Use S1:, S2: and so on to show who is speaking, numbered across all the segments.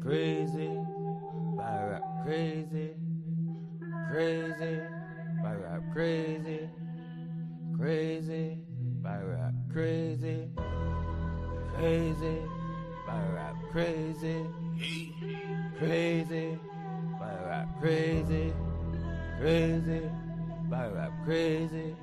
S1: crazy, battle rap crazy, crazy, battle rap crazy, crazy, battle rap crazy, crazy, battle rap crazy, crazy, battle rap crazy, crazy, battle rap crazy,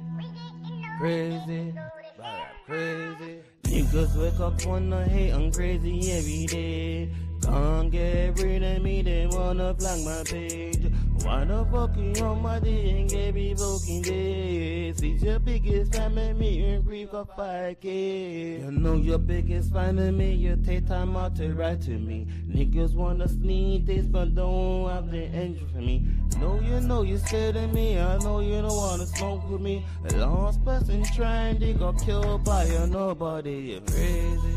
S1: crazy, battle rap crazy. Niggas wake up wanna hate, I'm crazy every day. Can't get rid of me, they wanna flag my page. Why the fuck you on my day and get me fucking days? It's your biggest fan of me and grief of 5K. You know your biggest fan of me, you take time out to write to me. Niggas wanna sneak this but don't have the engine for me. You know you're scared of me, I know you don't wanna smoke with me. A lost person trying, they got killed by a nobody. You're crazy,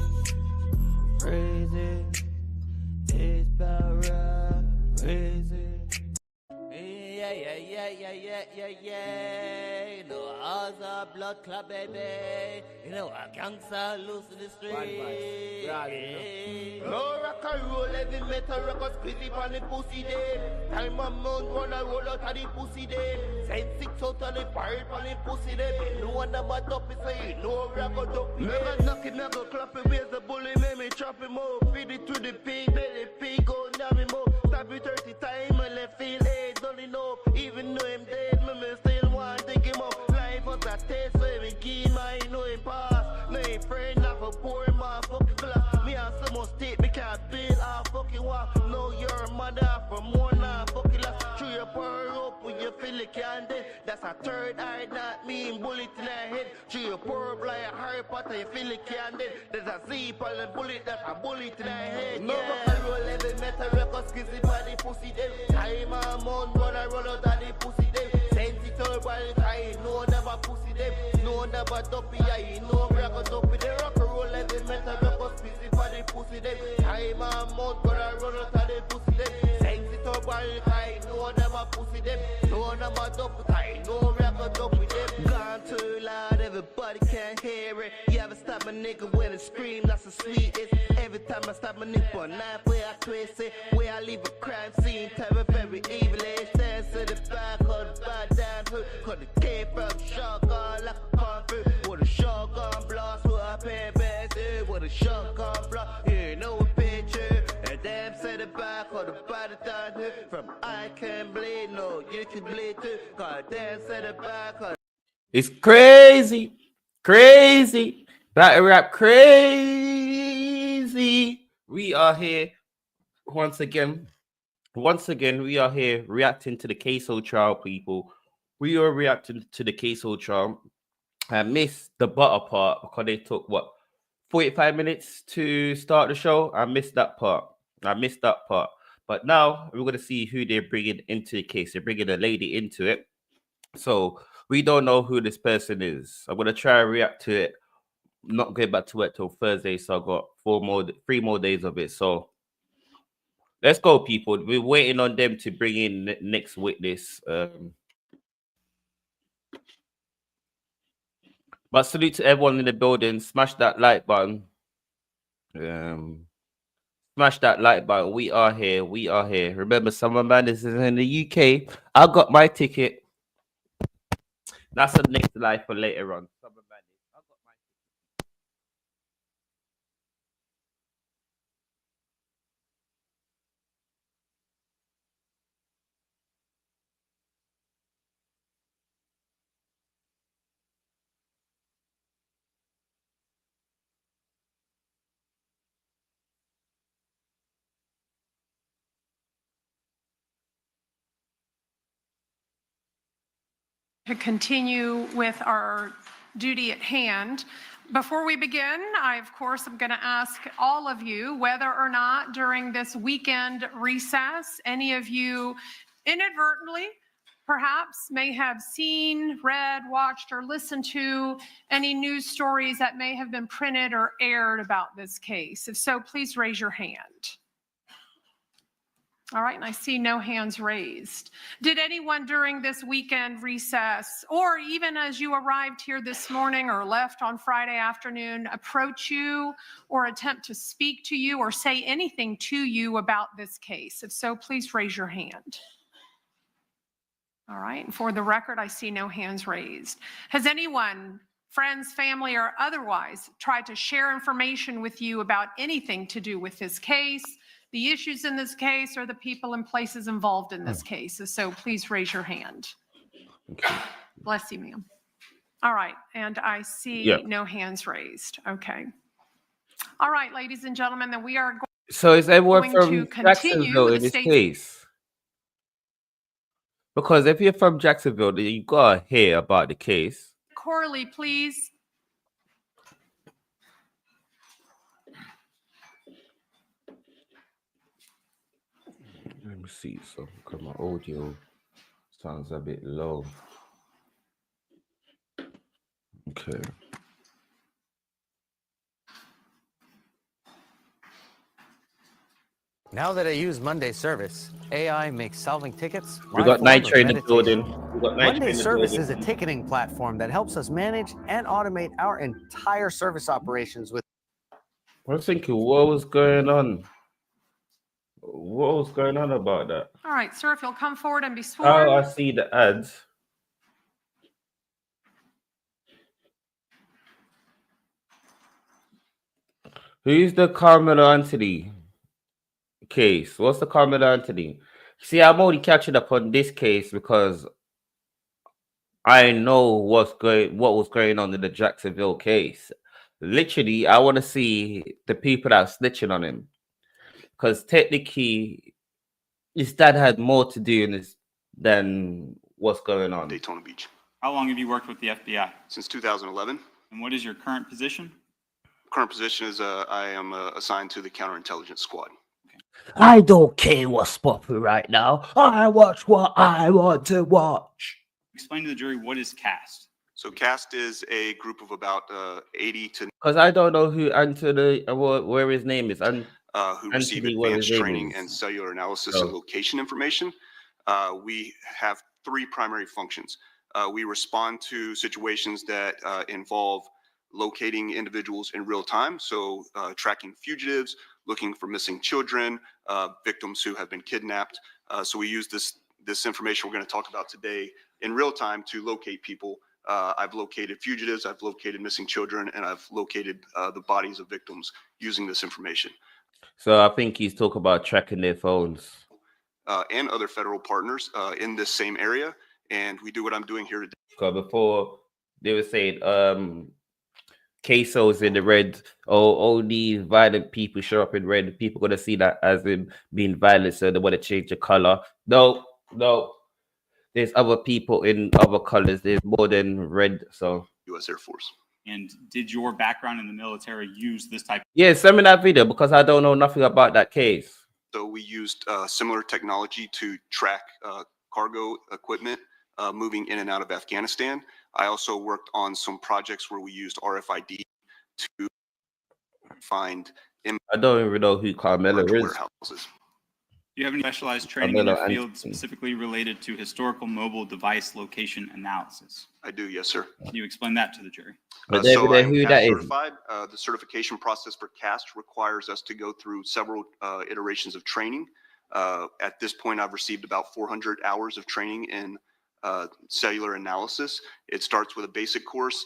S1: crazy. It's about rap, crazy. Yeah. You know, ours are blood club, baby. You know, our gangsta loose in the street. No rock and roll, heavy metal records, squeezy on the pussy day. Time a month, wanna roll out of the pussy day. Send 6 out of the pirate on the pussy day. No one about up is saying, no record up. Never knock it, never clap it, where's the bully, make me chop him up. Feed it to the pig, let the pig go down him up. Stab it 30 times, and let feel it, don't enough. Even though him dead, me still want to take him up. Life was a test, so him key, I know him pass. No him friend, not for poor motherfucking class. Me and someone state, me can't build a fucking wall. No, your mother from one fucking last. Through your power up when you feel it can't dead. That's a third eye, not mean bullet in the head. Through your power up like a Harry Potter, you feel it can't dead. There's a zip on the bullet, that's a bullet in the head. No rock and roll, heavy metal records, kissy body pussy them. Time a month, wanna roll out of the pussy them. Sensitive body tie, no never pussy them. No never dopey, I no record dopey. They rock and roll, heavy metal records, kissy body pussy them. Time a month, wanna roll out of the pussy them. Sensitive body tie, no never pussy them. No never dopey tie, no record dopey them. Gone too loud, everybody can't hear it. You ever stop a nigga when it scream, that's the sweetest. Every time I stop a nigga for a knife, where I twist it, where I leave a crime scene, type of very evil. Stands to the back, hold the bad down hood, cut the tape from the shotgun like a comfort. With a shotgun blast, with a pair bands, with a shotgun blast, you know a picture. And damn to the back, hold the body down hood, from I can bleed, no, you can bleed too. God damn to the back, it's crazy, crazy, battle rap crazy. We are here once again, we are here reacting to the Ksoo trial, people. We are reacting to the Ksoo trial. I missed the butter part because they took, 45 minutes to start the show. I missed that part. But now we're going to see who they're bringing into the case. They're bringing a lady into it. So we don't know who this person is. I'm going to try and react to it. I'm not going back to work till Thursday, so I've got 3 more days of it. So let's go, people. We're waiting on them to bring in the next witness. But salute to everyone in the building. Smash that like button. Smash that like button. We are here. Remember, Summer Madness is in the UK. I got my ticket. That's the next live for later on. Summer Madness. I got my ticket.
S2: To continue with our duty at hand. Before we begin, I, of course, am going to ask all of you whether or not during this weekend recess, any of you inadvertently perhaps may have seen, read, watched, or listened to any news stories that may have been printed or aired about this case. If so, please raise your hand. All right, and I see no hands raised. Did anyone during this weekend recess, or even as you arrived here this morning or left on Friday afternoon, approach you or attempt to speak to you or say anything to you about this case? If so, please raise your hand. All right, and for the record, I see no hands raised. Has anyone, friends, family, or otherwise, tried to share information with you about anything to do with this case, the issues in this case, or the people and places involved in this case? So please raise your hand.
S3: Okay.
S2: Bless you, ma'am. All right, and I see no hands raised. Okay. All right, ladies and gentlemen, then we are going
S3: So is everyone
S2: to
S3: from
S2: continue
S3: Jacksonville
S2: with
S3: in
S2: the
S3: this
S2: state's
S3: case? Because if you're from Jacksonville, then you gotta hear about the case.
S2: Corley, please.
S3: Let me see. So, because my audio sounds a bit low. Okay.
S4: Now that I use Monday Service, AI makes solving tickets
S3: We got Nitro in the building.
S4: Monday Service is a ticketing platform that helps us manage and automate our entire service operations with.
S3: I'm thinking, what was going on? What was going on about that?
S2: All right, sir, if you'll come forward and be sworn.
S3: Oh, I see the ads. Who's the Carmelo Anthony case? What's the Carmelo Anthony? See, I'm only catching up on this case because I know what was going on in the Jacksonville case. Literally, I want to see the people that are snitching on him, because technically, his dad had more to do in this than what's going on.
S5: Daytona Beach.
S6: How long have you worked with the FBI?
S5: Since 2011.
S6: And what is your current position?
S5: Current position is I am assigned to the counterintelligence squad.
S1: I don't care what's popular right now. I watch what I want to watch.
S6: Explain to the jury, what is CAST?
S5: So CAST is a group of about 80 to
S3: Because I don't know who Anthony, where his name is, and
S5: who receive advanced training and cellular analysis and location information. We have three primary functions. We respond to situations that involve locating individuals in real time, so tracking fugitives, looking for missing children, victims who have been kidnapped. So we use this information we're going to talk about today in real time to locate people. I've located fugitives, I've located missing children, and I've located the bodies of victims using this information.
S3: So I think he's talking about tracking their phones.
S5: And other federal partners in this same area. And we do what I'm doing here today.
S3: Because before they were saying Ksoo's in the red, only violent people show up in red. People gonna see that as him being violent, so they want to change the color. No. There's other people in other colors. There's more than red. So
S5: U.S. Air Force.
S6: And did your background in the military use this type?
S3: Yeah, send me that video because I don't know nothing about that case.
S5: So we used similar technology to track cargo equipment moving in and out of Afghanistan. I also worked on some projects where we used RFID to find.
S3: I don't even know who Carmelo is.
S5: Warehouses.
S6: Do you have any specialized training in your field specifically related to historical mobile device location analysis?
S5: I do, yes, sir.
S6: Can you explain that to the jury?
S5: So I'm CAST certified. The certification process for CAST requires us to go through several iterations of training. At this point, I've received about 400 hours of training in cellular analysis. It starts with a basic course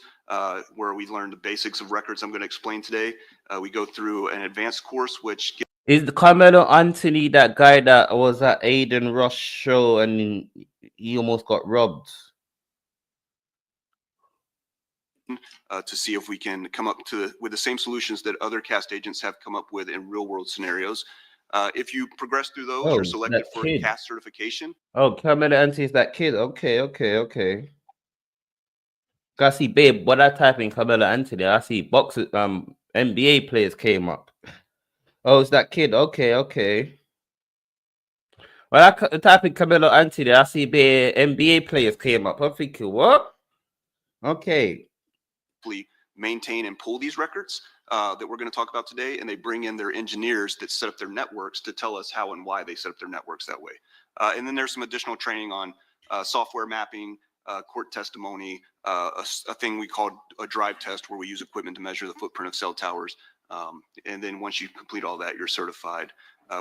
S5: where we learn the basics of records I'm going to explain today. We go through an advanced course, which
S3: is the Carmelo Anthony that guy that was at Aiden Rush show and he almost got robbed?
S5: To see if we can come up with the same solutions that other CAST agents have come up with in real world scenarios. If you progress through those, you're selected for a CAST certification.
S3: Oh, Carmelo Anthony is that kid. Okay. I see, babe, when I type in Carmelo Anthony, I see boxers, NBA players came up. Oh, it's that kid. Okay. When I type in Carmelo Anthony, I see NBA players came up. I'm thinking, what? Okay.
S5: Maintain and pull these records. that we're going to talk about today, and they bring in their engineers that set up their networks to tell us how and why they set up their networks that way. And then there's some additional training on software mapping, court testimony, a thing we call a drive test where we use equipment to measure the footprint of cell towers. And then once you complete all that, you're certified.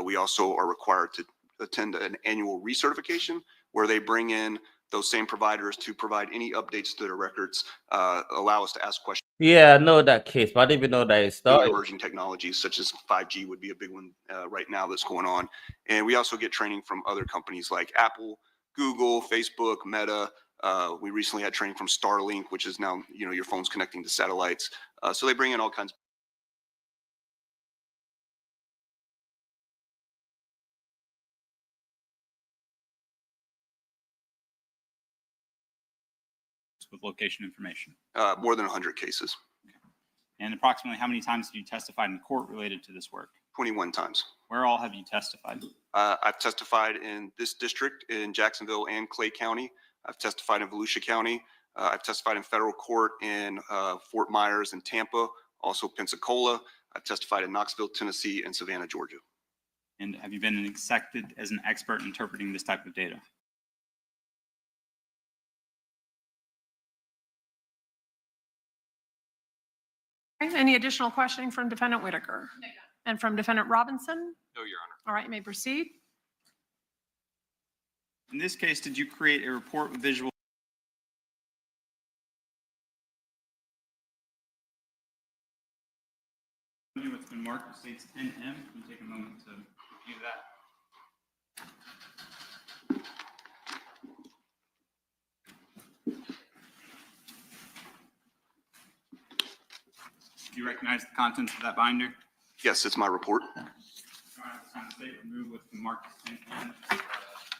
S5: We also are required to attend an annual recertification where they bring in those same providers to provide any updates to their records, allow us to ask questions.
S3: Yeah, I know that case, but I didn't even know that it started.
S5: Emerging technologies such as 5G would be a big one right now that's going on. And we also get training from other companies like Apple, Google, Facebook, Meta. We recently had training from Starlink, which is now, your phone's connecting to satellites. So they bring in all kinds of
S6: with location information.
S5: more than 100 cases.
S6: And approximately how many times have you testified in court related to this work?
S5: 21 times.
S6: Where all have you testified?
S5: I've testified in this district in Jacksonville and Clay County. I've testified in Volusia County. I've testified in federal court in Fort Myers and Tampa, also Pensacola. I've testified in Knoxville, Tennessee, and Savannah, Georgia.
S6: And have you been accepted as an expert in interpreting this type of data?
S2: Okay, any additional questioning from Defendant Whitaker? No. And from Defendant Robinson?
S7: No, Your Honor.
S2: All right, you may proceed.
S6: In this case, did you create a report with visual? It's been marked, states 10M. Can you take a moment to review that? Do you recognize the contents of that binder?
S5: Yes, it's my report.
S6: All right, sign the state remove with the marked 10M.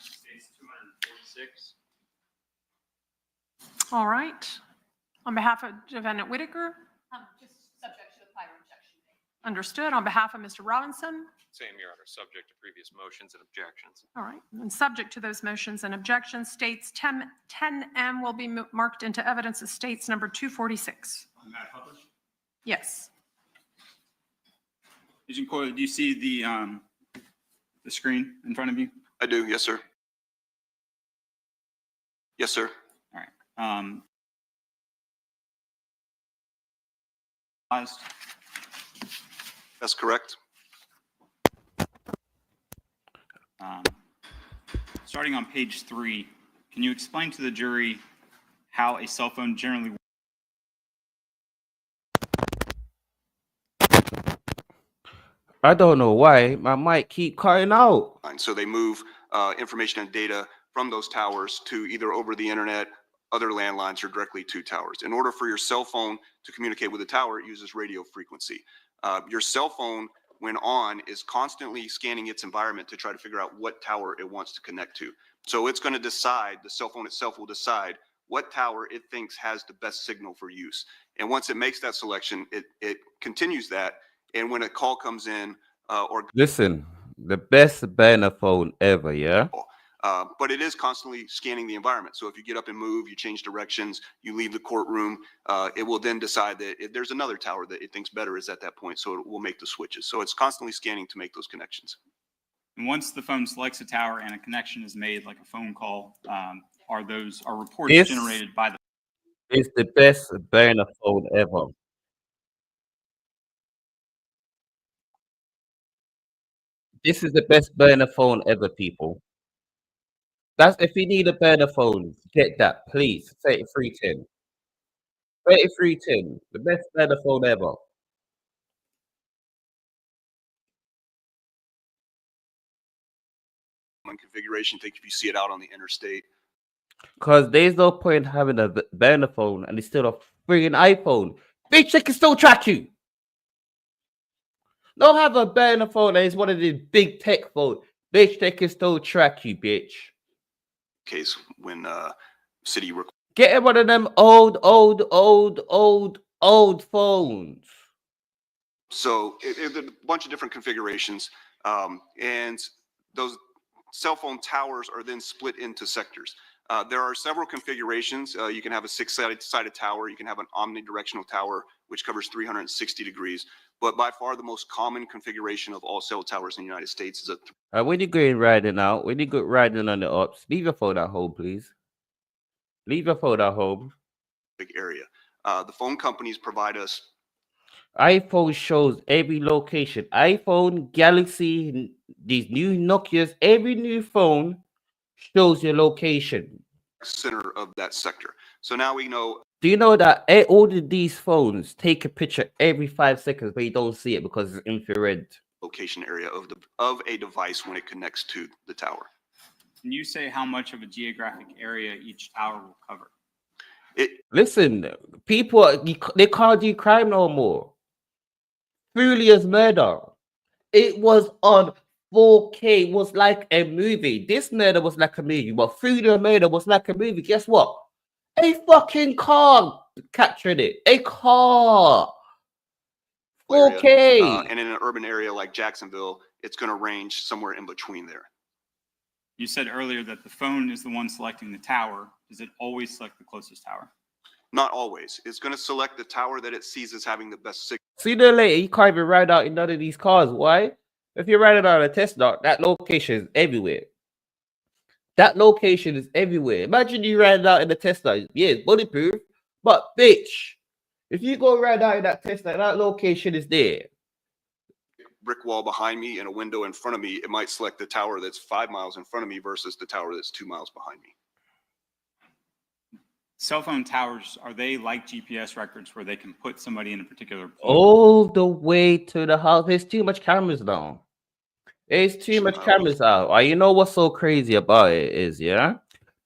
S6: States 246.
S2: All right. On behalf of Defendant Whitaker?
S8: Just subject to the prior objection.
S2: Understood. On behalf of Mr. Robinson?
S7: Same, Your Honor, subject to previous motions and objections.
S2: All right. And subject to those motions and objections, states 10M will be marked into evidence as states number 246.
S6: On that published?
S2: Yes.
S6: Agent Coyle, do you see the screen in front of you?
S5: I do, yes, sir. Yes, sir.
S6: All right.
S5: That's correct.
S6: Starting on page 3, can you explain to the jury how a cell phone generally works?
S3: I don't know why my mic keep cutting out.
S5: So they move information and data from those towers to either over the internet, other landlines, or directly to towers. In order for your cell phone to communicate with the tower, it uses radio frequency. Your cell phone, when on, is constantly scanning its environment to try to figure out what tower it wants to connect to. So it's going to decide, the cell phone itself will decide what tower it thinks has the best signal for use. And once it makes that selection, it continues that. And when a call comes in,
S3: listen, the best banner phone ever, yeah?
S5: But it is constantly scanning the environment. So if you get up and move, you change directions, you leave the courtroom, it will then decide that if there's another tower that it thinks better is at that point. So it will make the switches. So it's constantly scanning to make those connections.
S6: And once the phone selects a tower and a connection is made, like a phone call, are reports generated by the?
S3: It's the best banner phone ever. This is the best burner phone ever, people. That's if you need a burner phone, get that, please. 3310. 3310. The best burner phone ever.
S5: Configuration, think if you see it out on the interstate.
S3: Because there's no point having a burner phone and it's still a freaking iPhone. Bitch, they can still track you. Don't have a burner phone that is one of these big tech phones. Bitch, they can still track you, bitch.
S5: Case when city
S3: get one of them old phones.
S5: So it's a bunch of different configurations, and those cell phone towers are then split into sectors. There are several configurations. You can have a 6-sided tower. You can have an omnidirectional tower which covers 360 degrees. But by far the most common configuration of all cell towers in the United States is a
S3: when you going riding out, when you go riding on the ups, leave your phone at home, please. Leave your phone at home.
S5: big area. The phone companies provide us.
S3: iPhone shows every location. iPhone, Galaxy, these new Nokias, every new phone shows your location.
S5: Center of that sector. So now we know.
S3: Do you know that all of these phones take a picture every 5 seconds, but you don't see it because it's infrared?
S5: Location area of a device when it connects to the tower.
S6: Can you say how much of a geographic area each tower will cover?
S3: Listen, people, they can't do crime no more. Furious murder. It was on 4K. It was like a movie. This murder was like a movie, but Furious murder was like a movie. Guess what? A fucking car captured it. A car. 4K.
S5: And in an urban area like Jacksonville, it's going to range somewhere in between there.
S6: You said earlier that the phone is the one selecting the tower. Does it always select the closest tower?
S5: Not always. It's going to select the tower that it sees as having the best signal.
S3: Sooner or later, you can't even ride out in none of these cars. Why? If you're riding out a Tesla, that location is everywhere. That location is everywhere. Imagine you riding out in a Tesla. Yeah, it's bulletproof. But, bitch, if you go ride out in that Tesla, that location is there.
S5: Brick wall behind me and a window in front of me, it might select the tower that's 5 miles in front of me versus the tower that's 2 miles behind me.
S6: Cell phone towers, are they like GPS records where they can put somebody in a particular point?
S3: All the way to the house. There's too much cameras now. There's too much cameras out. You know what's so crazy about it is, yeah?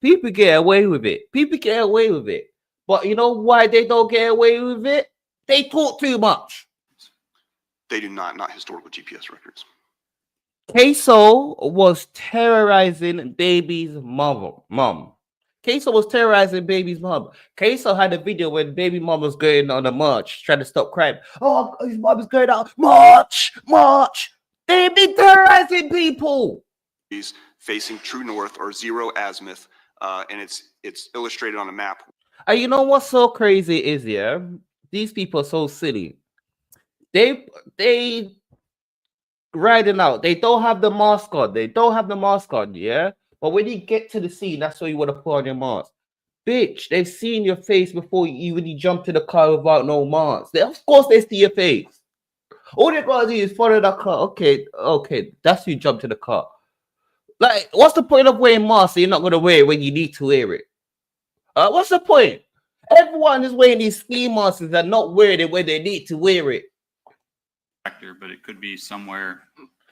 S3: People get away with it. People get away with it. But you know why they don't get away with it? They talk too much.
S5: They do not historical GPS records.
S3: Ksoo was terrorizing baby's mom. Ksoo was terrorizing baby's mom. Ksoo had a video when baby mom was going on a march trying to stop crime. Oh, his mom is going out. March. They be terrorizing people.
S5: He's facing true north or zero azimuth, and it's illustrated on a map.
S3: You know what's so crazy is, yeah? These people are so silly. They riding out. They don't have the mask on. Yeah. But when you get to the scene, that's where you want to put on your mask. Bitch, they've seen your face before you when you jump to the car without no mask. Of course they see your face. All they gotta do is follow the car. Okay, that's you jump to the car. Like, what's the point of wearing masks? You're not gonna wear it when you need to wear it. What's the point? Everyone is wearing these ski masks and not wearing it when they need to wear it.
S6: But it could be somewhere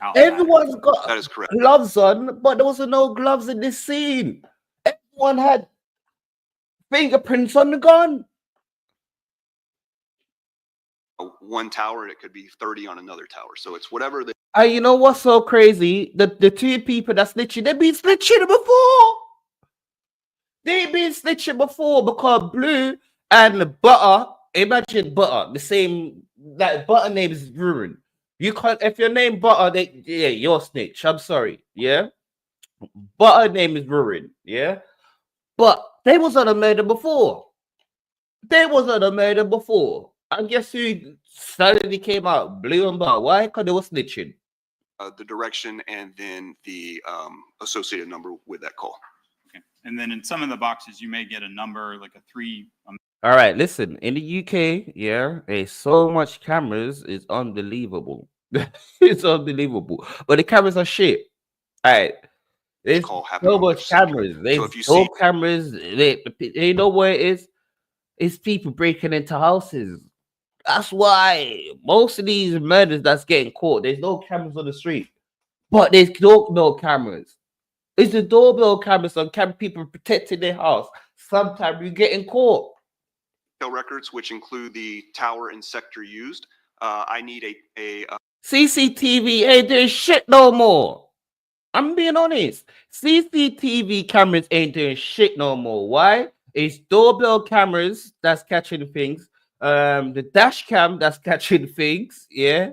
S6: out.
S3: Everyone's got
S5: that is correct.
S3: Gloves on, but there was no gloves in this scene. Everyone had fingerprints on the gun.
S5: One tower, it could be 30 on another tower. So it's whatever.
S3: You know what's so crazy? The two people that snitching, they've been snitching before. They've been snitching before because Blue and Butter, imagine Butter, the same, that Butter name is ruined. You can't, if your name Butter, yeah, you're snitch. I'm sorry, yeah? Butter name is ruined, yeah? But they was on a murder before. And guess who suddenly came out? Blue and Butter. Why? Because they were snitching.
S5: The direction and then the associated number with that call.
S6: And then in some of the boxes, you may get a number like a 3.
S3: All right, listen. In the UK, yeah, there's so much cameras. It's unbelievable. It's unbelievable. But the cameras are shit. All right. There's so much cameras. There's no cameras. They know where it is. It's people breaking into houses. That's why most of these murders that's getting caught, there's no cameras on the street. But there's doorbell cameras. It's the doorbell cameras on people protecting their house. Sometimes you're getting caught.
S5: Records, which include the tower and sector used. I need a
S3: CCTV ain't doing shit no more. I'm being honest. CCTV cameras ain't doing shit no more. Why? It's doorbell cameras that's catching things. The dash cam that's catching things. Yeah.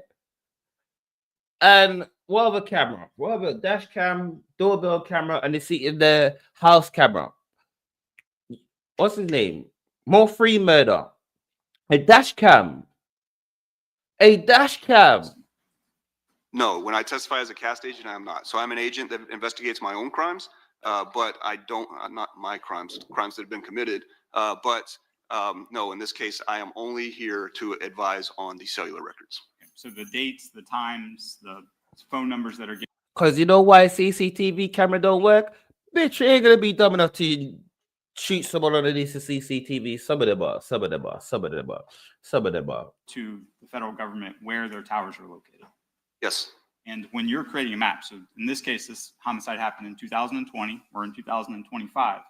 S3: And what other camera? What other dash cam, doorbell camera, and the house camera? What's his name? More free murder. A dash cam A dash cam.
S5: No, when I testify as a CAST agent, I am not. So I'm an agent that investigates my own crimes, but I don't, not my crimes that have been committed. No, in this case, I am only here to advise on the cellular records.
S6: So the dates, the times, the phone numbers that are given.
S3: Because you know why CCTV camera don't work? Bitch, you ain't gonna be dumb enough to shoot someone underneath the CCTV. Some of them are.
S6: To the federal government where their towers are located.
S5: Yes.
S6: And when you're creating a map, so in this case, this homicide happened in 2020 or in 2025,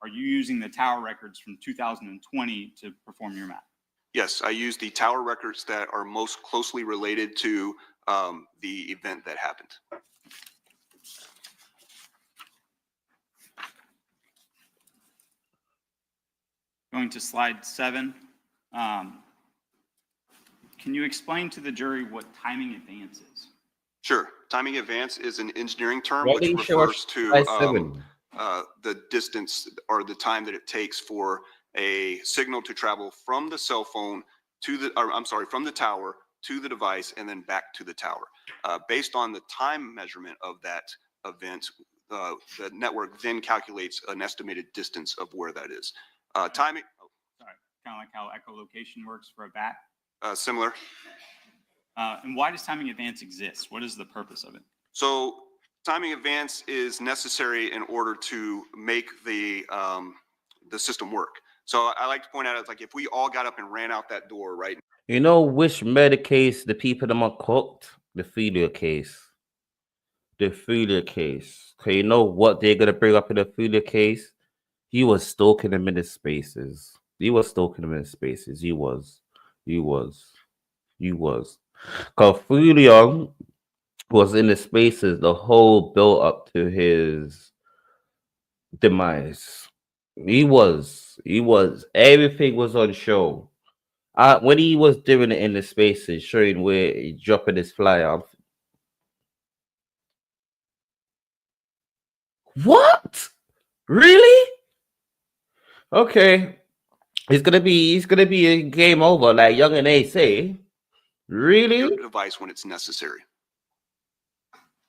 S6: are you using the tower records from 2020 to perform your map?
S5: Yes, I use the tower records that are most closely related to the event that happened.
S6: Going to slide 7. Can you explain to the jury what timing advance is?
S5: Sure. Timing advance is an engineering term
S3: What
S5: which refers to the distance or the time that it takes for a signal to travel from the cell phone to the, or I'm sorry, from the tower to the device and then back to the tower. Based on the time measurement of that event, the network then calculates an estimated distance of where that is. Timing. Oh.
S6: Sorry, kind of like how echolocation works for a bat.
S5: Similar.
S6: And why does timing advance exist? What is the purpose of it?
S5: So timing advance is necessary in order to make the system work. So I like to point out, it's like if we all got up and ran out that door, right?
S3: You know which murder case the people them are cooked? The Fulia case. The Fulia case. Okay, you know what they're gonna bring up in the Fulia case? He was stalking them in the spaces. He was. Because Fulia was in the spaces the whole build up to his demise. He was. Everything was on show. When he was doing it in the spaces, showing where he dropping his flyer. What? Really? Okay. He's gonna be a game over, like Young and A say. Really?
S5: Your device when it's necessary.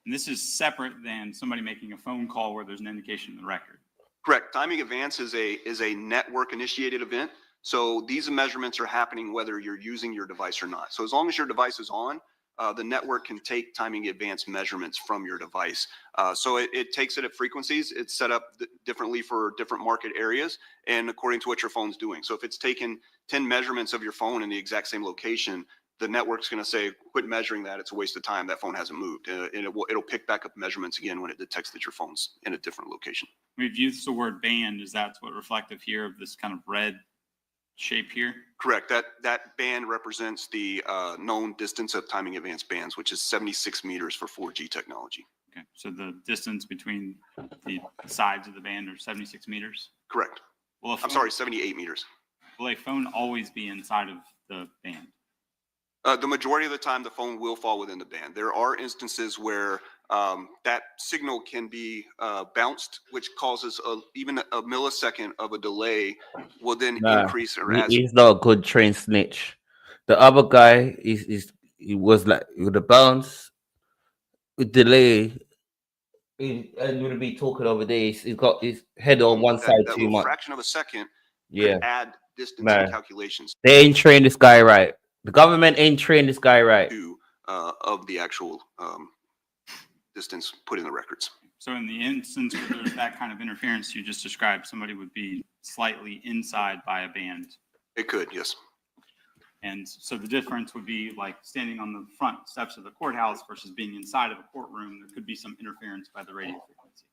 S6: And this is separate than somebody making a phone call where there's an indication in the record.
S5: Correct. Timing advance is a network initiated event. So these measurements are happening whether you're using your device or not. So as long as your device is on, the network can take timing advance measurements from your device. So it takes it at frequencies. It's set up differently for different market areas and according to what your phone's doing. So if it's taken 10 measurements of your phone in the exact same location, the network's going to say, quit measuring that. It's a waste of time. That phone hasn't moved. And it'll pick back up measurements again when it detects that your phone's in a different location.
S6: We've used the word band. Is that what reflective here of this kind of red shape here?
S5: Correct. That band represents the known distance of timing advance bands, which is 76 meters for 4G technology.
S6: Okay, so the distance between the sides of the band are 76 meters?
S5: Correct.
S6: Well,
S5: I'm sorry, 78 meters.
S6: Will a phone always be inside of the band?
S5: The majority of the time, the phone will fall within the band. There are instances where that signal can be bounced, which causes even a millisecond of a delay will then increase.
S3: He's not a good train snitch. The other guy, he was like with the bounce, with delay, and would be talking over there. He's got his head on one side too much.
S5: Fraction of a second.
S3: Yeah.
S5: Add distance calculations.
S3: They ain't trained this guy right. The government ain't trained this guy right.
S5: Of the actual distance put in the records.
S6: So in the instance where there's that kind of interference you just described, somebody would be slightly inside by a band.
S5: It could, yes.
S6: And so the difference would be like standing on the front steps of the courthouse versus being inside of a courtroom. There could be some interference by the radio frequency.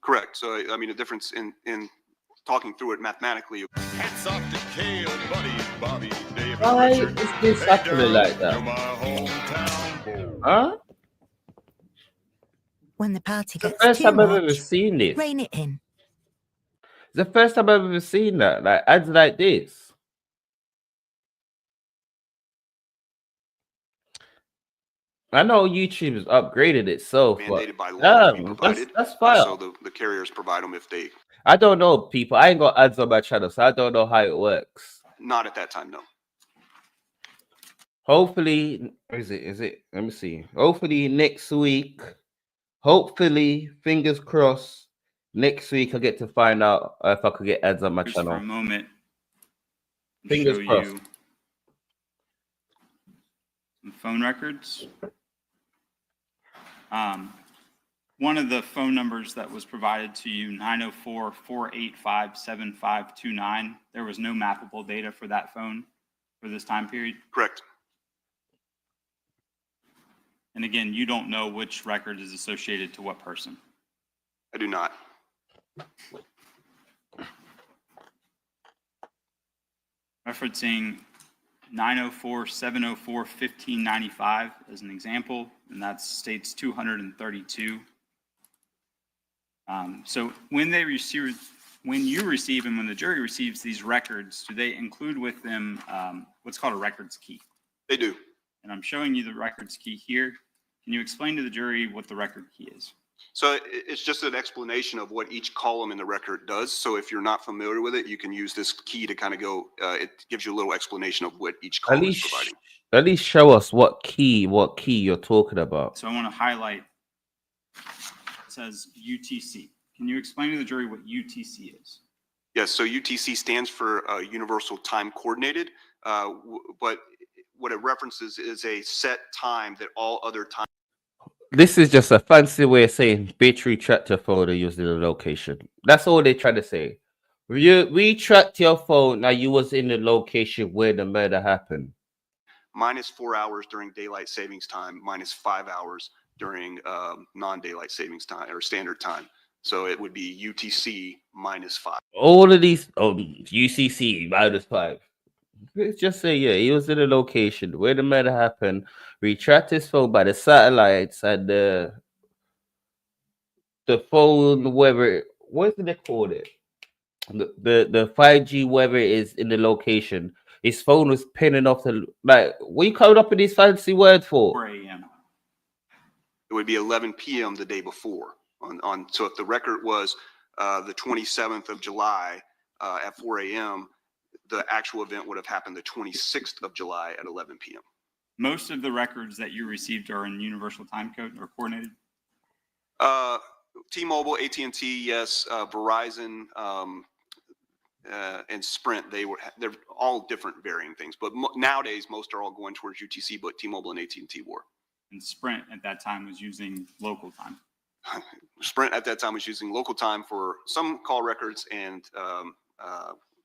S5: Correct. So, I mean, a difference in talking through it mathematically.
S9: Hats off to Kale, buddy, Bobby, David,
S3: why
S9: Richard.
S3: is this happening like that? Huh?
S10: When the party gets
S3: the first
S10: too
S3: time I've
S10: much,
S3: ever seen this.
S10: rein it in.
S3: It's the first time I've ever seen that. Like ads like this. I know YouTube has upgraded itself,
S5: mandated by
S3: but
S5: law.
S3: That's fine.
S5: So the carriers provide them if they.
S3: I don't know, people. I ain't got ads on my channel, so I don't know how it works.
S5: Not at that time, no.
S3: Hopefully, is it? Let me see. Hopefully next week. Hopefully, fingers crossed. Next week, I get to find out if I could get ads on my
S6: Just for a
S3: channel.
S6: moment, and
S3: Fingers
S6: show
S3: crossed.
S6: you some phone records. One of the phone numbers that was provided to you, 904-485-7529, there was no mappable data for that phone for this time period.
S5: Correct.
S6: And again, you don't know which record is associated to what person.
S5: I do not.
S6: Referencing 904-704-1595 as an example, and that states 232. So when you receive and when the jury receives these records, do they include with them what's called a records key?
S5: They do.
S6: And I'm showing you the records key here. Can you explain to the jury what the record key is?
S5: So it's just an explanation of what each column in the record does. So if you're not familiar with it, you can use this key to kind of go, it gives you a little explanation of what each column is providing.
S3: At least show us what key you're talking about.
S6: So I want to highlight, it says UTC. Can you explain to the jury what UTC is?
S5: Yes, so UTC stands for Universal Time Coordinated, but what it references is a set time that all other time.
S3: This is just a fancy way of saying battery tracked your phone and using the location. That's all they're trying to say. We tracked your phone, now you was in the location where the murder happened.
S5: -4 hours during daylight savings time, -5 hours during non-daylight savings time or standard time. So it would be UTC -5.
S3: All of these, UCC -5. Let's just say, yeah, he was in a location where the murder happened. We tracked his phone by the satellites and the phone, whether what do they call it? The 5G, whether it is in the location. His phone was pinning off the what you coming up with these fancy words for?
S6: 4 a.m.
S5: It would be 11 p.m. the day before. So if the record was the 27th of July at 4 a.m., the actual event would have happened the 26th of July at 11 p.m.
S6: Most of the records that you received are in universal time code or coordinated?
S5: T-Mobile, AT&T, yes. Verizon and Sprint, they're all different varying things. But nowadays, most are all going towards UTC, but T-Mobile and AT&T were.
S6: And Sprint at that time was using local time.
S5: Sprint at that time was using local time for some call records and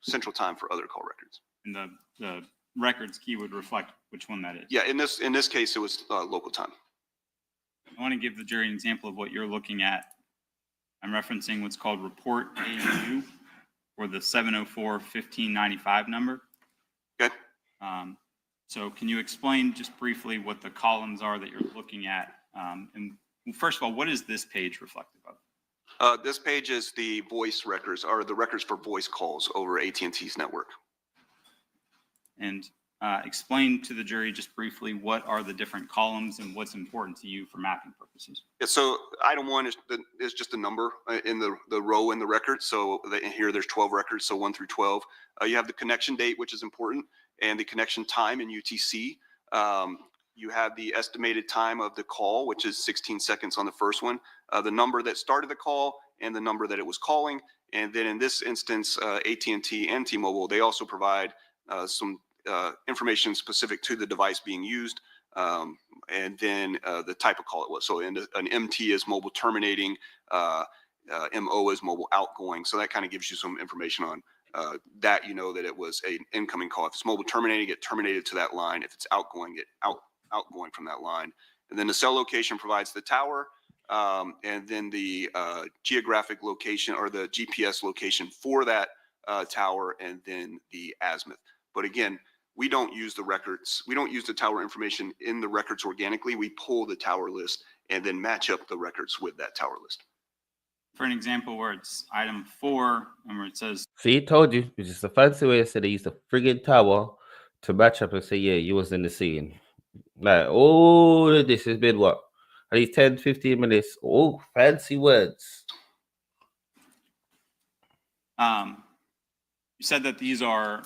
S5: central time for other call records.
S6: And the records key would reflect which one that is.
S5: Yeah, in this case, it was local time.
S6: I want to give the jury an example of what you're looking at. I'm referencing what's called report AU or the 704-1595 number.
S5: Okay.
S6: So can you explain just briefly what the columns are that you're looking at? And first of all, what is this page reflective of?
S5: This page is the voice records, or the records for voice calls over AT&T's network.
S6: And explain to the jury just briefly what are the different columns and what's important to you for mapping purposes.
S5: Yeah, so item 1 is just a number in the row in the record. So here there's 12 records, so 1 through 12. You have the connection date, which is important, and the connection time in UTC. You have the estimated time of the call, which is 16 seconds on the first one, the number that started the call and the number that it was calling. And then in this instance, AT&T and T-Mobile, they also provide some information specific to the device being used, and then the type of call it was. So an MT is mobile terminating, MO is mobile outgoing. So that kind of gives you some information on that. You know that it was an incoming call. If it's mobile terminating, it terminated to that line. If it's outgoing, it outgoing from that line. And then the cell location provides the tower, and then the geographic location or the GPS location for that tower, and then the azimuth. But again, we don't use the records. We don't use the tower information in the records organically. We pull the tower list and then match up the records with that tower list.
S6: For an example where it's item 4 and where it says,
S3: see, told you, it's just a fancy way to say they used a friggin' tower to match up and say, yeah, you was in the scene. Like, all of this has been what? At least 10, 15 minutes. Oh, fancy words.
S6: you said that these are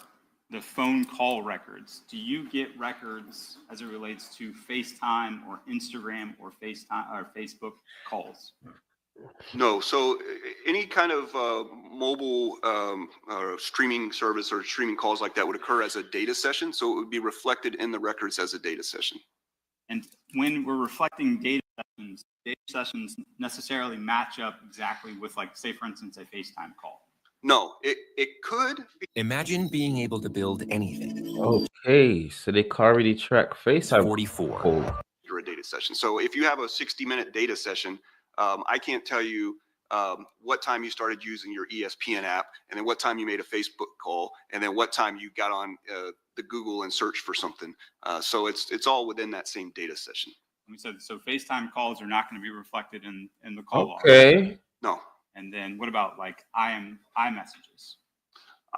S6: the phone call records, do you get records as it relates to FaceTime or Instagram or FaceTime or Facebook calls?
S5: No. So any kind of mobile streaming service or streaming calls like that would occur as a data session. So it would be reflected in the records as a data session.
S6: And when we're reflecting data sessions necessarily match up exactly with, like, say, for instance, a FaceTime call.
S5: No, it could be.
S10: Imagine being able to build anything.
S3: Okay, so they can't really track FaceTime.
S10: 44.
S3: Cool.
S5: Or a data session. So if you have a 60-minute data session, I can't tell you what time you started using your ESPN app, and then what time you made a Facebook call, and then what time you got on the Google and searched for something. So it's all within that same data session.
S6: We said so FaceTime calls are not going to be reflected in the call log.
S3: Okay.
S5: No.
S6: And then what about like iMessages?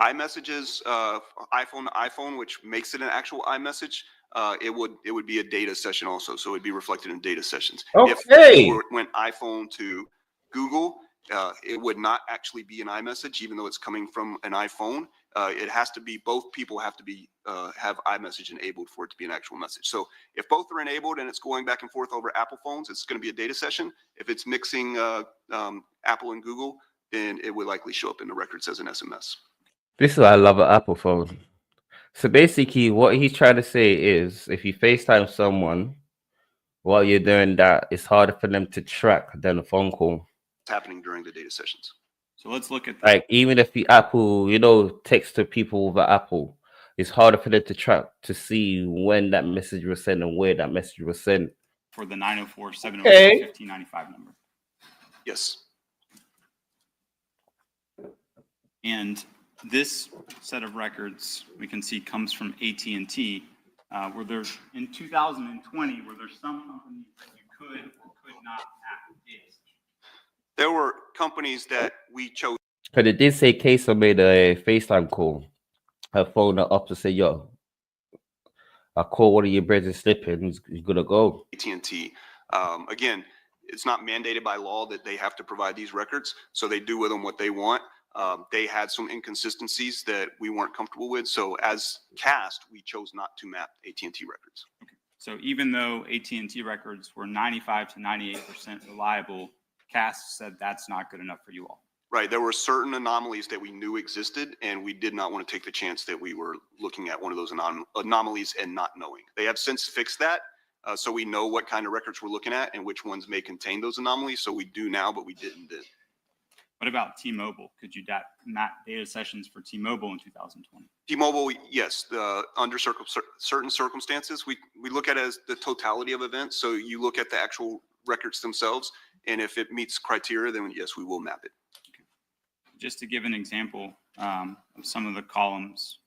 S5: iMessages, iPhone to iPhone, which makes it an actual iMessage. It would be a data session also, so it'd be reflected in data sessions.
S3: Okay.
S5: If you went iPhone to Google, it would not actually be an iMessage, even though it's coming from an iPhone. It has to be, both people have to be have iMessage enabled for it to be an actual message. So if both are enabled and it's going back and forth over Apple phones, it's going to be a data session. If it's mixing Apple and Google, then it would likely show up in the records as an SMS.
S3: This is why I love an Apple phone. So basically, what he's trying to say is, if you FaceTime someone while you're doing that, it's harder for them to track than a phone call.
S5: It's happening during the data sessions.
S6: So let's look at
S3: like, even if the Apple, text to people with an Apple, it's harder for them to track to see when that message was sent and where that message was sent.
S6: For the 904-704-1595 number.
S5: Yes.
S6: And this set of records we can see comes from AT&T, where there's in 2020 where there's some companies that you could or could not act data.
S5: There were companies that we chose.
S3: But it did say Ksoo made a FaceTime call. Her phone up to say, yo, I call one of your brothers slipping, he's gonna go.
S5: AT&T. Again, it's not mandated by law that they have to provide these records, so they do with them what they want. They had some inconsistencies that we weren't comfortable with, so as CAST, we chose not to map AT&T records.
S6: Okay. So even though AT&T records were 95 to 98% reliable, CAST said that's not good enough for you all.
S5: Right. There were certain anomalies that we knew existed, and we did not want to take the chance that we were looking at one of those anomalies and not knowing. They have since fixed that, so we know what kind of records we're looking at and which ones may contain those anomalies. So we do now, but we didn't then.
S6: What about T-Mobile? Could you map data sessions for T-Mobile in 2020?
S5: T-Mobile, yes. Under certain circumstances, we look at it as the totality of events. So you look at the actual records themselves, and if it meets criteria, then yes, we will map it.
S6: Just to give an example of some of the columns.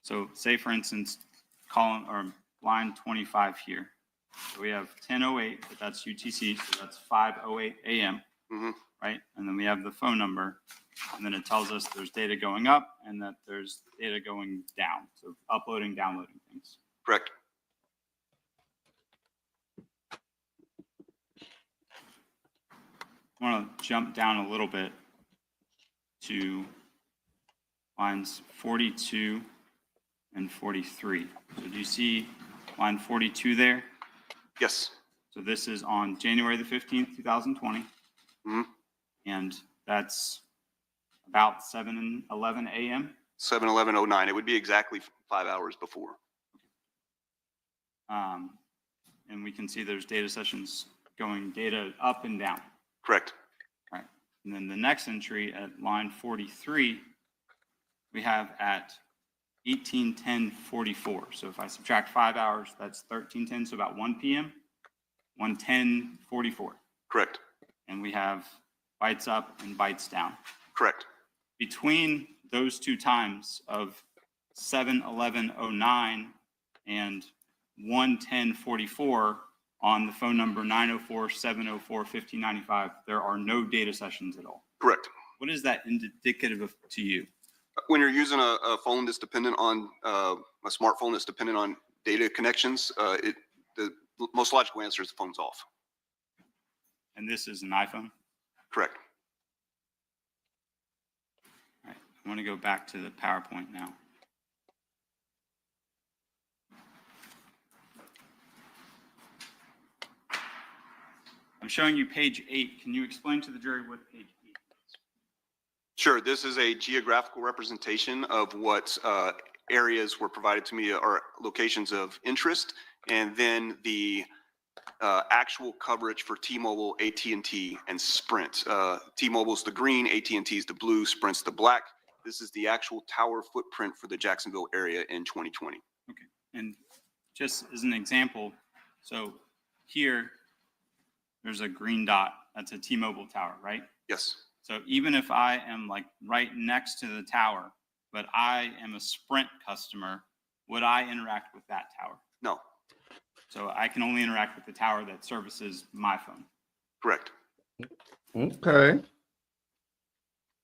S6: So say, for instance, column or line 25 here. So we have 10:08, but that's UTC, so that's 5:08 a.m., right? And then we have the phone number, and then it tells us there's data going up and that there's data going down. So uploading, downloading things.
S5: Correct.
S6: I want to jump down a little bit to lines 42 and 43. So do you see line 42 there?
S5: Yes.
S6: So this is on January the 15th, 2020. And that's about 7:11 a.m.
S5: 7:11:09. It would be exactly 5 hours before.
S6: And we can see there's data sessions going data up and down.
S5: Correct.
S6: Right. And then the next entry at line 43, we have at 18:10:44. So if I subtract 5 hours, that's 13:10, so about 1 p.m. 1:10:44.
S5: Correct.
S6: And we have bytes up and bytes down.
S5: Correct.
S6: Between those two times of 7:11:09 and 1:10:44 on the phone number 904-704-1595, there are no data sessions at all.
S5: Correct.
S6: What is that indicative of to you?
S5: When you're using a phone that's dependent on a smartphone that's dependent on data connections, the most logical answer is the phone's off.
S6: And this is an iPhone?
S5: Correct.
S6: All right. I want to go back to the PowerPoint now. showing you page 8. Can you explain to the jury what page 8 is?
S5: Sure. This is a geographical representation of what areas were provided to me or locations of interest, and then the actual coverage for T-Mobile, AT&T, and Sprint. T-Mobile's the green, AT&T's the blue, Sprint's the black. This is the actual tower footprint for the Jacksonville area in 2020.
S6: Okay. And just as an example, so here, there's a green dot. That's a T-Mobile tower, right?
S5: Yes.
S6: So even if I am like right next to the tower, but I am a Sprint customer, would I interact with that tower?
S5: No.
S6: So I can only interact with the tower that services my phone.
S5: Correct.
S3: Okay.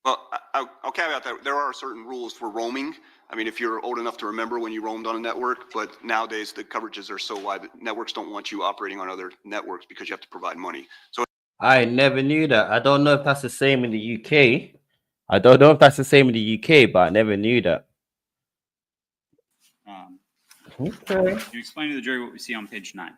S5: Well, I'll caveat that there are certain rules for roaming. I mean, if you're old enough to remember when you roamed on a network, but nowadays the coverages are so wide that networks don't want you operating on other networks because you have to provide money. So
S3: I never knew that. I don't know if that's the same in the UK. I don't know if that's the same in the UK, but I never knew that. Okay.
S6: You explain to the jury what we see on page 9.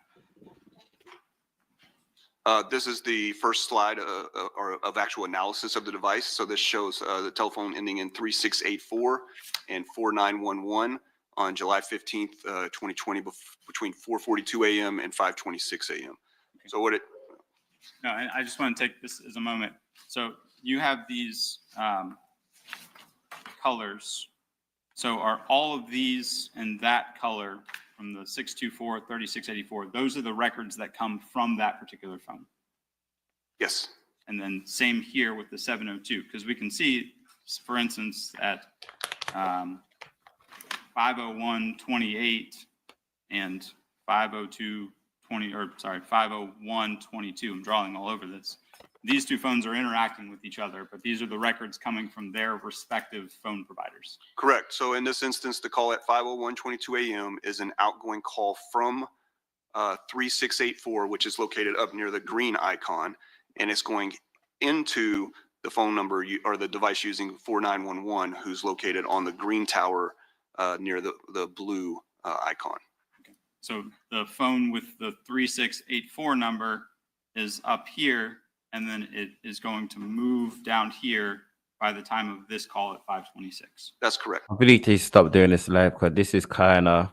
S5: This is the first slide of actual analysis of the device. So this shows the telephone ending in 3684 and 4911 on July 15th, 2020, between 4:42 a.m. and 5:26 a.m. So what it...
S6: No, I just want to take this as a moment. So you have these colors. So are all of these in that color from the 624, 3684, those are the records that come from that particular phone?
S5: Yes.
S6: And then same here with the 702, because we can see, for instance, at 501.28 and 502.20, or sorry, 501.22, I'm drawing all over this. These two phones are interacting with each other, but these are the records coming from their respective phone providers.
S5: Correct. So in this instance, the call at 501.22 a.m. is an outgoing call from 3684, which is located up near the green icon, and it's going into the phone number or the device using 4911, who's located on the green tower near the blue icon.
S6: Okay. So the phone with the 3684 number is up here, and then it is going to move down here by the time of this call at 5:26.
S5: That's correct.
S3: I really need to stop doing this live because this is kind of...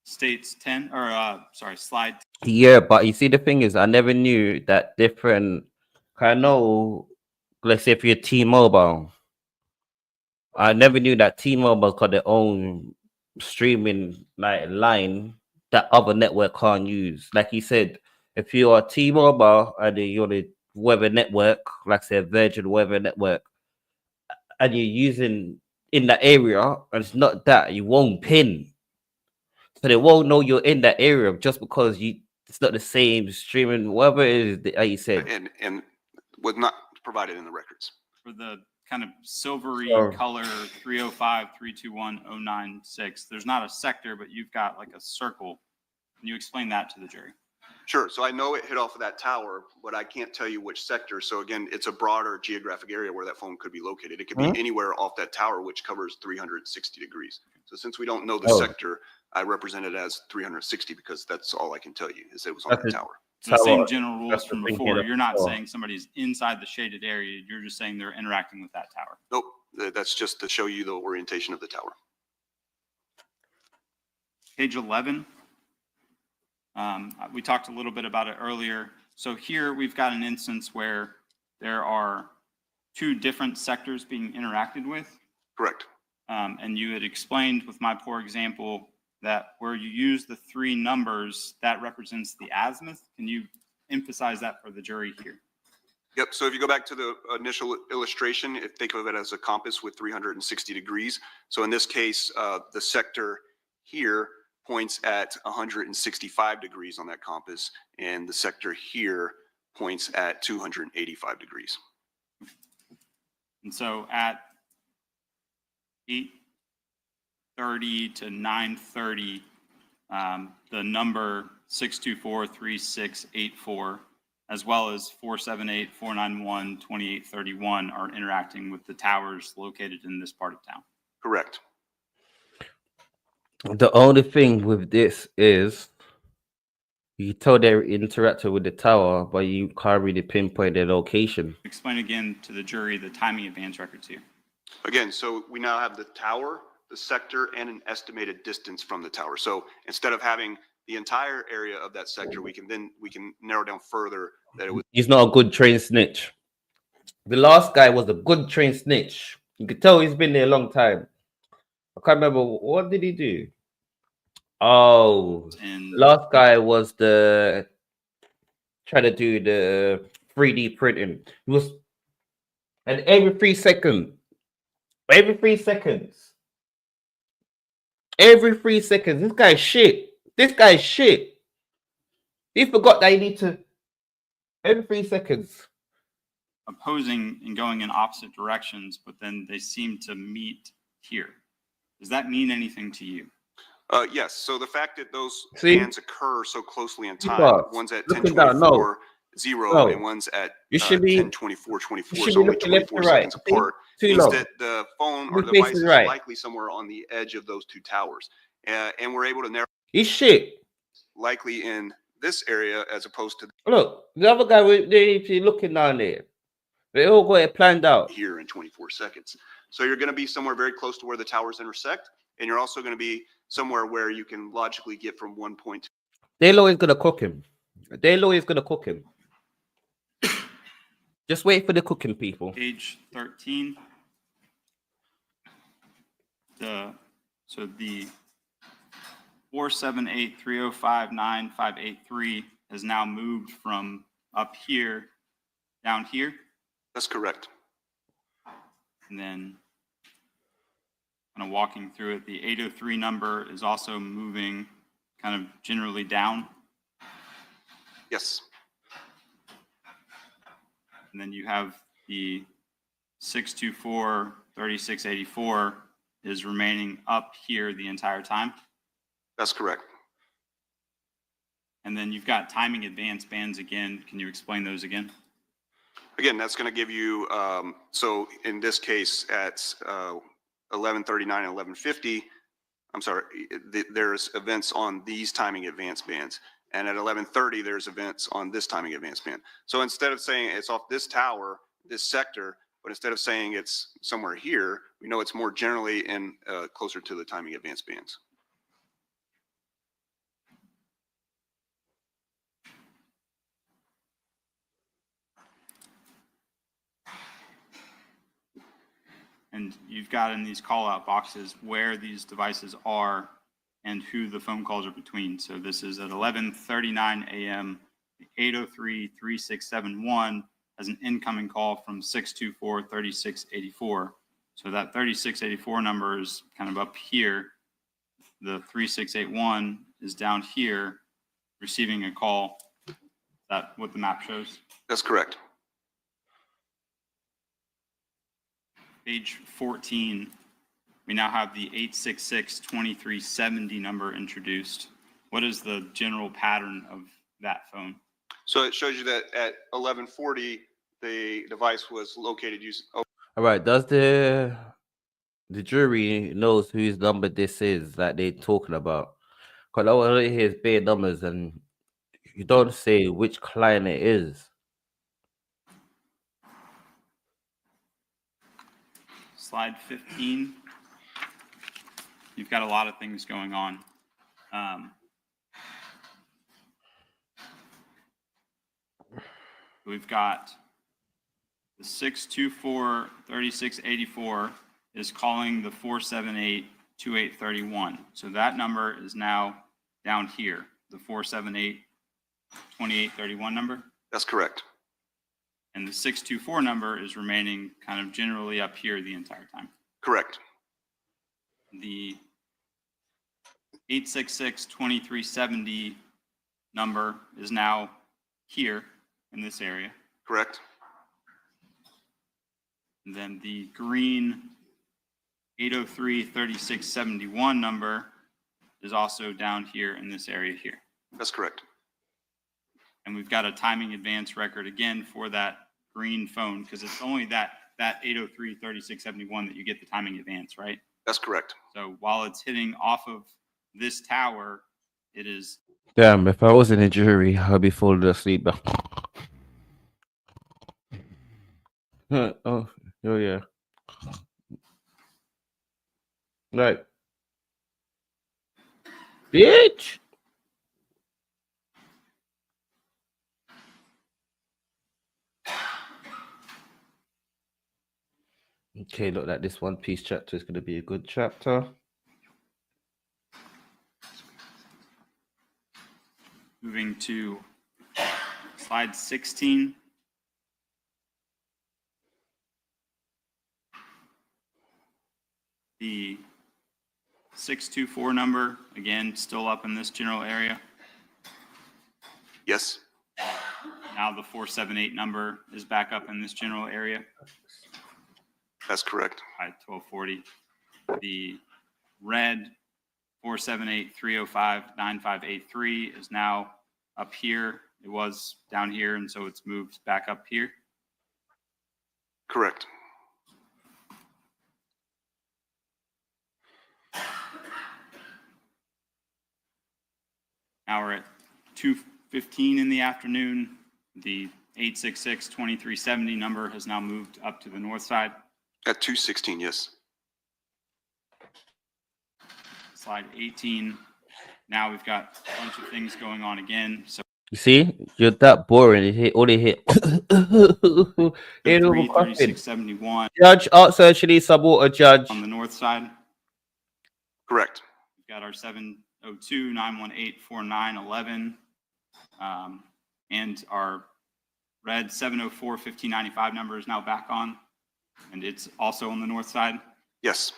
S6: States 10, or sorry, slide.
S3: Yeah, but you see, the thing is, I never knew that different... I know, let's say if you're T-Mobile, I never knew that T-Mobile got their own streaming line that other network can't use. Like you said, if you're a T-Mobile and you're the weather network, like say Virgin Weather Network, and you're using in that area, and it's not that, you won't pin. So they won't know you're in that area just because it's not the same streaming, whatever it is, like you said.
S5: And was not provided in the records.
S6: For the kind of silvery
S3: Sorry.
S6: color 305, 321, 096, there's not a sector, but you've got like a circle. Can you explain that to the jury?
S5: Sure. So I know it hit off of that tower, but I can't tell you which sector. So again, it's a broader geographic area where that phone could be located. It could be anywhere off that tower, which covers 360 degrees. So since we don't know the sector, I represent it as 360 because that's all I can tell you is it was on that tower.
S6: The same general rules from before. You're not saying somebody's inside the shaded area. You're just saying they're interacting with that tower.
S5: Nope. That's just to show you the orientation of the tower.
S6: Page 11. We talked a little bit about it earlier. So here we've got an instance where there are two different sectors being interacted with.
S5: Correct.
S6: And you had explained with my poor example that where you use the 3 numbers, that represents the azimuth. Can you emphasize that for the jury here?
S5: Yep. So if you go back to the initial illustration, think of it as a compass with 360 degrees. So in this case, the sector here points at 165 degrees on that compass, and the sector here points at 285 degrees.
S6: And so at 8:30 to 9:30, the number 624-3684, as well as 478-491-2831 are interacting with the towers located in this part of town.
S5: Correct.
S3: The only thing with this is You told they interacted with the tower, but you can't really pinpoint their location.
S6: Explain again to the jury the timing advance records here.
S5: Again, so we now have the tower, the sector, and an estimated distance from the tower. So instead of having the entire area of that sector, we can narrow down further that it was.
S3: He's not a good train snitch. The last guy was a good train snitch. You could tell he's been there a long time. I can't remember, what did he do? Oh,
S6: And
S3: last guy was the trying to do the 3D printing. He was, and every 3 seconds, this guy's shit. This guy's shit. He forgot that he need to every 3 seconds.
S6: Opposing and going in opposite directions, but then they seem to meet here. Does that mean anything to you?
S5: Yes. So the fact that those bands occur so closely in time, one's at 10:24:0 and one's at 10:24:24, so only 24 seconds apart, means that the phone or the device is likely somewhere on the edge of those two towers. And we're able to narrow.
S3: He's shit.
S5: Likely in this area as opposed to.
S3: Look, the other guy, they're looking down there. They all got it planned out.
S5: Here in 24 seconds. So you're going to be somewhere very close to where the towers intersect. And you're also going to be somewhere where you can logically get from one point to.
S3: Daylo is going to cook him. Daylo is going to cook him. Just wait for the cooking, people.
S6: Page 13. So the 478-305-9583 has now moved from up here down here.
S5: That's correct.
S6: And then kind of walking through it, the 803 number is also moving kind of generally down.
S5: Yes.
S6: And then you have the 624-3684 is remaining up here the entire time.
S5: That's correct.
S6: And then you've got timing advance bands again. Can you explain those again?
S5: Again, that's going to give you, so in this case at 11:39 and 11:50, I'm sorry, there's events on these timing advance bands. And at 11:30, there's events on this timing advance band. So instead of saying it's off this tower, this sector, but instead of saying it's somewhere here, we know it's more generally in closer to the timing advance bands.
S6: And you've got in these call out boxes where these devices are and who the phone calls are between. So this is at 11:39 a.m. 803-3671 has an incoming call from 624-3684. So that 3684 number is kind of up here. The 3681 is down here receiving a call. Is that what the map shows?
S5: That's correct.
S6: Page 14, we now have the 866-2370 number introduced. What is the general pattern of that phone?
S5: So it shows you that at 11:40, the device was located using. Oh.
S3: All right. Does the jury knows whose number this is that they're talking about? Because I want to hear bare numbers and you don't say which client it is.
S6: Slide 15. You've got a lot of things going on. We've got the 624-3684 is calling the 478-2831. So that number is now down here, the 478-2831 number.
S5: That's correct.
S6: And the 624 number is remaining kind of generally up here the entire time.
S5: Correct.
S6: The 866-2370 number is now here in this area.
S5: Correct.
S6: And then the green 803-3671 number is also down here in this area here.
S5: That's correct.
S6: And we've got a timing advance record again for that green phone because it's only that 803-3671 that you get the timing advance, right?
S5: That's correct.
S6: So while it's hitting off of this tower, it is
S3: Damn, if I was in a jury, I'd be falling asleep. Oh, yeah. Right. Bitch. Okay, look like this One Piece chapter is going to be a good chapter.
S6: moving to slide 16. The 624 number, again, still up in this general area.
S5: Yes.
S6: Now the 478 number is back up in this general area.
S5: That's correct.
S6: At 1240. The red 478-305-9583 is now up here. It was down here, and so it's moved back up here.
S5: Correct.
S6: Now we're at 2:15 in the afternoon. The 866-2370 number has now moved up to the north side.
S5: At 2:16, yes.
S6: Slide 18. Now we've got a bunch of things going on again. So
S3: you see, you're that boring. It hit only hit.
S6: 3671
S3: Judge, also actually support a judge
S6: on the north side.
S5: Correct.
S6: We've got our 702-918-4911 and our red 704-1595 number is now back on, and it's also on the north side.
S5: Yes.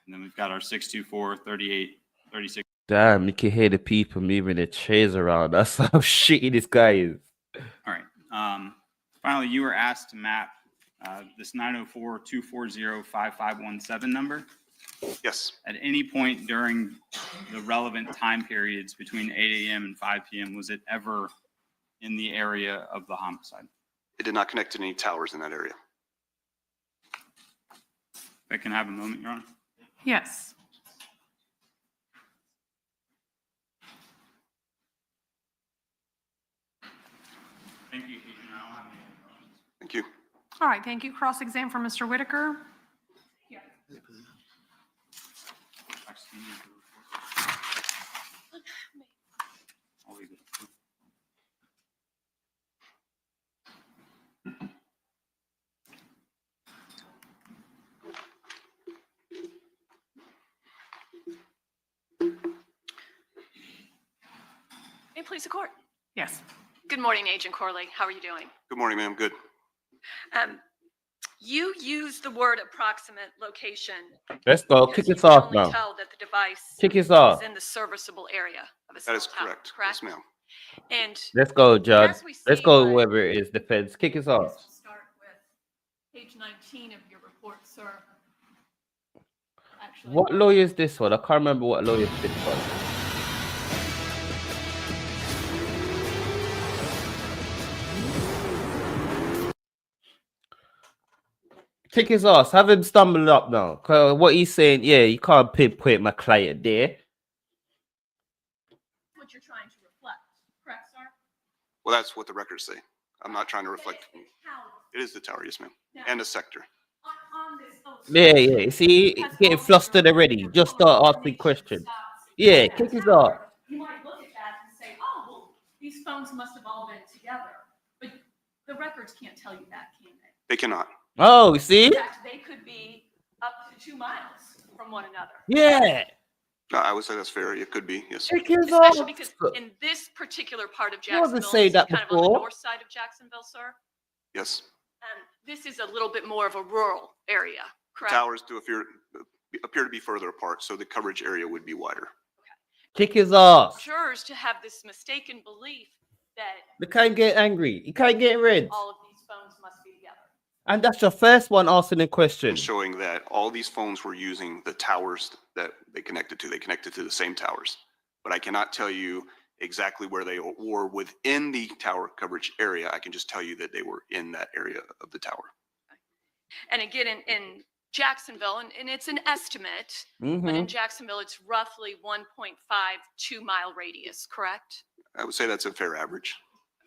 S6: And then we've got our 624-3836.
S3: Damn, you can hear the people moving their chairs around. That's how shitty this guy is.
S6: All right. Finally, you were asked to map this 904-240-5517 number.
S5: Yes.
S6: At any point during the relevant time periods between 8 a.m. and 5 p.m., was it ever in the area of the homicide?
S5: It did not connect to any towers in that area.
S6: If I can have a moment, Your Honor.
S2: Yes.
S6: Thank you, Agent. I don't have any other questions.
S5: Thank you.
S2: All right, thank you. Cross-exam from Mr. Whitaker.
S6: I'll leave it.
S8: May it please the court.
S2: Yes.
S8: Good morning, Agent Corley. How are you doing?
S5: Good morning, ma'am. Good.
S8: You used the word approximate location.
S3: Let's go.
S8: because
S3: Kick
S8: you
S3: us off
S8: can only
S3: now.
S8: tell that the device
S3: Kick us off.
S8: is in the serviceable area of a
S5: That is
S8: cell tower,
S5: correct.
S8: correct?
S5: Yes, ma'am.
S8: And
S3: Let's go, Judge.
S8: as we
S3: Let's
S8: see
S3: go,
S8: by-
S3: whoever it is, defense. Kick us off.
S2: We'll start with page 19 of your report, sir. Actually,
S3: What lawyer is this one? I can't remember what lawyer this one. Kick his ass. Have him stumble up now. 'Cause what he's saying, yeah, you can't pinpoint my client there.
S8: what you're trying to reflect, correct, sir?
S5: Well, that's what the records say. I'm not trying to reflect.
S8: It's how-
S5: It is the tower, yes, ma'am.
S8: Now,
S5: And a sector.
S8: on this
S3: Yeah, yeah. See, getting flustered already. Just start asking questions. Yeah, kick his ass.
S2: You might look at that and say, oh, well, these phones must have all been together. But the records can't tell you that, can they?
S5: They cannot.
S3: Oh, see?
S8: In fact, they could be up to 2 miles from one another.
S3: Yeah.
S5: I would say that's fair. It could be, yes.
S3: Kick his
S8: Especially
S3: ass.
S8: because in this particular part of
S3: You haven't
S8: Jacksonville,
S3: said
S8: this is
S3: that
S8: kind of on the
S3: before.
S8: north side of Jacksonville, sir.
S5: Yes.
S8: This is a little bit more of a rural area, correct?
S5: Towers do appear to be further apart, so the coverage area would be wider.
S3: Kick his ass.
S8: Jurors to have this mistaken belief that
S3: They can't get angry. You can't get red.
S8: all of these phones must be together.
S3: And that's your first one asking a question.
S5: And showing that all these phones were using the towers that they connected to. They connected to the same towers. But I cannot tell you exactly where they were within the tower coverage area. I can just tell you that they were in that area of the tower.
S8: And again, in Jacksonville, and it's an estimate, but in Jacksonville, it's roughly 1.52 mile radius, correct?
S5: I would say that's a fair average.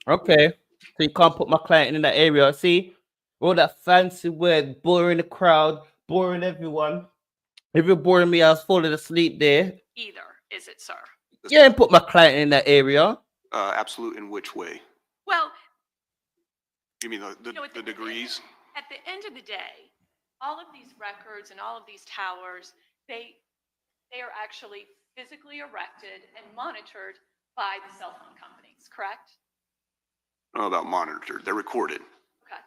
S3: Okay. So you can't put my client in that area. See? All that fancy word, boring the crowd, boring everyone. If you're boring me, I was falling asleep there.
S8: Either, is it, sir?
S3: You ain't put my client in that area.
S5: Absolute in which way?
S8: Well,
S5: You mean the degrees?
S8: at the end of the day, all of these records and all of these towers, they are actually physically erected and monitored by the cell phone companies, correct?
S5: I don't know about monitored. They're recorded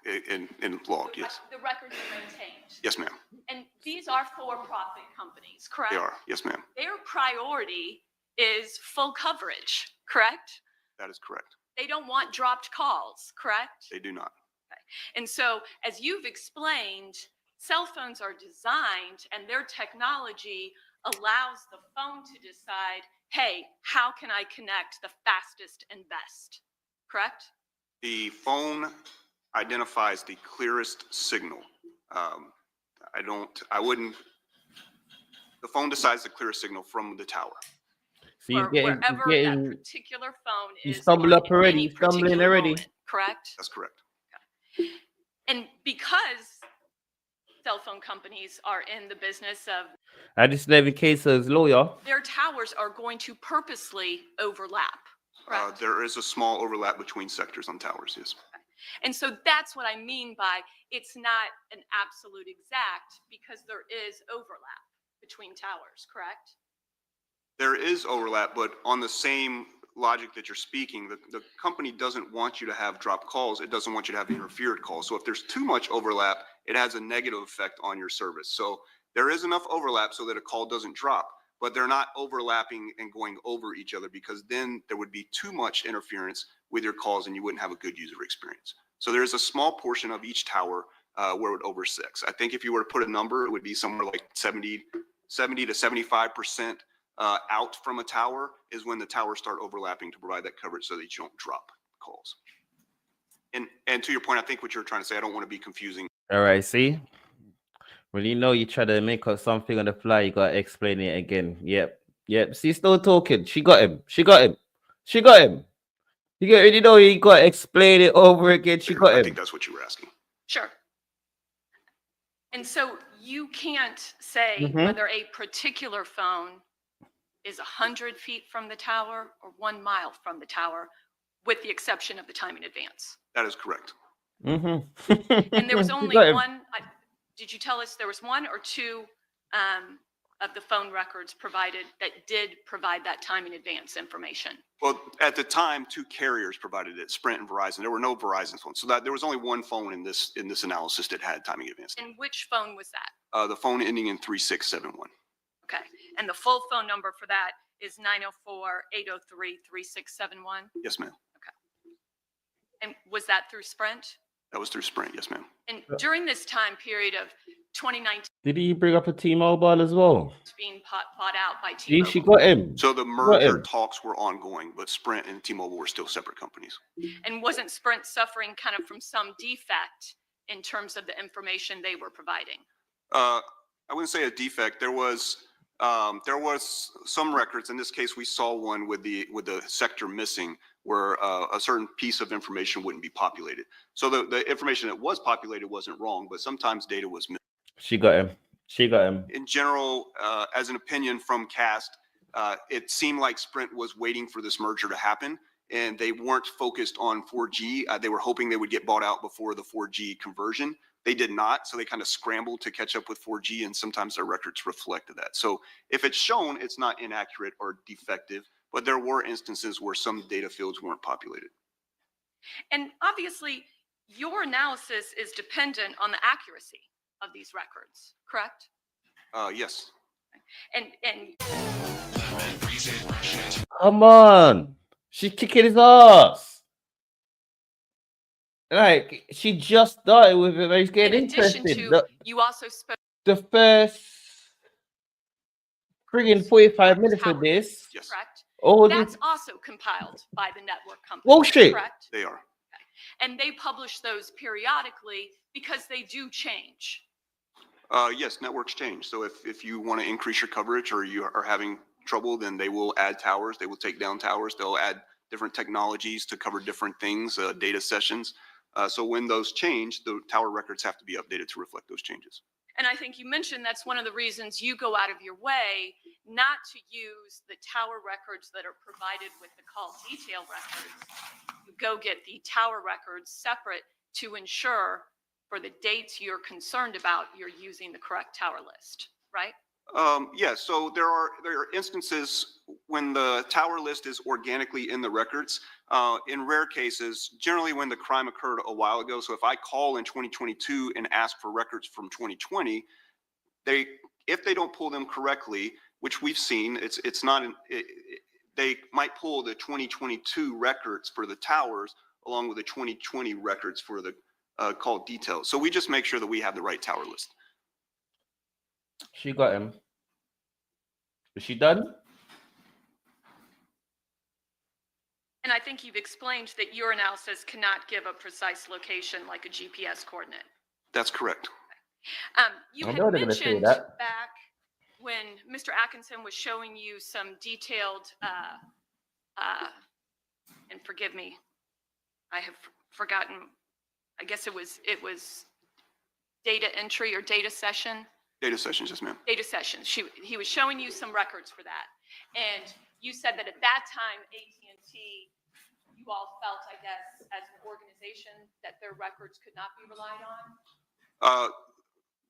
S8: Okay.
S5: and logged, yes.
S8: The records are maintained.
S5: Yes, ma'am.
S8: And these are for-profit companies, correct?
S5: They are. Yes, ma'am.
S8: Their priority is full coverage, correct?
S5: That is correct.
S8: They don't want dropped calls, correct?
S5: They do not.
S8: And so, as you've explained, cell phones are designed and their technology allows the phone to decide, hey, how can I connect the fastest and best, correct?
S5: The phone identifies the clearest signal. The phone decides the clearest signal from the tower.
S3: So you're
S8: wherever
S3: getting,
S8: that particular phone
S3: you
S8: is.
S3: stumble
S8: on
S3: up already.
S8: any
S3: You stumbling
S8: particular
S3: already.
S8: moment, correct?
S5: That's correct.
S8: And because cell phone companies are in the business of,
S3: I just live in Ksoo's lawyer.
S8: their towers are going to purposely overlap, correct?
S5: There is a small overlap between sectors on towers, yes.
S8: And so that's what I mean by it's not an absolute exact, because there is overlap between towers, correct?
S5: There is overlap, but on the same logic that you're speaking, the company doesn't want you to have dropped calls. It doesn't want you to have interfered calls. So if there's too much overlap, it has a negative effect on your service. So there is enough overlap so that a call doesn't drop, but they're not overlapping and going over each other, because then there would be too much interference with your calls and you wouldn't have a good user experience. So there is a small portion of each tower where it would oversix. I think if you were to put a number, it would be somewhere like 70 to 75% out from a tower is when the towers start overlapping to provide that coverage so that you don't drop calls. And to your point, I think what you're trying to say, I don't want to be confusing.
S3: All right, see? When you know you try to make up something on the fly, you gotta explain it again. Yep. See, still talking. She got him. You already know you gotta explain it over again. She got him.
S5: I think that's what you were asking.
S8: Sure. And so you can't say whether a particular phone is 100 feet from the tower or 1 mile from the tower, with the exception of the time in advance.
S5: That is correct.
S8: And there was only one, did you tell us there was one or two of the phone records provided that did provide that time in advance information?
S5: Well, at the time, two carriers provided it, Sprint and Verizon. There were no Verizon phones. So that there was only one phone in this analysis that had timing advance.
S8: And which phone was that?
S5: The phone ending in 3671.
S8: Okay. And the full phone number for that is 904-803-3671?
S5: Yes, ma'am.
S8: Okay. And was that through Sprint?
S5: That was through Sprint. Yes, ma'am.
S8: And during this time period of 2019,
S3: did he bring up a T-Mobile as well?
S8: being bought out by T-Mobile.
S3: She got him.
S5: So the merger talks were ongoing, but Sprint and T-Mobile were still separate companies.
S8: And wasn't Sprint suffering kind of from some defect in terms of the information they were providing?
S5: I wouldn't say a defect. There was some records. In this case, we saw one with the sector missing, where a certain piece of information wouldn't be populated. So the information that was populated wasn't wrong, but sometimes data was missing.
S3: She got him.
S5: In general, as an opinion from CAST, it seemed like Sprint was waiting for this merger to happen, and they weren't focused on 4G. They were hoping they would get bought out before the 4G conversion. They did not, so they kind of scrambled to catch up with 4G, and sometimes their records reflected that. So if it's shown, it's not inaccurate or defective, but there were instances where some data fields weren't populated.
S8: And obviously, your analysis is dependent on the accuracy of these records, correct?
S5: Yes.
S8: And
S3: come on, she's kicking his ass. Like, she just started with him. He's getting interested.
S8: You also spoke
S3: the first friggin' 45 minutes of this.
S5: Yes.
S8: Correct.
S3: Oh,
S8: that's also compiled by the network company.
S3: Bullshit.
S8: Correct.
S5: They are.
S8: Okay. And they publish those periodically because they do change.
S5: Yes, networks change. So if you want to increase your coverage or you are having trouble, then they will add towers. They will take down towers. They'll add different technologies to cover different things, data sessions. So when those change, the tower records have to be updated to reflect those changes.
S8: And I think you mentioned that's one of the reasons you go out of your way not to use the tower records that are provided with the call detail records. You go get the tower records separate to ensure for the dates you're concerned about, you're using the correct tower list, right?
S5: Yes, so there are instances when the tower list is organically in the records. In rare cases, generally when the crime occurred a while ago. So if I call in 2022 and ask for records from 2020, if they don't pull them correctly, which we've seen, it's not they might pull the 2022 records for the towers along with the 2020 records for the call details. So we just make sure that we have the right tower list.
S3: She got him. Is she done?
S8: And I think you've explained that your analysis cannot give a precise location like a GPS coordinate.
S5: That's correct.
S8: You
S3: I
S8: had
S3: know they're gonna say
S8: mentioned
S3: that.
S8: back when Mr. Atkinson was showing you some detailed, and forgive me, I have forgotten, I guess it was data entry or data session.
S5: Data sessions, yes, ma'am.
S8: Data sessions. He was showing you some records for that. And you said that at that time, AT&T, you all felt, I guess, as an organization, that their records could not be relied on?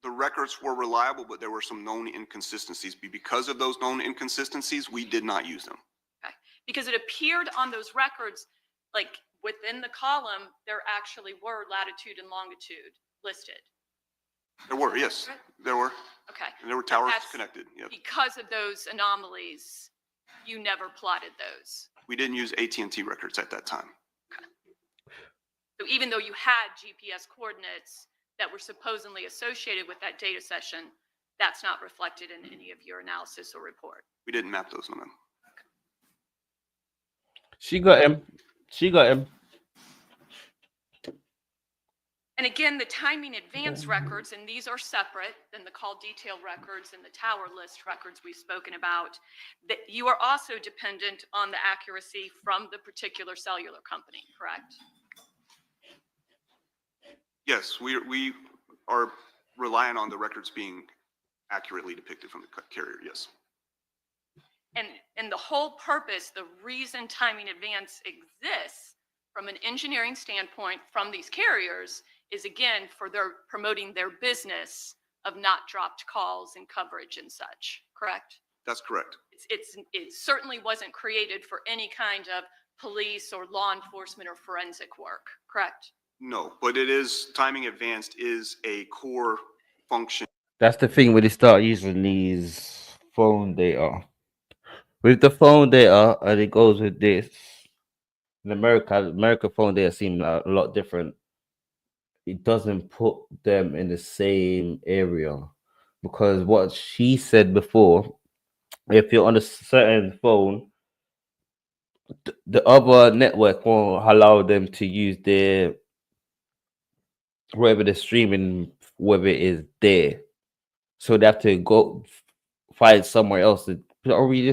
S5: The records were reliable, but there were some known inconsistencies. Because of those known inconsistencies, we did not use them.
S8: Okay. Because it appeared on those records, like within the column, there actually were latitude and longitude listed.
S5: There were, yes, there were.
S8: Okay.
S5: And there were towers connected. Yep.
S8: Because of those anomalies, you never plotted those.
S5: We didn't use AT&T records at that time.
S8: Okay. So even though you had GPS coordinates that were supposedly associated with that data session, that's not reflected in any of your analysis or report.
S5: We didn't map those on them.
S8: Okay.
S3: She got him. She got him.
S8: And again, the timing advance records, and these are separate than the call detail records and the tower list records we've spoken about, that you are also dependent on the accuracy from the particular cellular company, correct?
S5: Yes, we are relying on the records being accurately depicted from the carrier, yes.
S8: And the whole purpose, the reason timing advance exists from an engineering standpoint from these carriers is, again, for their promoting their business of not dropped calls and coverage and such, correct?
S5: That's correct.
S8: It certainly wasn't created for any kind of police or law enforcement or forensic work, correct?
S5: No, but it is, timing advanced is a core function.
S3: That's the thing when they start using these phone data. With the phone data, and it goes with this. In America phone data seem a lot different. It doesn't put them in the same area, because what she said before, if you're on a certain phone, the other network won't allow them to use their wherever they're streaming, whether it is there. So they have to go find somewhere else. This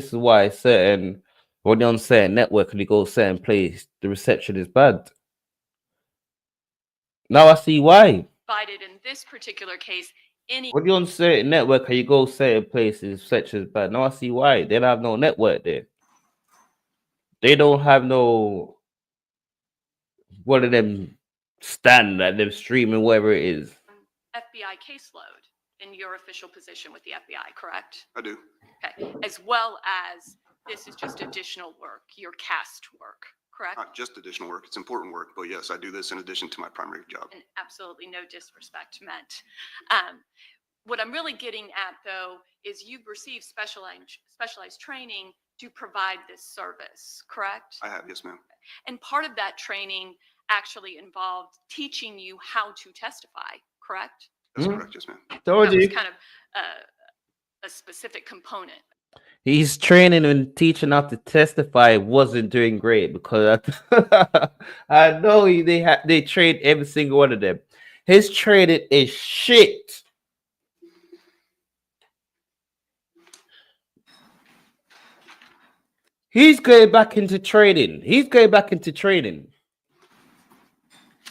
S3: is why when they're on certain network and they go certain place, the reception is bad. Now I see why.
S8: Provided in this particular case,
S3: When you're on certain network and you go certain places, reception is bad. Now I see why. They don't have no network there. They don't have no one of them stand that they're streaming, wherever it is.
S8: FBI caseload in your official position with the FBI, correct?
S5: I do.
S8: Okay, as well as this is just additional work, your cast work, correct?
S5: Not just additional work, it's important work, but yes, I do this in addition to my primary job.
S8: And absolutely no disrespect meant. What I'm really getting at, though, is you've received specialized training to provide this service, correct?
S5: I have, yes, ma'am.
S8: And part of that training actually involved teaching you how to testify, correct?
S5: That's correct, yes, ma'am.
S3: Told
S8: That
S3: you.
S8: was kind of a specific component.
S3: His training and teaching how to testify wasn't doing great, because I know they trained every single one of them. His training is shit. He's going back into trading. He's going back into trading.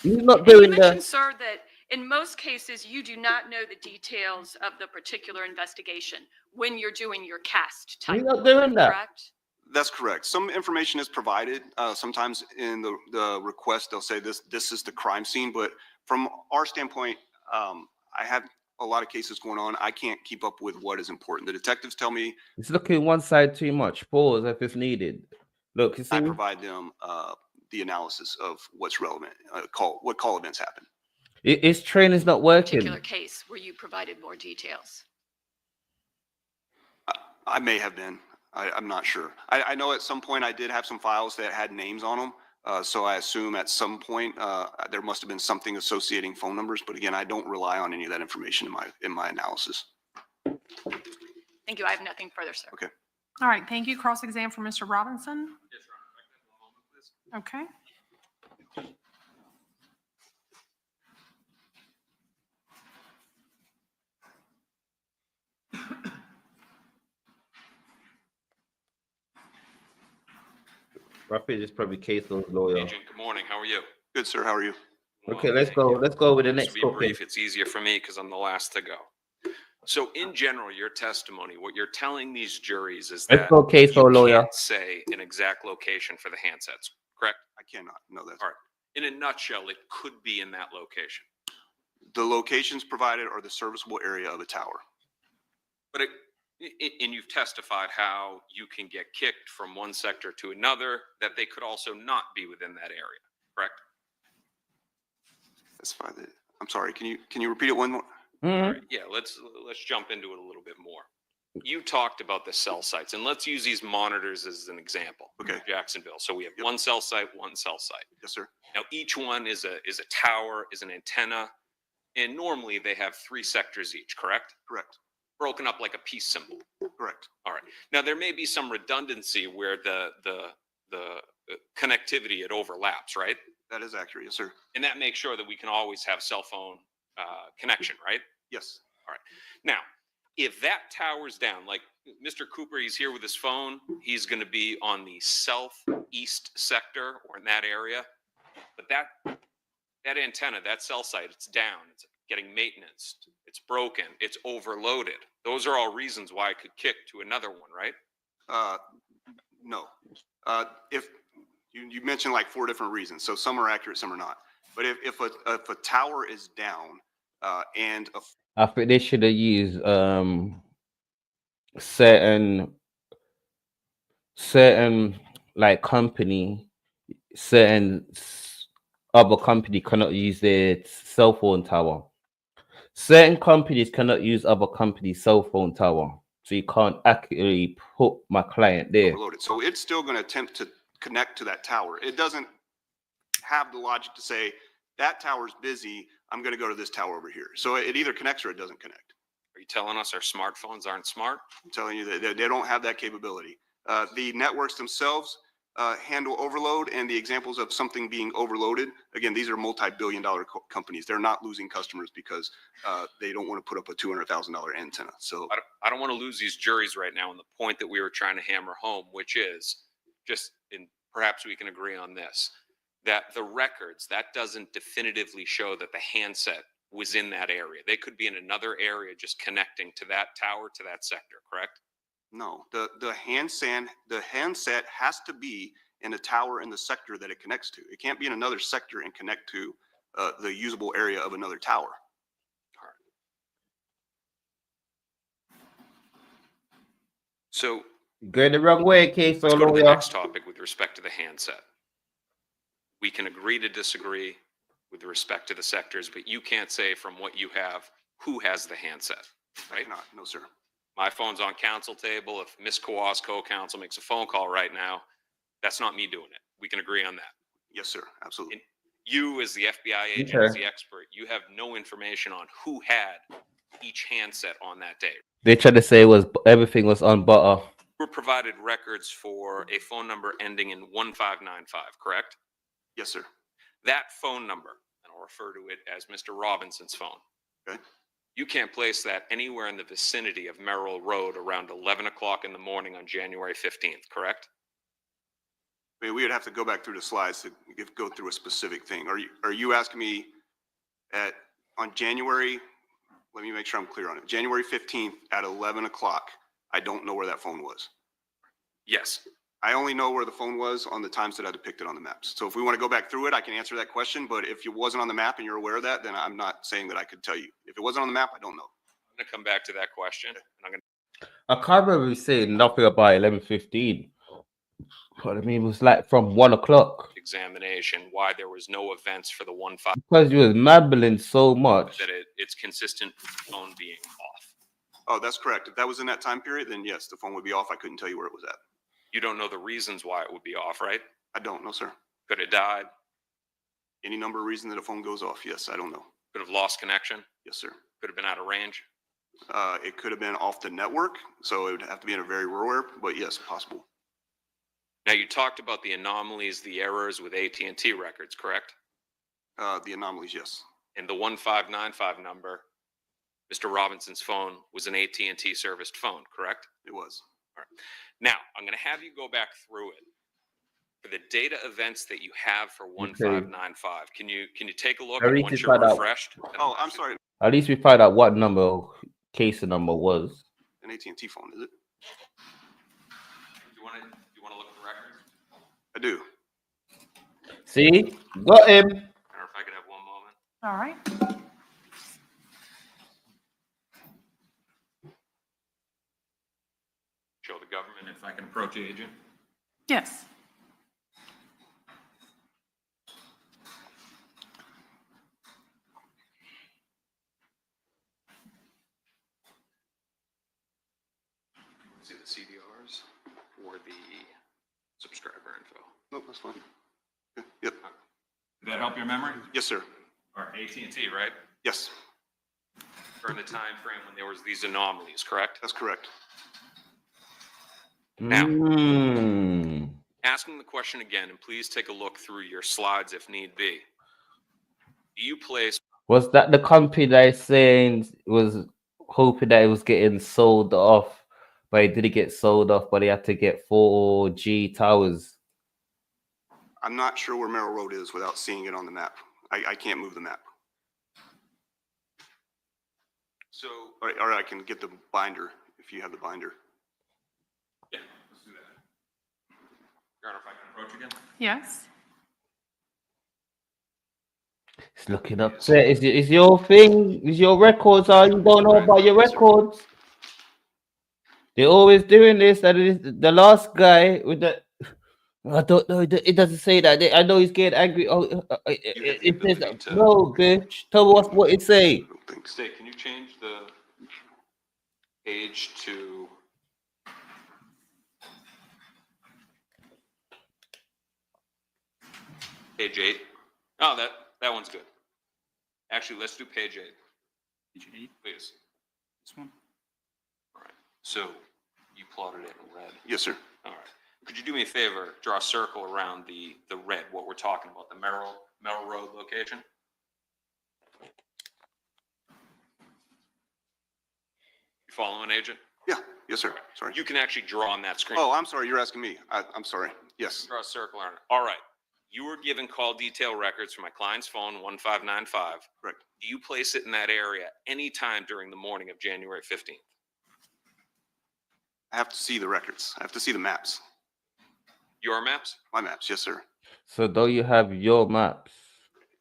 S3: He's not
S8: And you
S3: doing
S8: mentioned,
S3: that.
S8: sir, that in most cases, you do not know the details of the particular investigation when you're doing your cast type.
S3: He's not doing that.
S8: Correct?
S5: That's correct. Some information is provided. Sometimes in the request, they'll say this is the crime scene. But from our standpoint, I have a lot of cases going on. I can't keep up with what is important. The detectives tell me.
S3: It's looking one side too much. Pause if it's needed. Look, you see?
S5: I provide them the analysis of what's relevant. What call events happen.
S3: His training's not working.
S8: Particular case where you provided more details.
S5: I may have been. I'm not sure. I know at some point I did have some files that had names on them. So I assume at some point there must have been something associating phone numbers. But again, I don't rely on any of that information in my analysis.
S8: Thank you. I have nothing further, sir.
S5: Okay.
S2: All right, thank you. Cross-exam for Mr. Robinson.
S7: Yes, Your Honor.
S2: Okay.
S3: I think it's probably Ksoo's lawyer.
S7: Agent, good morning. How are you?
S5: Good, sir. How are you?
S3: Okay, let's go. Let's go with the next
S7: To be
S3: topic.
S7: brief, it's easier for me because I'm the last to go. So in general, your testimony, what you're telling these juries is
S3: Let's
S7: that
S3: go, Ksoo
S7: you
S3: lawyer.
S7: can't say an exact location for the handsets, correct?
S5: I cannot. No, that's
S7: All right. In a nutshell, it could be in that location.
S5: the locations provided are the serviceable area of a tower.
S7: But and you've testified how you can get kicked from one sector to another, that they could also not be within that area, correct?
S5: That's fine. I'm sorry. Can you repeat it one more?
S7: All right, yeah, let's jump into it a little bit more. You talked about the cell sites, and let's use these monitors as an example.
S5: Okay.
S7: Jacksonville. So we have one cell site, one cell site.
S5: Yes, sir.
S7: Now each one is a tower, is an antenna, and normally they have 3 sectors each, correct?
S5: Correct.
S7: Broken up like a peace symbol.
S5: Correct.
S7: All right. Now there may be some redundancy where the connectivity, it overlaps, right?
S5: That is accurate. Yes, sir.
S7: And that makes sure that we can always have cell phone connection, right?
S5: Yes.
S7: All right. Now, if that tower's down, like Mr. Cooper, he's here with his phone, he's going to be on the southeast sector or in that area. But that antenna, that cell site, it's down. It's getting maintenance. It's broken. It's overloaded. Those are all reasons why I could kick to another one, right?
S5: No. If you mentioned like 4 different reasons, so some are accurate, some are not. But if a tower is down and
S3: I think they should have used certain like company, certain other company cannot use their cell phone tower. Certain companies cannot use other companies' cell phone tower, so you can't accurately put my client there.
S5: overloaded, so it's still going to attempt to connect to that tower. It doesn't have the logic to say that tower's busy, I'm going to go to this tower over here. So it either connects or it doesn't connect.
S7: Are you telling us our smartphones aren't smart?
S5: I'm telling you that they don't have that capability. The networks themselves handle overload, and the examples of something being overloaded, again, these are multi-billion-dollar companies. They're not losing customers because they don't want to put up a $200,000 antenna. So
S7: I don't want to lose these juries right now on the point that we were trying to hammer home, which is just, and perhaps we can agree on this, that the records, that doesn't definitively show that the handset was in that area. They could be in another area just connecting to that tower, to that sector, correct?
S5: no, the handset has to be in a tower in the sector that it connects to. It can't be in another sector and connect to the usable area of another tower.
S7: All right. So
S3: Going the wrong way, Ksoo
S7: let's go to the
S3: lawyer.
S7: next topic with respect to the handset. We can agree to disagree with respect to the sectors, but you can't say from what you have who has the handset, right?
S5: No, sir.
S7: My phone's on council table. If Ms. Kawas, co-counsel, makes a phone call right now, that's not me doing it. We can agree on that.
S5: Yes, sir. Absolutely.
S7: And you, as the FBI agent,
S3: Okay.
S7: as the expert, you have no information on who had each handset on that day.
S3: They tried to say it was everything was on butter.
S7: You were provided records for a phone number ending in 1595, correct?
S5: Yes, sir.
S7: That phone number, and I'll refer to it as Mr. Robinson's phone.
S5: Okay.
S7: You can't place that anywhere in the vicinity of Merrill Road around 11 o'clock in the morning on January 15th, correct?
S5: I mean, we would have to go back through the slides to go through a specific thing. Are you asking me on January, let me make sure I'm clear on it. January 15th at 11 o'clock, I don't know where that phone was.
S7: Yes.
S5: I only know where the phone was on the times that I depicted on the maps. So if we want to go back through it, I can answer that question. But if it wasn't on the map and you're aware of that, then I'm not saying that I could tell you. If it wasn't on the map, I don't know.
S7: I'm going to come back to that question. And I'm going
S3: I can't remember you saying nothing about 11:15. But I mean, it was like from 1 o'clock.
S7: examination why there was no events for the 1-5
S3: Because you was mambling so much.
S7: that it's consistent with the phone being off.
S5: Oh, that's correct. If that was in that time period, then yes, the phone would be off. I couldn't tell you where it was at.
S7: You don't know the reasons why it would be off, right?
S5: I don't know, sir.
S7: Could have died?
S5: Any number of reasons that a phone goes off, yes, I don't know.
S7: Could have lost connection?
S5: Yes, sir.
S7: Could have been out of range?
S5: It could have been off the network, so it would have to be in a very rural area, but yes, possible.
S7: Now, you talked about the anomalies, the errors with AT&T records, correct?
S5: The anomalies, yes.
S7: And the 1595 number, Mr. Robinson's phone was an AT&T serviced phone, correct?
S5: It was.
S7: All right. Now, I'm going to have you go back through it. For the data events that you have for 1595, can you take a look and once you're refreshed?
S5: Oh, I'm sorry.
S3: At least we find out what number case the number was.
S5: An AT&T phone, is it?
S7: You want to look at the records?
S5: I do.
S3: See? Got him.
S7: I don't know if I could have one moment.
S2: All right.
S7: Show the government if I can approach the agent.
S2: Yes.
S7: See the CDRs or the subscriber info?
S5: Nope, that's fine. Okay. Yep.
S7: Did that help your memory?
S5: Yes, sir.
S7: Or AT&T, right?
S5: Yes,
S7: During the time frame when there was these anomalies, correct?
S5: that's correct.
S7: Now,
S3: Mm.
S7: asking the question again, and please take a look through your slides if need be. Do you place
S3: Was that the company that is saying was hoping that it was getting sold off, but it didn't get sold off, but they had to get 4G towers?
S5: I'm not sure where Merrill Road is without seeing it on the map. I can't move the map.
S7: so?
S5: Or I can get the binder if you have the binder.
S7: Yeah, let's do that. Your Honor, if I can approach again.
S2: Yes.
S3: It's looking upset. Is your thing? Is your records? Are you don't know about your records? They're always doing this. That is the last guy with the. I don't know. It doesn't say that. I know he's getting angry. Oh, it says no, bitch. Tell us what it say.
S7: State, can you change the page to page 8? Oh, that one's good. Actually, let's do page 8. Page 8, please. This one. All right. So you plotted it in red.
S5: Yes, sir.
S7: All right. Could you do me a favor? Draw a circle around the red. What we're talking about, the Merrill Road location. You following, Agent?
S5: Yeah. Yes, sir. Sorry.
S7: You can actually draw on that screen.
S5: Oh, I'm sorry. You're asking me. I'm sorry. Yes.
S7: Draw a circle around it. All right. You were given call detail records for my client's phone, 1595.
S5: Correct.
S7: Do you place it in that area anytime during the morning of January 15th?
S5: I have to see the records. I have to see the maps.
S7: Your maps?
S5: My maps. Yes, sir.
S3: So don't you have your maps?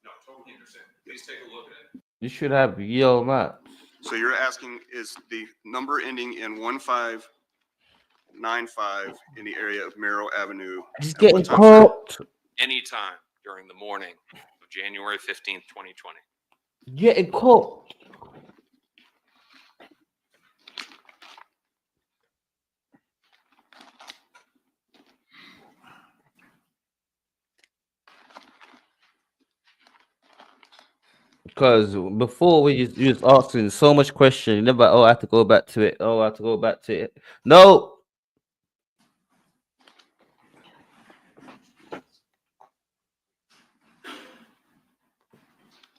S7: No, totally understand. Please take a look at it.
S3: You should have your maps.
S5: So you're asking, is the number ending in 1595 in the area of Merrill Avenue?
S3: He's
S5: at
S3: getting
S5: what time,
S3: cooked.
S7: Anytime during the morning of January 15th, 2020.
S3: Getting cooked. Because before we you was asking so much question, you never. Oh, I have to go back to it. Oh, I have to go back to it. No.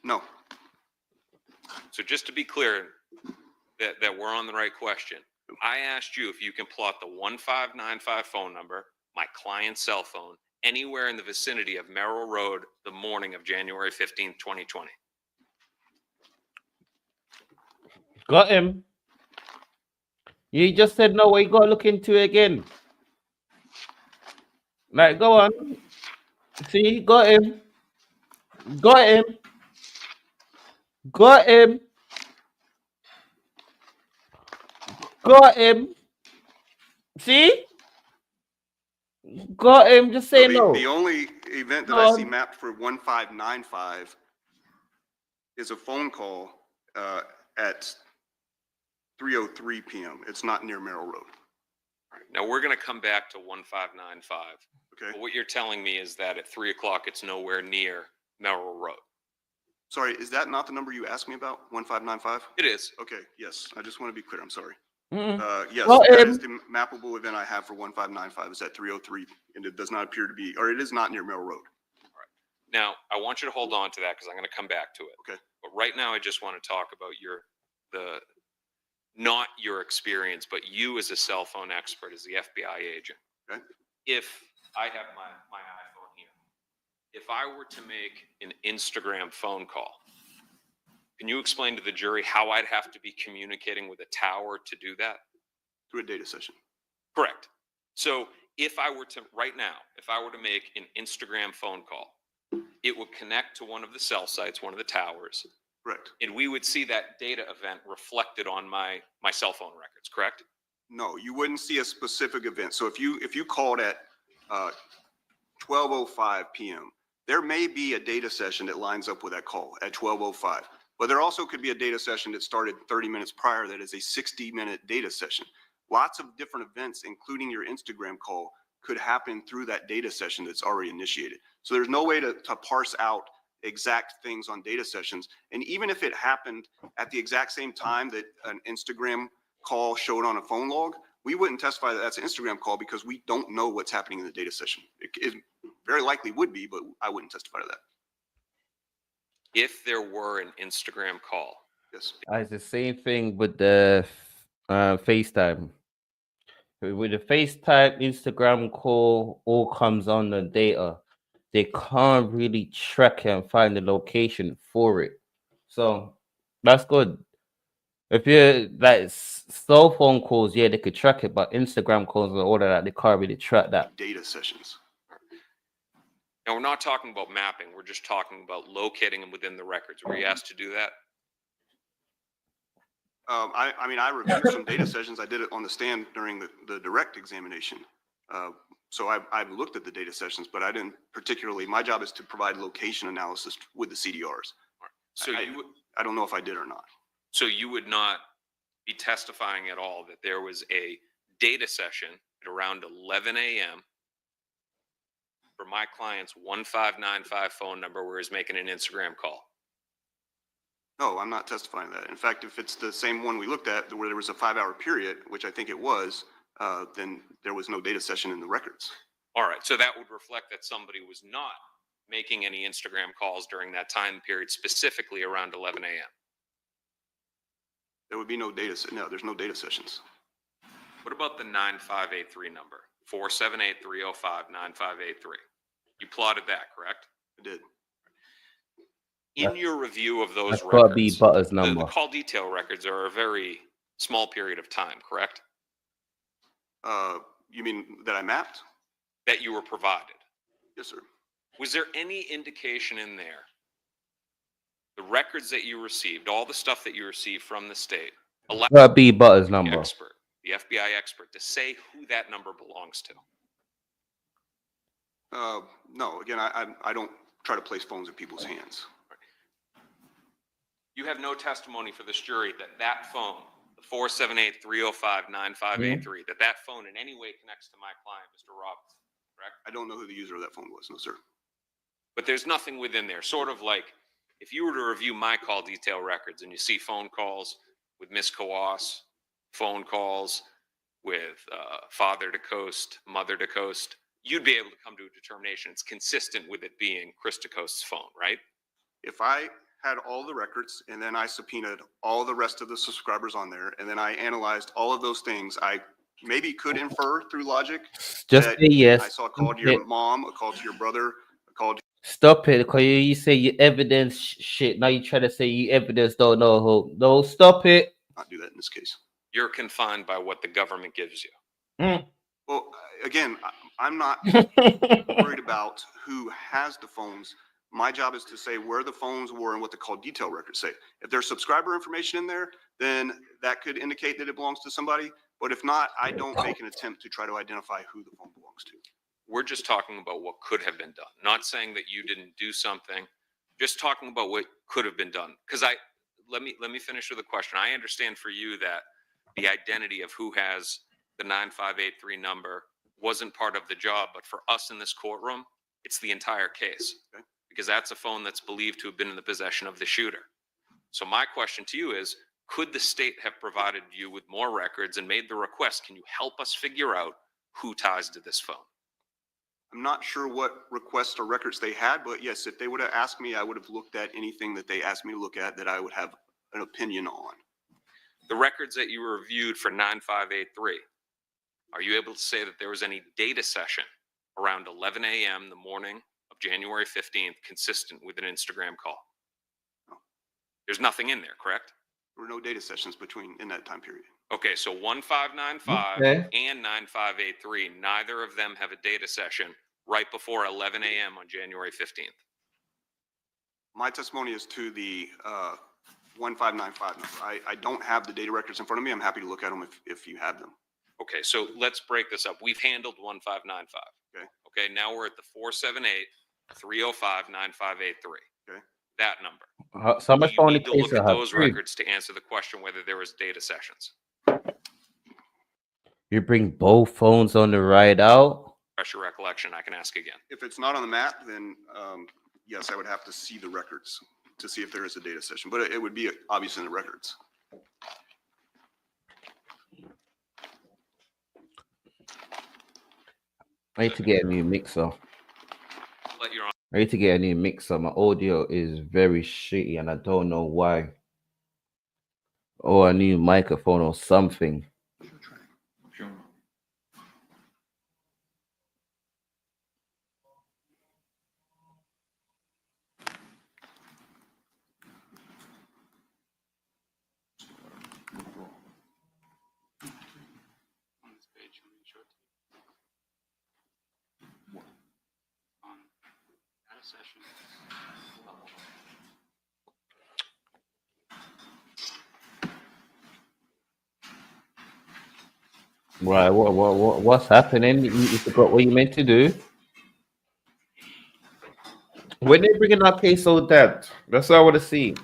S5: No.
S7: So just to be clear that we're on the right question, I asked you if you can plot the 1595 phone number, my client's cell phone, anywhere in the vicinity of Merrill Road the morning of January 15th, 2020?
S3: Got him. You just said no. We got to look into it again. Like, go on. See, got him. Got him. Got him. Got him. See? Got him. Just say no.
S5: The only event that I see mapped for 1595 is a phone call at 3:03 p.m. It's not near Merrill Road.
S7: All right. Now we're going to come back to 1595.
S5: Okay.
S7: But what you're telling me is that at 3 o'clock, it's nowhere near Merrill Road.
S5: Sorry, is that not the number you asked me about? 1595?
S7: It is.
S5: Okay. Yes. I just want to be clear. I'm sorry.
S3: Mm-hmm.
S5: Yes,
S3: Well,
S5: that is the mappable event I have for 1595. It's at 3:03, and it does not appear to be, or it is not near Merrill Road.
S7: All right. Now I want you to hold on to that because I'm going to come back to it.
S5: Okay.
S7: But right now, I just want to talk about not your experience, but you as a cell phone expert, as the FBI agent.
S5: Okay.
S7: If I have my iPhone here, if I were to make an Instagram phone call, can you explain to the jury how I'd have to be communicating with a tower to do that?
S5: Through a data session.
S7: Correct. So if I were to, right now, if I were to make an Instagram phone call, it would connect to one of the cell sites, one of the towers.
S5: Correct.
S7: And we would see that data event reflected on my cell phone records, correct?
S5: No, you wouldn't see a specific event. So if you called at 12:05 p.m., there may be a data session that lines up with that call at 12:05. But there also could be a data session that started 30 minutes prior that is a 60-minute data session. Lots of different events, including your Instagram call, could happen through that data session that's already initiated. So there's no way to parse out exact things on data sessions. And even if it happened at the exact same time that an Instagram call showed on a phone log, we wouldn't testify that that's an Instagram call because we don't know what's happening in the data session. It very likely would be, but I wouldn't testify to that.
S7: If there were an Instagram call.
S5: Yes.
S3: It's the same thing with the FaceTime. With the FaceTime, Instagram call, all comes on the data. They can't really track it and find the location for it. So that's good. If you're like cell phone calls, yeah, they could track it, but Instagram calls and all of that, they can't really track that.
S5: Data sessions.
S7: Now, we're not talking about mapping. We're just talking about locating them within the records. Were you asked to do that?
S5: I mean, I reviewed some data sessions. I did it on the stand during the direct examination. So I've looked at the data sessions, but I didn't particularly, my job is to provide location analysis with the CDRs.
S7: Right. So
S5: I don't know if I did or not.
S7: So you would not be testifying at all that there was a data session at around 11 a.m. for my client's 1595 phone number where he's making an Instagram call?
S5: No, I'm not testifying to that. In fact, if it's the same one we looked at where there was a 5-hour period, which I think it was, then there was no data session in the records.
S7: All right. So that would reflect that somebody was not making any Instagram calls during that time period, specifically around 11 a.m.
S5: There would be no data. No, there's no data sessions.
S7: What about the 9583 number? 478-305-9583. You plotted that, correct?
S5: I did.
S7: In your review of those
S3: That's
S7: records,
S3: gotta be Butter's number.
S7: the call detail records are a very small period of time, correct?
S5: You mean that I mapped?
S7: That you were provided.
S5: Yes, sir.
S7: Was there any indication in there, the records that you received, all the stuff that you received from the state,
S3: Gotta be Butter's number.
S7: the FBI expert, to say who that number belongs to?
S5: No, again, I don't try to place phones in people's hands.
S7: You have no testimony for this jury that that phone, the 478-305-9583, that phone in any way connects to my client, Mr. Robinson, correct?
S5: I don't know who the user of that phone was, no, sir.
S7: But there's nothing within there, sort of like if you were to review my call detail records and you see phone calls with Miss Kawas, phone calls with father to coast, mother to coast, you'd be able to come to a determination it's consistent with it being Chris DeCoast's phone, right?
S5: If I had all the records and then I subpoenaed all the rest of the subscribers on there and then I analyzed all of those things, I maybe could infer through logic.
S3: Just
S5: that
S3: say yes.
S5: I saw a call to your mom, a call to your brother, a call to...
S3: Stop it, because you say you evidence shit. Now you try to say you evidence don't know who. No, stop it.
S5: Not do that in this case.
S7: You're confined by what the government gives you.
S5: Well, again, I'm not worried about who has the phones. My job is to say where the phones were and what the call detail records say. If there's subscriber information in there, then that could indicate that it belongs to somebody. But if not, I don't make an attempt to try to identify who the phone belongs to.
S7: We're just talking about what could have been done. Not saying that you didn't do something, just talking about what could have been done. Because let me finish with a question. I understand for you that the identity of who has the 9583 number wasn't part of the job, but for us in this courtroom, it's the entire case.
S5: Okay.
S7: Because that's a phone that's believed to have been in the possession of the shooter. So my question to you is, could the state have provided you with more records and made the request? Can you help us figure out who ties to this phone?
S5: I'm not sure what requests or records they had, but yes, if they would have asked me, I would have looked at anything that they asked me to look at that I would have an opinion on.
S7: The records that you reviewed for 9583, are you able to say that there was any data session around 11 a.m. the morning of January 15th consistent with an Instagram call?
S5: No.
S7: There's nothing in there, correct?
S5: There were no data sessions in that time period.
S7: Okay, so 1595 and 9583, neither of them have a data session right before 11 a.m. on January 15th.
S5: My testimony is to the 1595 number. I don't have the data records in front of me. I'm happy to look at them if you have them.
S7: Okay, so let's break this up. We've handled 1595.
S5: Okay.
S7: Okay, now we're at the 478-305-9583.
S5: Okay.
S7: That number.
S3: So much
S7: You
S3: only
S7: need to look
S3: case
S7: at
S3: I have
S7: those
S3: three.
S7: records to answer the question whether there was data sessions.
S3: You bring both phones on the ride out?
S7: Fresh recollection, I can ask again.
S5: If it's not on the map, then yes, I would have to see the records to see if there is a data session, but it would be obvious in the records.
S3: I need to get a new mixer.
S7: Let your
S3: I need to get a new mixer. My audio is very shitty and I don't know why. Or a new microphone or something.
S7: Sure.
S3: Right, what's happening? You forgot what you meant to do. When they bringing our case out that? That's what I want to see.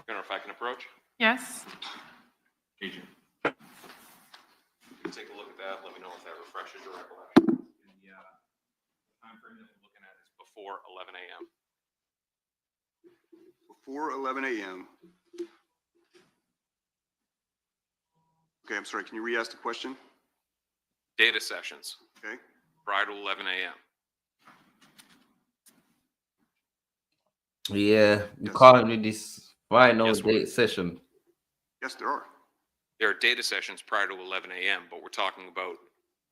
S7: If I can approach?
S2: Yes.
S7: Take a look at that. Let me know if that refreshes your recollection. The time frame that we're looking at is before 11 a.m.
S5: Before 11 a.m. Okay, I'm sorry. Can you re-ask the question?
S7: Data sessions.
S5: Okay.
S7: Prior to 11 a.m.
S3: Yeah, you
S5: Yes.
S3: can't do this final
S7: Yes,
S3: date session.
S5: Yes, there are.
S7: There are data sessions prior to 11 a.m., but we're talking about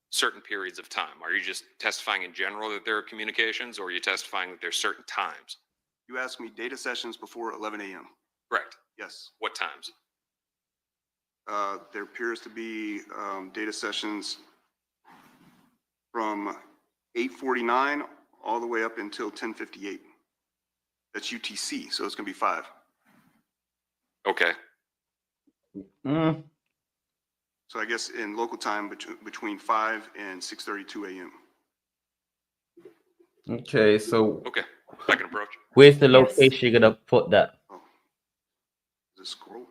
S7: certain periods of time. Are you just testifying in general that there are communications, or are you testifying that there's certain times?
S5: You asked me data sessions before 11 a.m.
S7: Correct.
S5: Yes.
S7: What times?
S5: There appears to be data sessions from 8:49 all the way up until 10:58. That's UTC, so it's going to be 5.
S7: Okay.
S5: So I guess in local time between 5 and 6:32 a.m.
S3: Okay, so
S7: Okay. I can approach.
S3: where's the location you're gonna put that?
S5: Oh, is this scroll?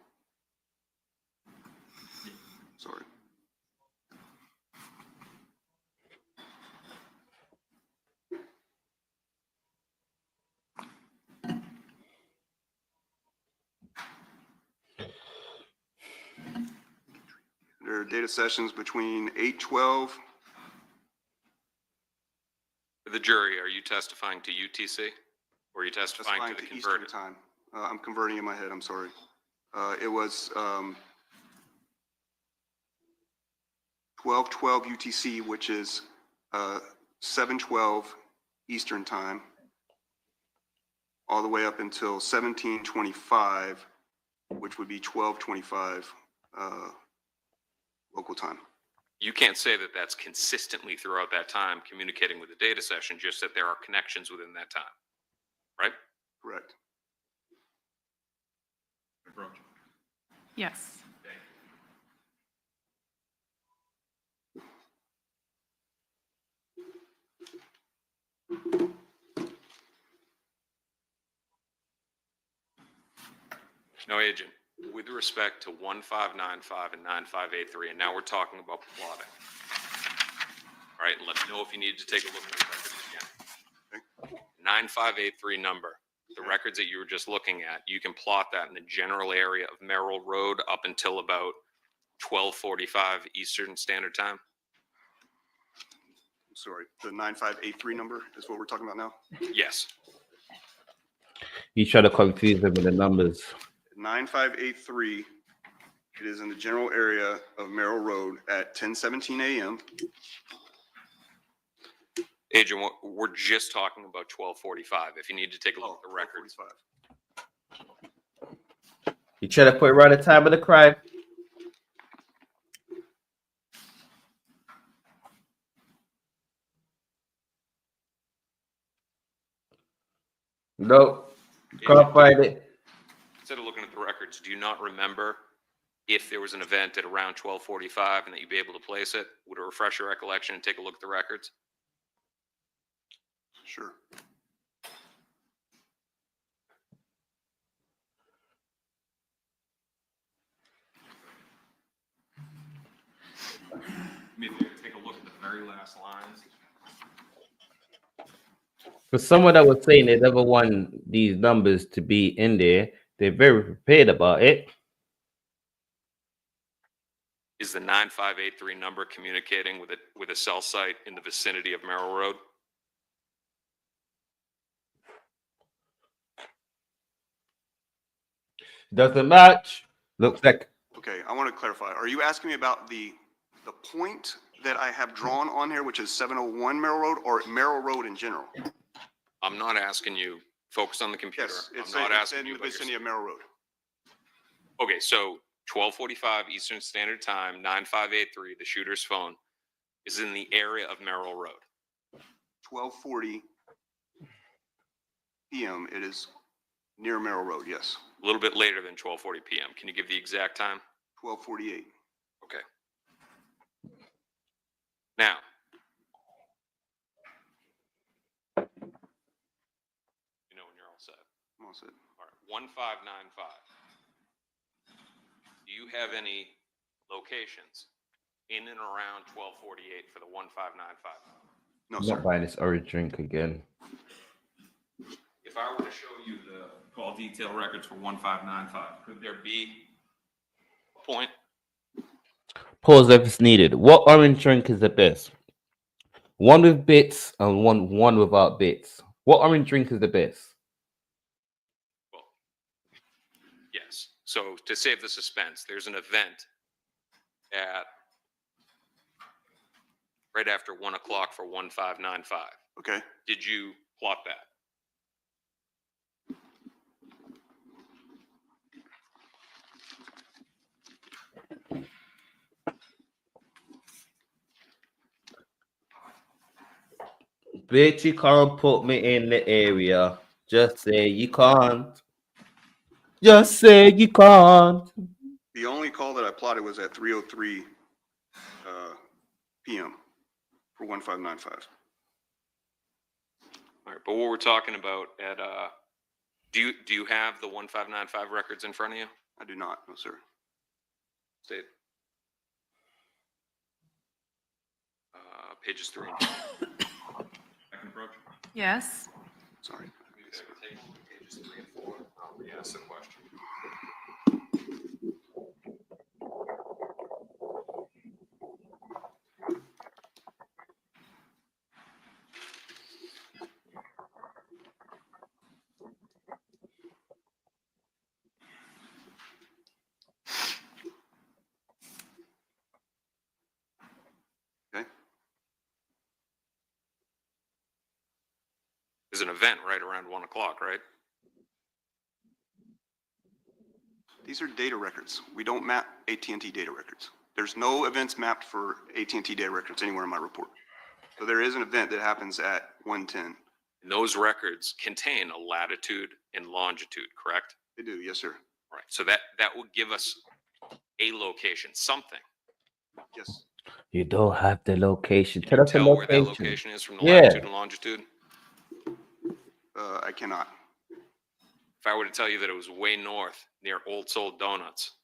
S5: Sorry. There are data sessions between 8:12.
S7: For the jury, are you testifying to UTC, or are you testifying to the
S5: Eastern
S7: converted?
S5: time. I'm converting in my head, I'm sorry. It was 12:12 UTC, which is 7:12 Eastern Time, all the way up until 17:25, which would be 12:25 local time.
S7: You can't say that that's consistently throughout that time communicating with the data session, just that there are connections within that time, right?
S5: Correct.
S2: Yes.
S7: No, Agent, with respect to 1595 and 9583, and now we're talking about plotting. All right, and let me know if you need to take a look at the records again. 9583 number, the records that you were just looking at, you can plot that in the general area of Merrill Road up until about 12:45 Eastern Standard Time.
S5: I'm sorry, the 9583 number is what we're talking about now?
S7: Yes.
S3: You try to confuse them with the numbers.
S5: 9583, it is in the general area of Merrill Road at 10:17 a.m.
S7: Agent, we're just talking about 12:45. If you need to take a look at the records.
S3: You try to put it right at the time of the crime. Nope. Can't find it.
S7: Instead of looking at the records, do you not remember if there was an event at around 12:45 and that you'd be able to place it? Would it refresh your recollection and take a look at the records?
S5: Sure.
S7: Maybe take a look at the very last lines.
S3: For someone that was saying they never want these numbers to be in there, they're very prepared about it.
S7: Is the 9583 number communicating with a cell site in the vicinity of Merrill Road?
S3: Doesn't match. Looks like.
S5: Okay, I want to clarify. Are you asking me about the point that I have drawn on here, which is 701 Merrill Road, or Merrill Road in general?
S7: I'm not asking you. Focus on the computer.
S5: Yes,
S7: I'm not asking you
S5: in the vicinity of Merrill Road.
S7: Okay, so 12:45 Eastern Standard Time, 9583, the shooter's phone, is in the area of Merrill Road.
S5: 12:40 p.m. It is near Merrill Road, yes.
S7: A little bit later than 12:40 p.m. Can you give the exact time?
S5: 12:48.
S7: Okay. Now, you know when you're all set.
S5: I'm all set.
S7: All right, 1595. Do you have any locations in and around 1248 for the 1595?
S5: No,
S3: I'm
S5: sir.
S3: not buying this orange drink again.
S7: If I were to show you the call detail records for 1595, could there be a point?
S3: Pause if it's needed. What orange drink is the best? One with bits and one without bits. What orange drink is the best?
S7: Well, yes. So to save the suspense, there's an event at right after 1 o'clock for 1595.
S5: Okay.
S7: Did you plot that?
S3: Bitch, you can't put me in the area. Just say you can't. Just say you can't.
S5: The only call that I plotted was at 3:03 p.m. for 1595.
S7: All right, but what we're talking about at do you have the 1595 records in front of you?
S5: I do not, no sir.
S7: State. Pages 3 and 4. I can approach.
S2: Yes.
S5: Sorry.
S7: Take pages 3 and 4. I'll re-ask the question. There's an event right around 1 o'clock, right?
S5: These are data records. We don't map AT&T data records. There's no events mapped for AT&T data records anywhere in my report. So there is an event that happens at 1:10.
S7: And those records contain a latitude and longitude, correct?
S5: They do, yes, sir.
S7: Right. So that would give us a location, something.
S5: Yes.
S3: You don't have the location.
S7: Can
S3: Tell
S7: you
S3: us the
S7: tell where that
S3: location.
S7: location is from the
S3: Yeah.
S7: latitude and longitude?
S5: I cannot.
S7: If I were to tell you that it was way north near Old Soul Donuts,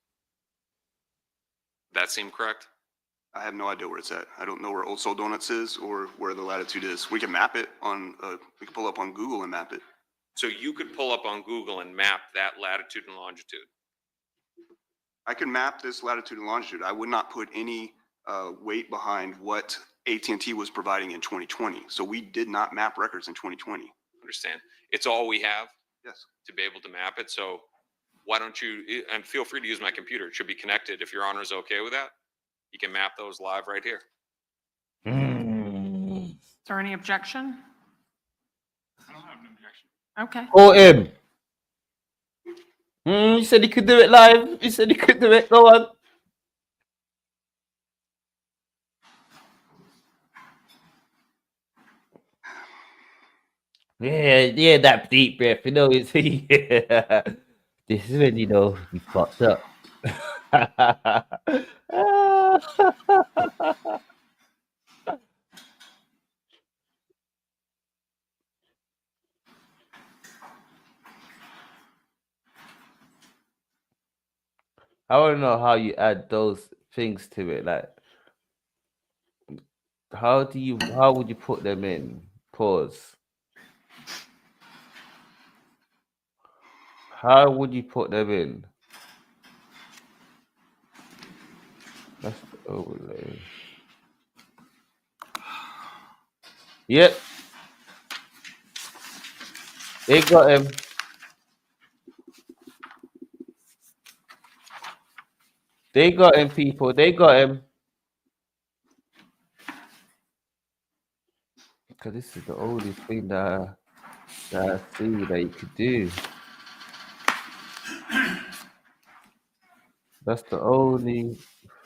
S7: that seem correct?
S5: I have no idea where it's at. I don't know where Old Soul Donuts is or where the latitude is. We can map it on, we can pull up on Google and map it.
S7: So you could pull up on Google and map that latitude and longitude.
S5: I can map this latitude and longitude. I would not put any weight behind what AT&T was providing in 2020. So we did not map records in 2020.
S7: Understand? It's all we have.
S5: Yes.
S7: To be able to map it. So why don't you, and feel free to use my computer. It should be connected. If your honor is okay with that, you can map those live right here.
S2: Is there any objection?
S6: I don't have an objection.
S2: Okay.
S3: Call him. You said he could do it live. You said he could do it. Go on. Yeah, that deep breath. You know, it's yeah. This is when you know you fucked up. I want to know how you add those things to it. Like, how would you put them in? Pause. How would you put them in? That's the overlay. Yep. They got him. They got him, people. They got him. Because this is the only thing that I see that you could do. That's the only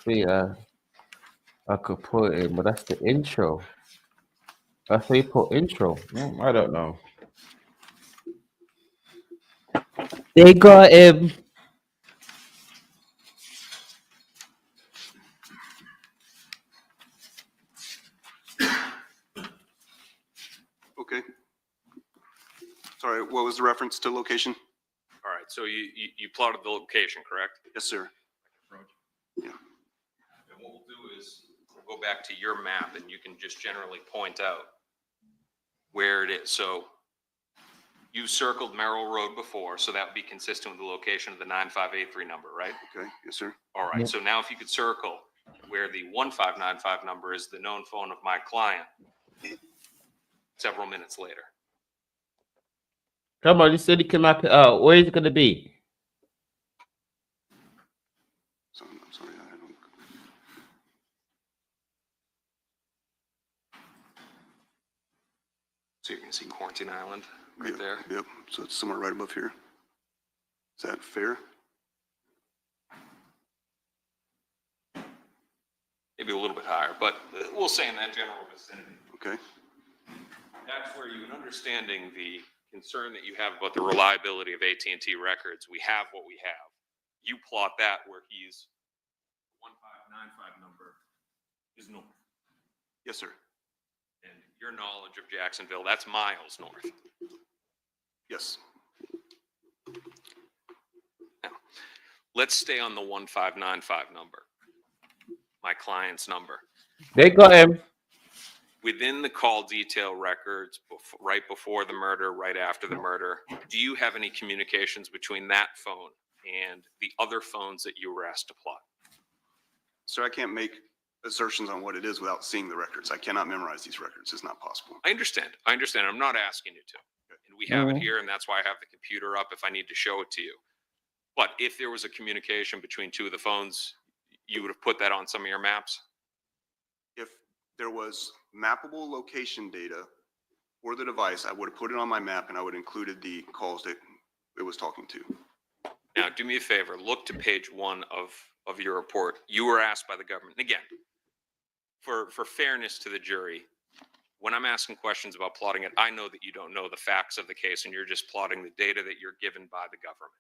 S3: thing I could put in, but that's the intro. That's how you put intro. I don't know. They got him.
S5: Okay. Sorry, what was the reference to location?
S7: All right. So you plotted the location, correct?
S5: Yes, sir. Yeah.
S7: And what we'll do is we'll go back to your map and you can just generally point out where it is. So you circled Merrill Road before, so that would be consistent with the location of the 9583 number, right?
S5: Okay. Yes, sir.
S7: All right.
S3: Yep.
S7: So now if you could circle where the 1595 number is, the known phone of my client, several minutes later.
S3: Come on, you said you can map it out. Where is it going to be?
S5: So, I'm sorry, I don't.
S7: So you're going to see Quarantine Island right
S5: Yep,
S7: there.
S5: Yep. So it's somewhere right above here. Is that fair?
S7: Maybe a little bit higher, but we'll say in that general vicinity.
S5: Okay.
S7: That's where you, in understanding the concern that you have about the reliability of AT&T records, we have what we have. You plot that where he's 1595 number is north.
S5: Yes, sir.
S7: And your knowledge of Jacksonville, that's miles north.
S5: Yes.
S7: Now, let's stay on the 1595 number, my client's number.
S3: They got him.
S7: Within the call detail records, right before the murder, right after the murder, do you have any communications between that phone and the other phones that you were asked to plot?
S5: Sir, I can't make assertions on what it is without seeing the records. I cannot memorize these records. It's not possible.
S7: I understand. I'm not asking you to. And we have it here, and that's why I have the computer up if I need to show it to you. But if there was a communication between two of the phones, you would have put that on some of your maps?
S5: If there was mappable location data or the device, I would have put it on my map and I would have included the calls that it was talking to.
S7: Now, do me a favor, look to page 1 of your report. You were asked by the government, and again, for fairness to the jury, when I'm asking questions about plotting it, I know that you don't know the facts of the case and you're just plotting the data that you're given by the government.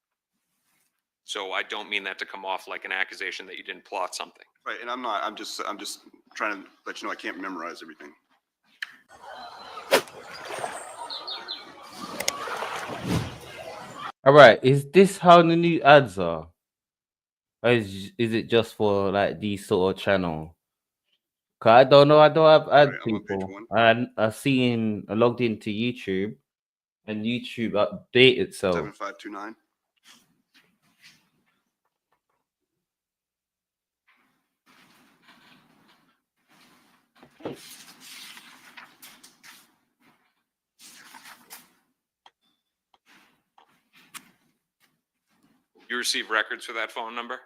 S7: So I don't mean that to come off like an accusation that you didn't plot something.
S5: Right, and I'm not, I'm just trying to let you know I can't memorize everything.
S3: All right, is this how the new ads are? Or is it just for like these sort of channel? Cause I don't know, I don't have ad people. I seen I logged into YouTube and YouTube update itself.
S5: 7529.
S7: You receive records for that phone number?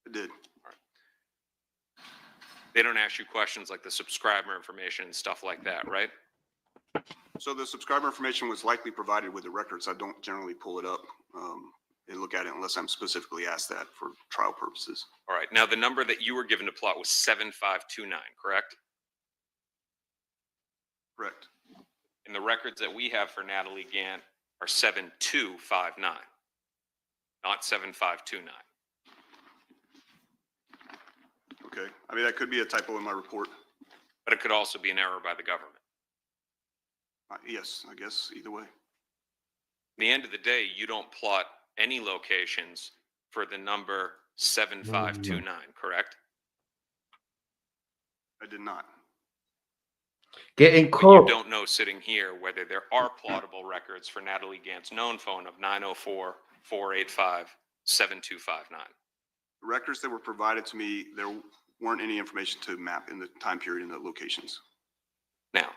S5: I did.
S7: All right. They don't ask you questions like the subscriber information and stuff like that, right?
S5: So the subscriber information was likely provided with the records. I don't generally pull it up and look at it unless I'm specifically asked that for trial purposes.
S7: All right. Now, the number that you were given to plot was 7529, correct?
S5: Correct.
S7: And the records that we have for Natalie Gant are 7259, not 7529.
S5: Okay. I mean, that could be a typo in my report.
S7: But it could also be an error by the government.
S5: Yes, I guess either way.
S7: At the end of the day, you don't plot any locations for the number 7529, correct?
S5: I did not.
S3: Getting
S7: But
S3: caught.
S7: you don't know sitting here whether there are plottable records for Natalie Gant's known phone of 904-485-7259.
S5: The records that were provided to me, there weren't any information to map in the time period and the locations.
S7: Now,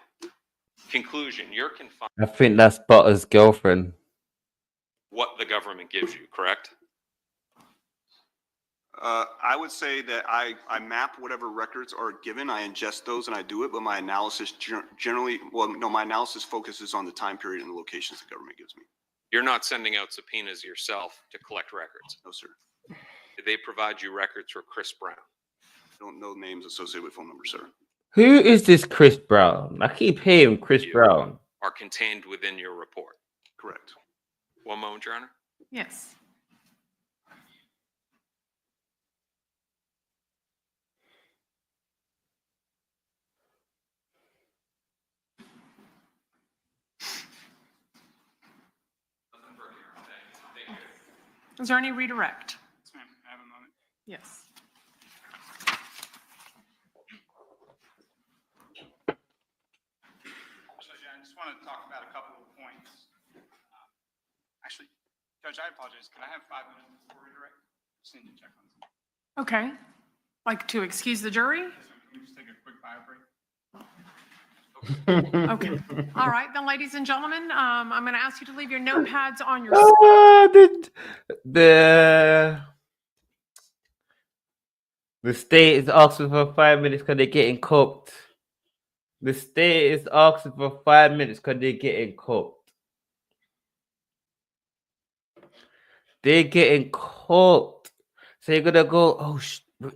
S7: conclusion, you're confined
S3: I think that's Butter's girlfriend.
S7: what the government gives you, correct?
S5: I would say that I map whatever records are given. I ingest those and I do it, but my analysis generally, well, no, my analysis focuses on the time period and the locations the government gives me.
S7: You're not sending out subpoenas yourself to collect records.
S5: No, sir.
S7: Did they provide you records for Chris Brown?
S5: I don't know names associated with phone numbers, sir.
S3: Who is this Chris Brown? I keep hearing Chris Brown.
S7: Are contained within your report.
S5: Correct.
S7: One moment, Your Honor.
S2: Yes. Is there any redirect?
S6: Yes, ma'am. I have a moment.
S2: Yes.
S6: Judge, I just want to talk about a couple of points. Actually, Judge, I apologize. Can I have 5 minutes before redirect? Just need to check on something.
S2: Okay. Like to excuse the jury?
S6: Yes, ma'am. Can we just take a quick bio break?
S2: Okay. All right, then, ladies and gentlemen, I'm going to ask you to leave your notepads on your.
S3: The state is asking for 5 minutes because they're getting cooked. The state is asking for 5 minutes because they're getting cooked. They're getting cooked. So you're gonna go, oh,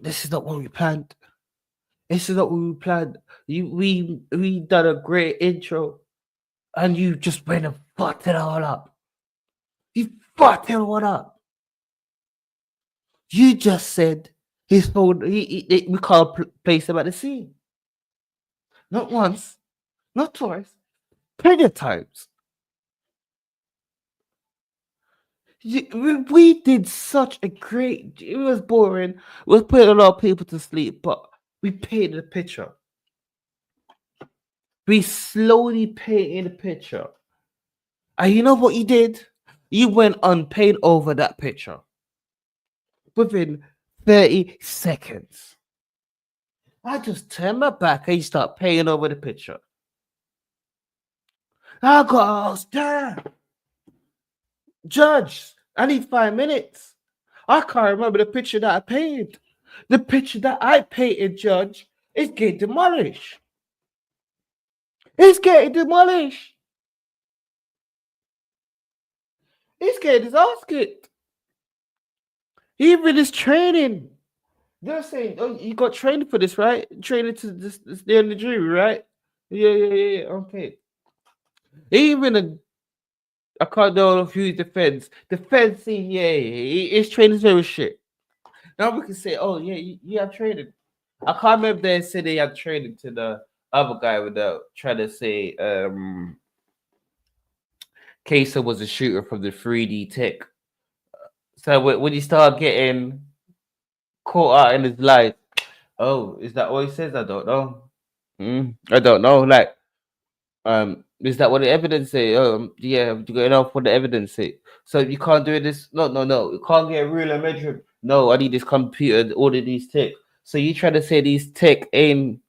S3: this is not what we planned. This is not what we planned. We done a great intro, and you just went and fucked it all up. You fucked it all up. You just said his phone. We can't place him at the scene. Not once, not twice, plenty of times. We did such a great. It was boring. We was putting a lot of people to sleep, but we painted a picture. We slowly painted a picture. And you know what you did? You went and paint over that picture within 30 seconds. I just turned my back and you start painting over the picture. I got damn. Judge, I need 5 minutes. I can't remember the picture that I painted. The picture that I painted, Judge, is getting demolished. It's getting demolished. He's getting his ass kicked. Even his training. They're saying, oh, you got training for this, right? Training to this day in the jury, right? Yeah. Okay. Even I can't know who's the feds. The feds say, yeah, his training's very shit. Now we can say, oh, yeah, you have training. I can't remember they said they had training to the other guy without trying to say Ksoo was a shooter from the 3D tech. So when you start getting caught out in his life, oh, is that what he says? I don't know. I don't know. Like, is that what the evidence say? Yeah, you got enough for the evidence say. So you can't do this. No. You can't get a ruler measure. No, I need this computer, all of these tech. So you try to say these tech ain't.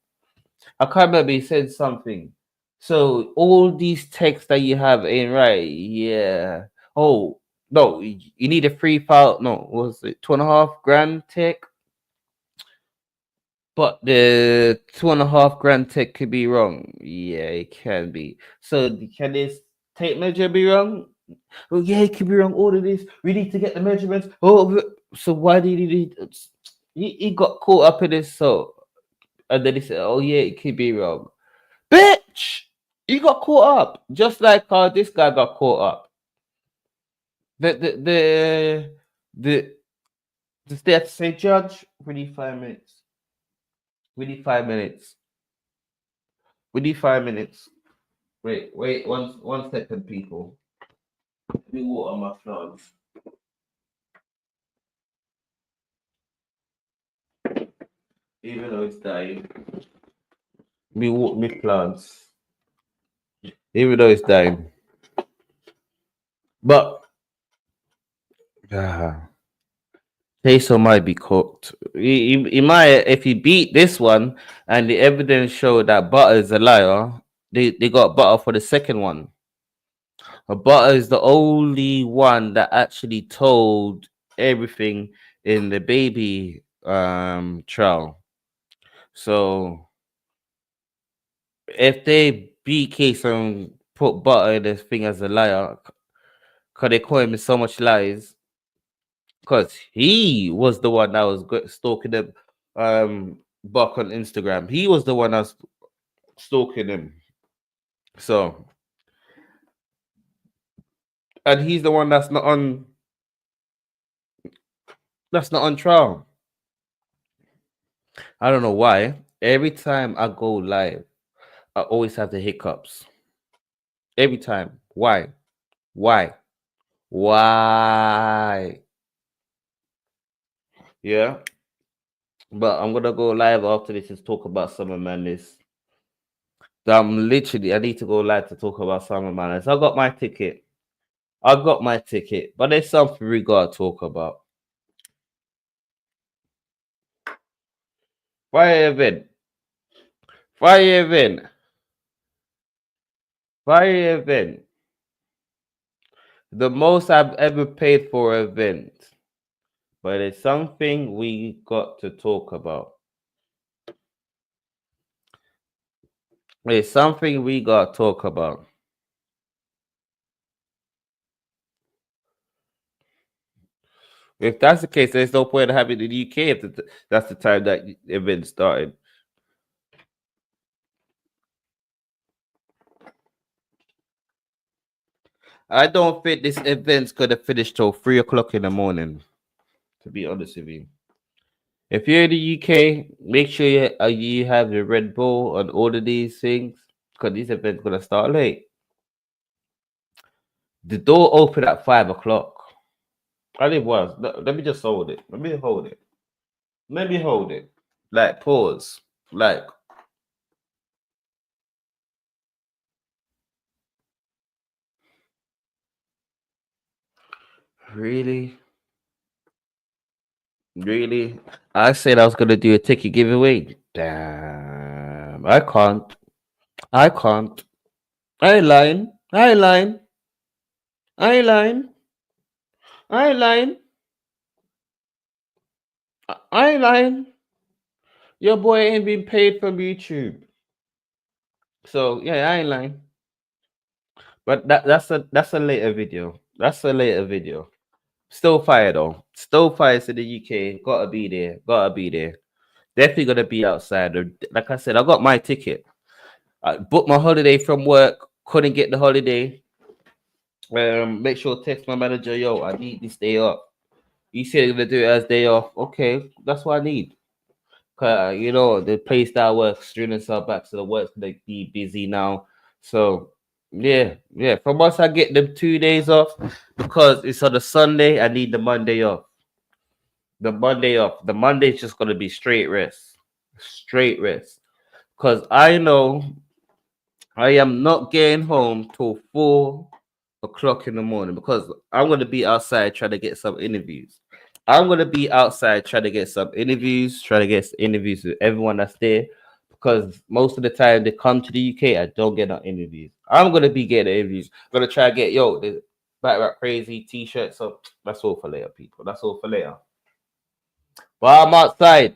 S3: I can't remember. He said something. So all these techs that you have ain't right. Yeah. Oh no, you need a free file. No, what was it 2.5 grand tech? But the 2.5 grand tech could be wrong. Yeah, it can be. So can this tape measure be wrong? Oh yeah, it could be wrong. All of this. We need to get the measurements. Oh, so why did he got caught up in this? So and then he said, oh yeah, it could be wrong. Bitch, you got caught up just like how this guy got caught up. The state say judge. We need 5 minutes. We need 5 minutes. We need 5 minutes. Wait, one second, people. Let me water my plants. Even though it's dying. Me water my plants. Even though it's dying. But Ksoo might be cooked. He might, if he beat this one and the evidence showed that Butter is a liar, they got Butter for the second one. But Butter is the only one that actually told everything in the baby trial. So if they beat Ksoo and put Butter in this thing as a liar, because they call him so much lies, because he was the one that was stalking them Buck on Instagram. He was the one that's stalking him. So, and he's the one that's not on trial. I don't know why. Every time I go live, I always have the hiccups. Every time. Why? Yeah. But I'm gonna go live after this and talk about Summer Madness. I need to go live to talk about Summer Madness. I got my ticket. But there's something we gotta talk about. Fire event. The most I've ever paid for an event. But it's something we got to talk about. It's something we got to talk about. If that's the case, there's no point in having it in the UK if that's the time that the event started. I don't think this event's gonna finish till 3 o'clock in the morning, to be honest with you. If you're in the UK, make sure you have the Red Bull on all of these things, because this event's gonna start late. The door opened at 5 o'clock. And it was. Let me just hold it. Let me hold it. Like, pause. Like, really? I said I was gonna do a ticket giveaway. Damn, I can't. I ain't lying. Your boy ain't been paid from YouTube. So yeah, I ain't lying. But that's a later video. That's a later video. Still fire though. Still fires in the UK. Gotta be there. Gotta be there. Definitely gonna be outside. Like I said, I got my ticket. I booked my holiday from work. Couldn't get the holiday. Make sure to text my manager. Yo, I need this day off. He said he's gonna do it as day off. Okay, that's what I need. You know, the place that I work, students are back, so the work's gonna be busy now. So yeah. From once I get them 2 days off, because it's on a Sunday, I need the Monday off. The Monday off. The Monday's just gonna be straight rest. Straight rest. Because I know I am not getting home till 4 o'clock in the morning because I'm gonna be outside trying to get some interviews. I'm gonna be outside trying to get some interviews, trying to get interviews with everyone that's there. Because most of the time they come to the UK, I don't get no interviews. I'm gonna be getting interviews. I'm gonna try to get the Battle Rap Crazy t-shirt. So that's all for later, people. That's all for later. But I'm outside.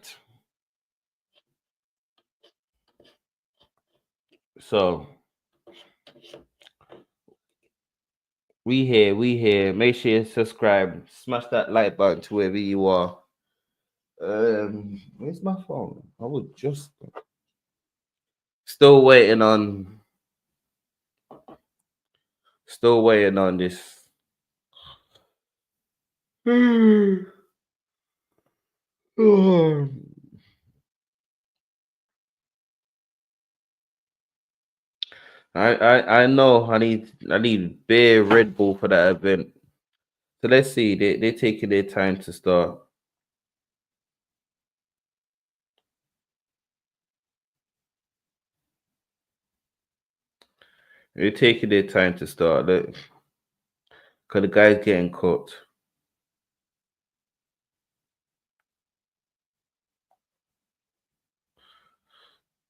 S3: So we here. Make sure you subscribe. Smash that like button to wherever you are. Where's my phone? I would just still waiting on this. I know I need bare Red Bull for that event. So let's see. They're taking their time to start. They're taking their time to start. Look, because the guy's getting caught.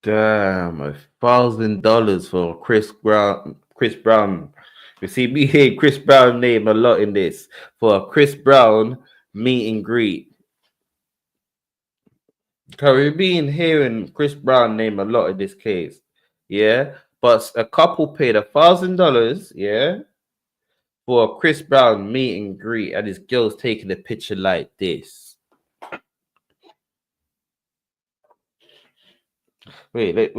S3: Damn, $1,000 for Chris Brown. You see me hear Chris Brown name a lot in this. For a Chris Brown meet and greet. Because we've been hearing Chris Brown name a lot in this case. Yeah. But a couple paid $1,000, yeah, for a Chris Brown meet and greet, and his girl's taking a picture like this. Wait. Let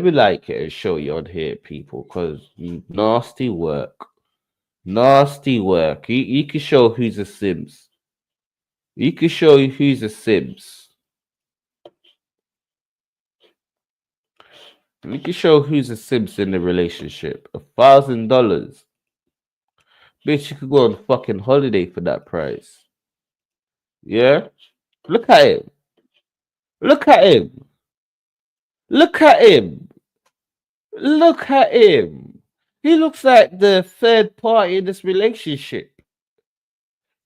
S3: me like it and show you on here, people, because you nasty work. Nasty work. You can show who's a Sims. You can show who's a Sims. You can show who's a Sims in the relationship. $1,000. Bitch, you could go on fucking holiday for that price. Yeah? Look at him. Look at him. Look at him. Look at him. He looks like the third party in this relationship.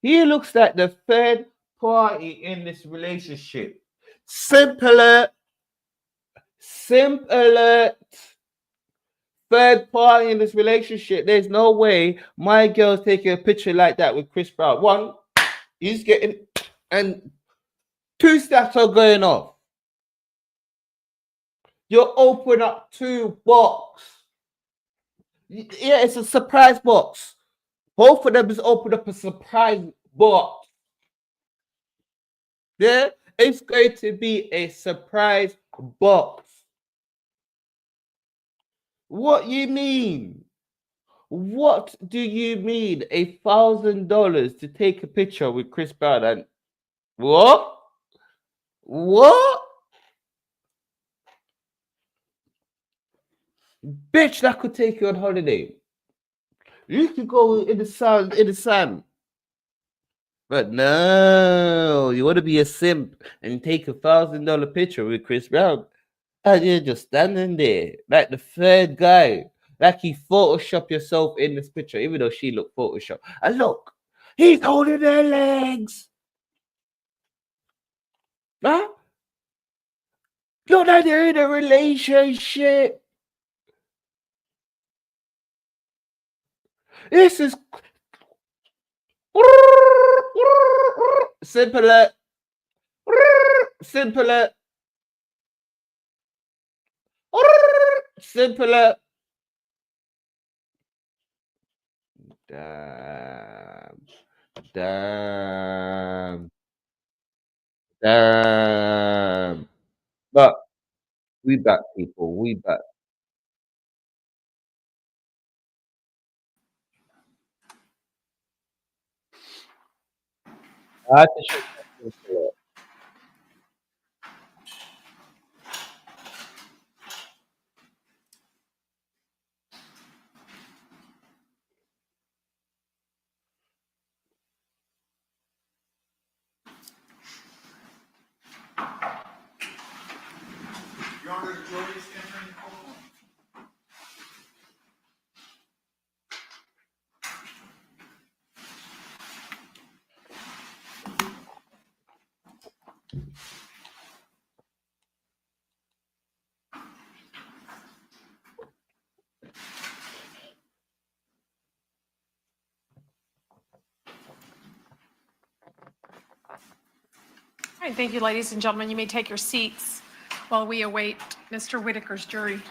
S3: He looks like the third party in this relationship. Simple third party in this relationship. There's no way my girl's taking a picture like that with Chris Brown. One, he's getting, and two stats are going off. You open up 2 box. Yeah, it's a surprise box. Both of them is open up a surprise box. Yeah, it's going to be a surprise box. What you mean? What do you mean? $1,000 to take a picture with Chris Brown? And what? What? Bitch, that could take you on holiday. You could go in the sun. But no, you want to be a simp and take $1,000 picture with Chris Brown. And you're just standing there like the third guy. Like you Photoshop yourself in this picture, even though she looked Photoshop. And look, he's holding her legs. Huh? Look like they're in a relationship. This is simple. Simple. Simple. Damn. Damn. Damn. But we back, people. We back. I had to show something for it.
S2: All right, thank you, ladies and gentlemen. You may take your seats while we await Mr. Whitaker's jury.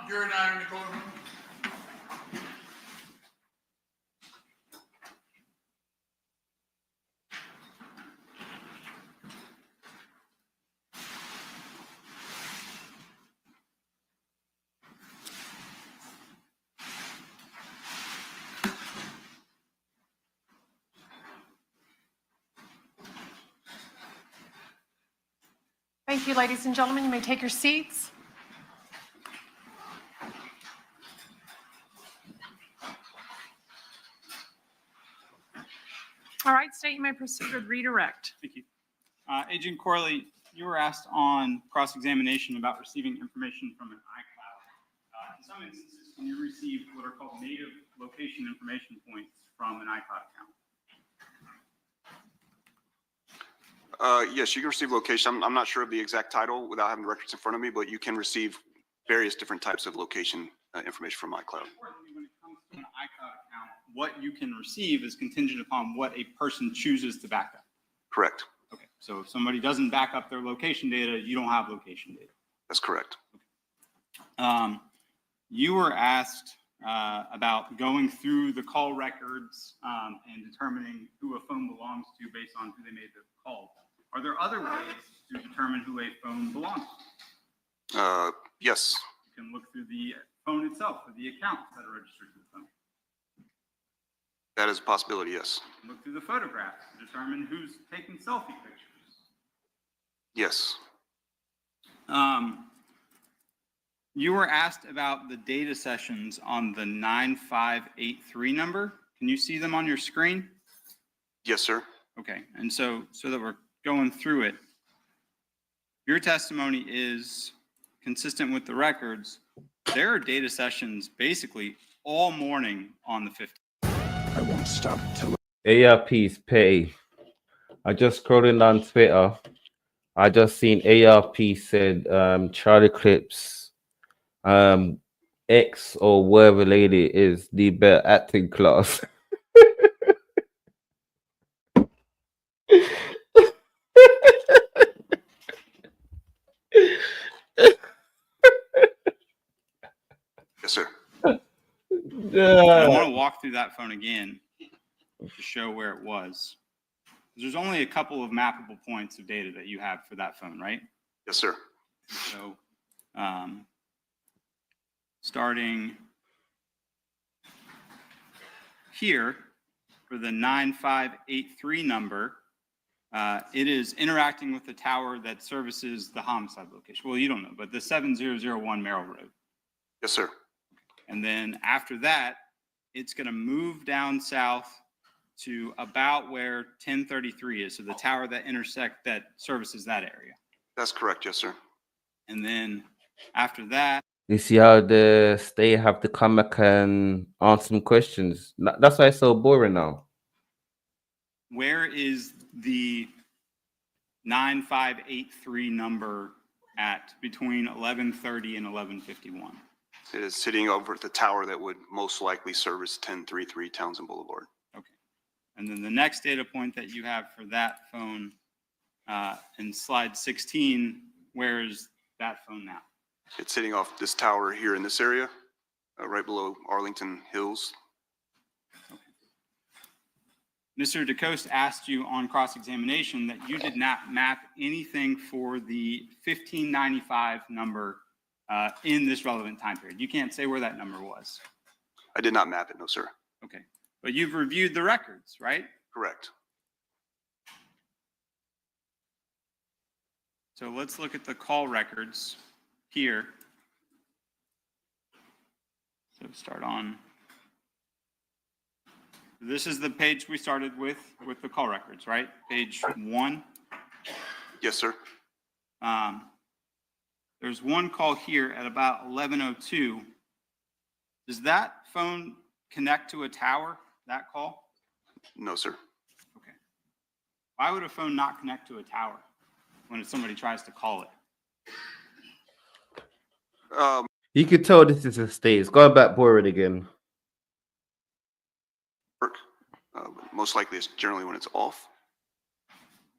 S11: Jury now in the courtroom.
S2: Thank you, ladies and gentlemen. You may take your seats. All right, State, you may proceed with redirect.
S6: Thank you. Agent Corley, you were asked on cross-examination about receiving information from an iCloud. In some instances, can you receive what are called native location information points from an iCloud account?
S5: Yes, you can receive location. I'm not sure of the exact title without having the records in front of me, but you can receive various different types of location information from iCloud.
S6: When it comes to an iCloud account, what you can receive is contingent upon what a person chooses to back up.
S5: Correct.
S6: Okay, so if somebody doesn't back up their location data, you don't have location data.
S5: That's correct.
S6: Okay. You were asked about going through the call records and determining who a phone belongs to based on who they made the call. Are there other ways to determine who a phone belongs to?
S5: Yes.
S6: You can look through the phone itself, or the accounts that are registered to the phone.
S5: That is a possibility, yes.
S6: You can look through the photographs to determine who's taking selfie pictures.
S5: Yes.
S6: You were asked about the data sessions on the 9583 number. Can you see them on your screen?
S5: Yes, sir.
S6: Okay, and so that we're going through it, your testimony is consistent with the records. There are data sessions basically all morning on the 15th.
S10: I won't stop till
S3: ARP's pay. I just scrolling on Twitter. I just seen ARP said Charlie Clips X or whatever lady is the better acting class.
S5: Yes, sir.
S6: I want to walk through that phone again to show where it was. There's only a couple of mappable points of data that you have for that phone, right?
S5: Yes, sir.
S6: So starting here for the 9583 number, it is interacting with the tower that services the homicide location. Well, you don't know, but the 7001 Merrill Road.
S5: Yes, sir.
S6: And then after that, it's going to move down south to about where 1033 is. So the tower that services that area.
S5: That's correct. Yes, sir.
S6: And then after that,
S3: you see how the state have to come back and answer some questions. That's why it's so boring now.
S6: where is the 9583 number at between 11:30 and 11:51?
S5: It is sitting over the tower that would most likely service 1033 Townsend Boulevard.
S6: Okay. And then the next data point that you have for that phone in slide 16, where is that phone now?
S5: It's sitting off this tower here in this area, right below Arlington Hills.
S6: Mr. DeCoste asked you on cross-examination that you did not map anything for the 1595 number in this relevant time period. You can't say where that number was.
S5: I did not map it, no, sir.
S6: Okay. But you've reviewed the records, right?
S5: Correct.
S6: So let's look at the call records here. So start on. This is the page we started with the call records, right? Page 1.
S5: Yes, sir.
S6: There's one call here at about 11:02. Does that phone connect to a tower, that call?
S5: No, sir.
S6: Okay. Why would a phone not connect to a tower when somebody tries to call it?
S3: You could tell this is a state. It's going back forward again.
S5: Most likely it's generally when it's off.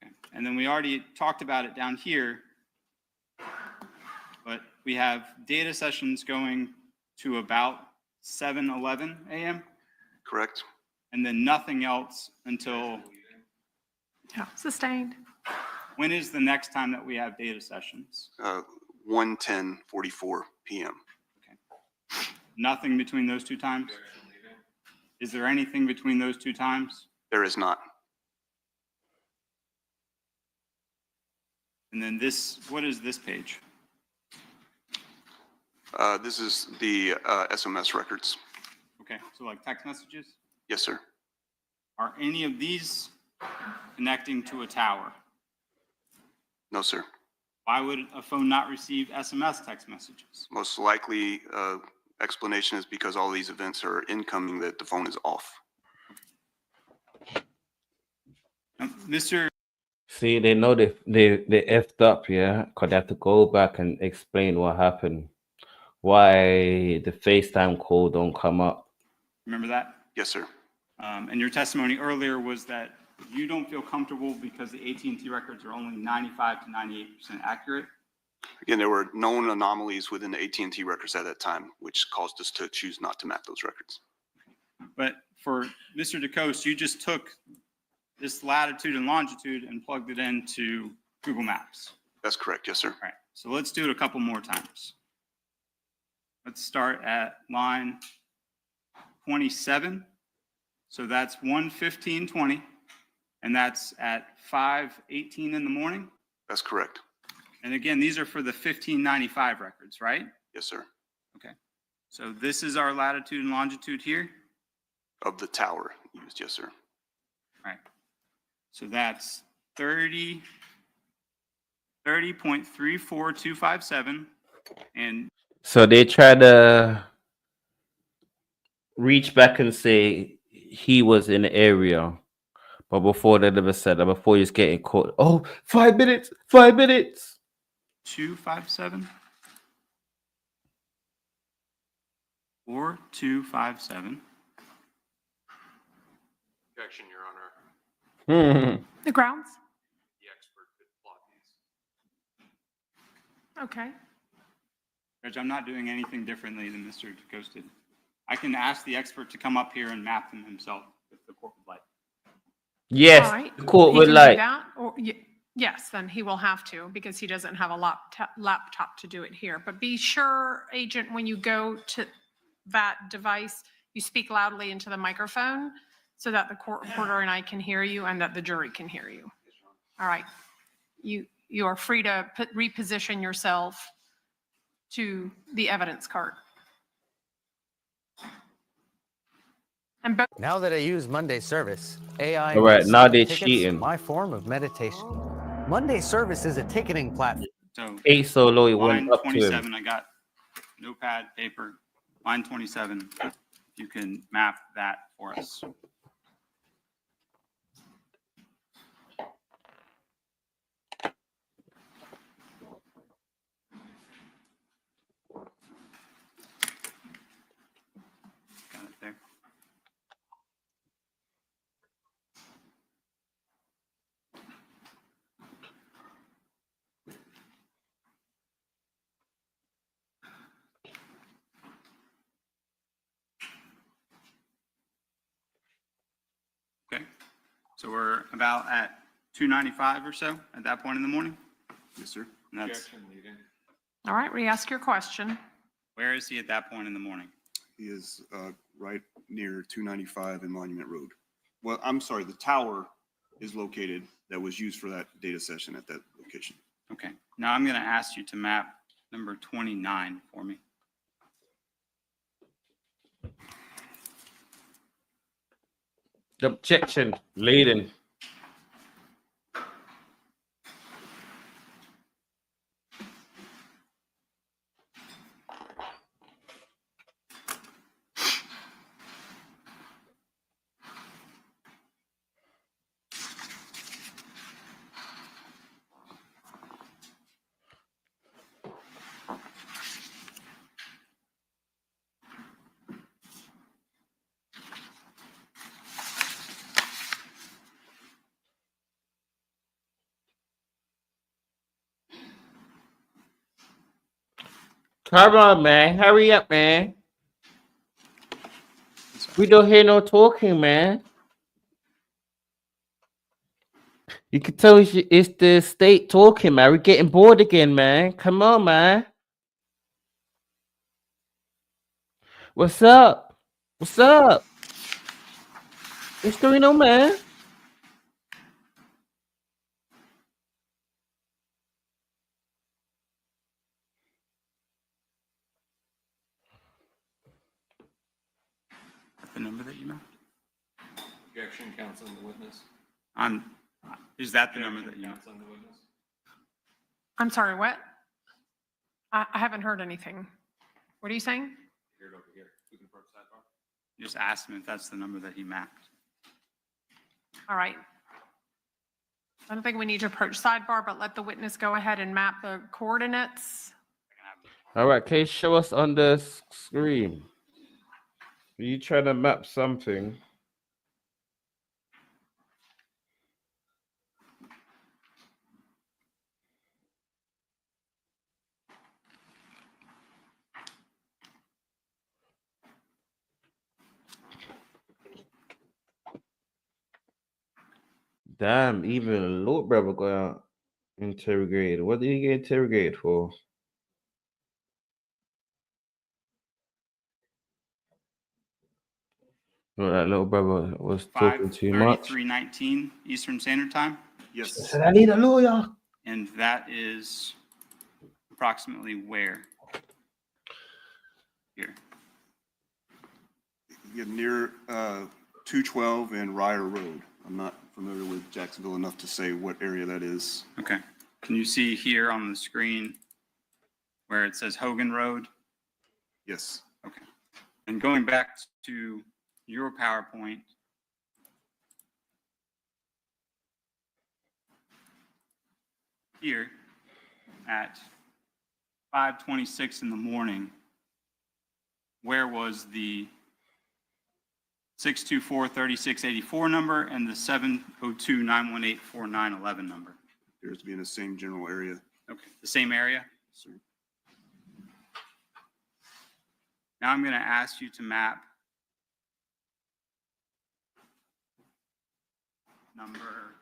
S6: Okay. And then we already talked about it down here, but we have data sessions going to about 7:11 a.m.
S5: Correct.
S6: And then nothing else until.
S2: Yeah, sustained.
S6: When is the next time that we have data sessions?
S5: 1:10:44 p.m.
S6: Okay. Nothing between those two times? Is there anything between those two times?
S5: There is not.
S6: And then this, what is this page?
S5: This is the SMS records.
S6: Okay, so like text messages?
S5: Yes, sir.
S6: Are any of these connecting to a tower?
S5: No, sir.
S6: Why would a phone not receive SMS text messages?
S5: Most likely explanation is because all these events are incoming that the phone is off.
S6: Mr.
S3: See, they know they effed up, yeah, because they have to go back and explain what happened. Why the FaceTime call don't come up.
S6: Remember that?
S5: Yes, sir.
S6: And your testimony earlier was that you don't feel comfortable because the AT&T records are only 95 to 98% accurate.
S5: Again, there were known anomalies within the AT&T records at that time, which caused us to choose not to map those records.
S6: But for Mr. DeCoste, you just took this latitude and longitude and plugged it into Google Maps.
S5: That's correct. Yes, sir.
S6: All right. So let's do it a couple more times. Let's start at line 27. So that's 1:15:20, and that's at 5:18 in the morning.
S5: That's correct.
S6: And again, these are for the 1595 records, right?
S5: Yes, sir.
S6: Okay. So this is our latitude and longitude here.
S5: Of the tower used. Yes, sir.
S6: All right. So that's 30.34257, and
S3: So they try to reach back and say he was in the area, but before they ever said that, before he's getting caught. Oh, 5 minutes, 5 minutes.
S6: 257 or 257.
S7: Objection, Your Honor.
S2: The grounds?
S7: The expert could plot these.
S2: Okay.
S6: Judge, I'm not doing anything differently than Mr. DeCoste did. I can ask the expert to come up here and map them himself if the court would like.
S3: Yes,
S2: All right.
S3: the court
S2: He
S3: would
S2: can do
S3: like.
S2: that, or yes, then he will have to because he doesn't have a laptop to do it here. But be sure, agent, when you go to that device, you speak loudly into the microphone so that the court reporter and I can hear you and that the jury can hear you. All right. You are free to reposition yourself to the evidence cart. And
S4: now that I use Monday service, AI
S3: All right,
S4: makes
S3: now they're
S4: tickets
S3: cheating.
S4: my form of meditation. Monday service is a ticketing platform.
S6: So
S3: So low, it
S6: line
S3: went up to him.
S6: 27, I got notepad, paper. Line 27, you can map that for us. So we're about at 295 or so at that point in the morning?
S5: Yes, sir.
S6: And that's,
S2: All right, re-ask your question.
S6: where is he at that point in the morning?
S5: He is right near 295 and Monument Road. Well, I'm sorry, the tower is located that was used for that data session at that location.
S6: Okay. Now I'm going to ask you to map number 29 for me.
S3: Objection, leading. Come on, man. Hurry up, man. We don't hear no talking, man. You can tell it's the state talking, man. We're getting bored again, man. Come on, man. What's up? What's up? What's going on, man?
S6: The number that you mapped?
S12: Objection, counsel and the witness.
S6: Is that the number that you mapped?
S12: Counsel and the witness.
S2: I'm sorry, what? I haven't heard anything. What are you saying?
S12: Here it over here. We can approach sidebar.
S6: You just asked him if that's the number that he mapped.
S2: All right. I don't think we need to approach sidebar, but let the witness go ahead and map the coordinates.
S3: All right, can you show us on the screen? Are you trying to map something? Damn, even Lord Brother got interrogated. What did he get interrogated for? Well, that little brother was talking too much.
S6: 5:33:19 Eastern Standard Time.
S5: Yes.
S3: Said I need a lawyer.
S6: And that is approximately where? Here.
S5: You're near 212 and Ryer Road. I'm not familiar with Jacksonville enough to say what area that is.
S6: Okay. Can you see here on the screen where it says Hogan Road?
S5: Yes.
S6: Okay. And going back to your PowerPoint, here at 5:26 in the morning, where was the 624-3684 number and the 702-918-4911 number?
S5: Appears to be in the same general area.
S6: Okay, the same area?
S5: Sir.
S6: Now I'm going to ask you to map number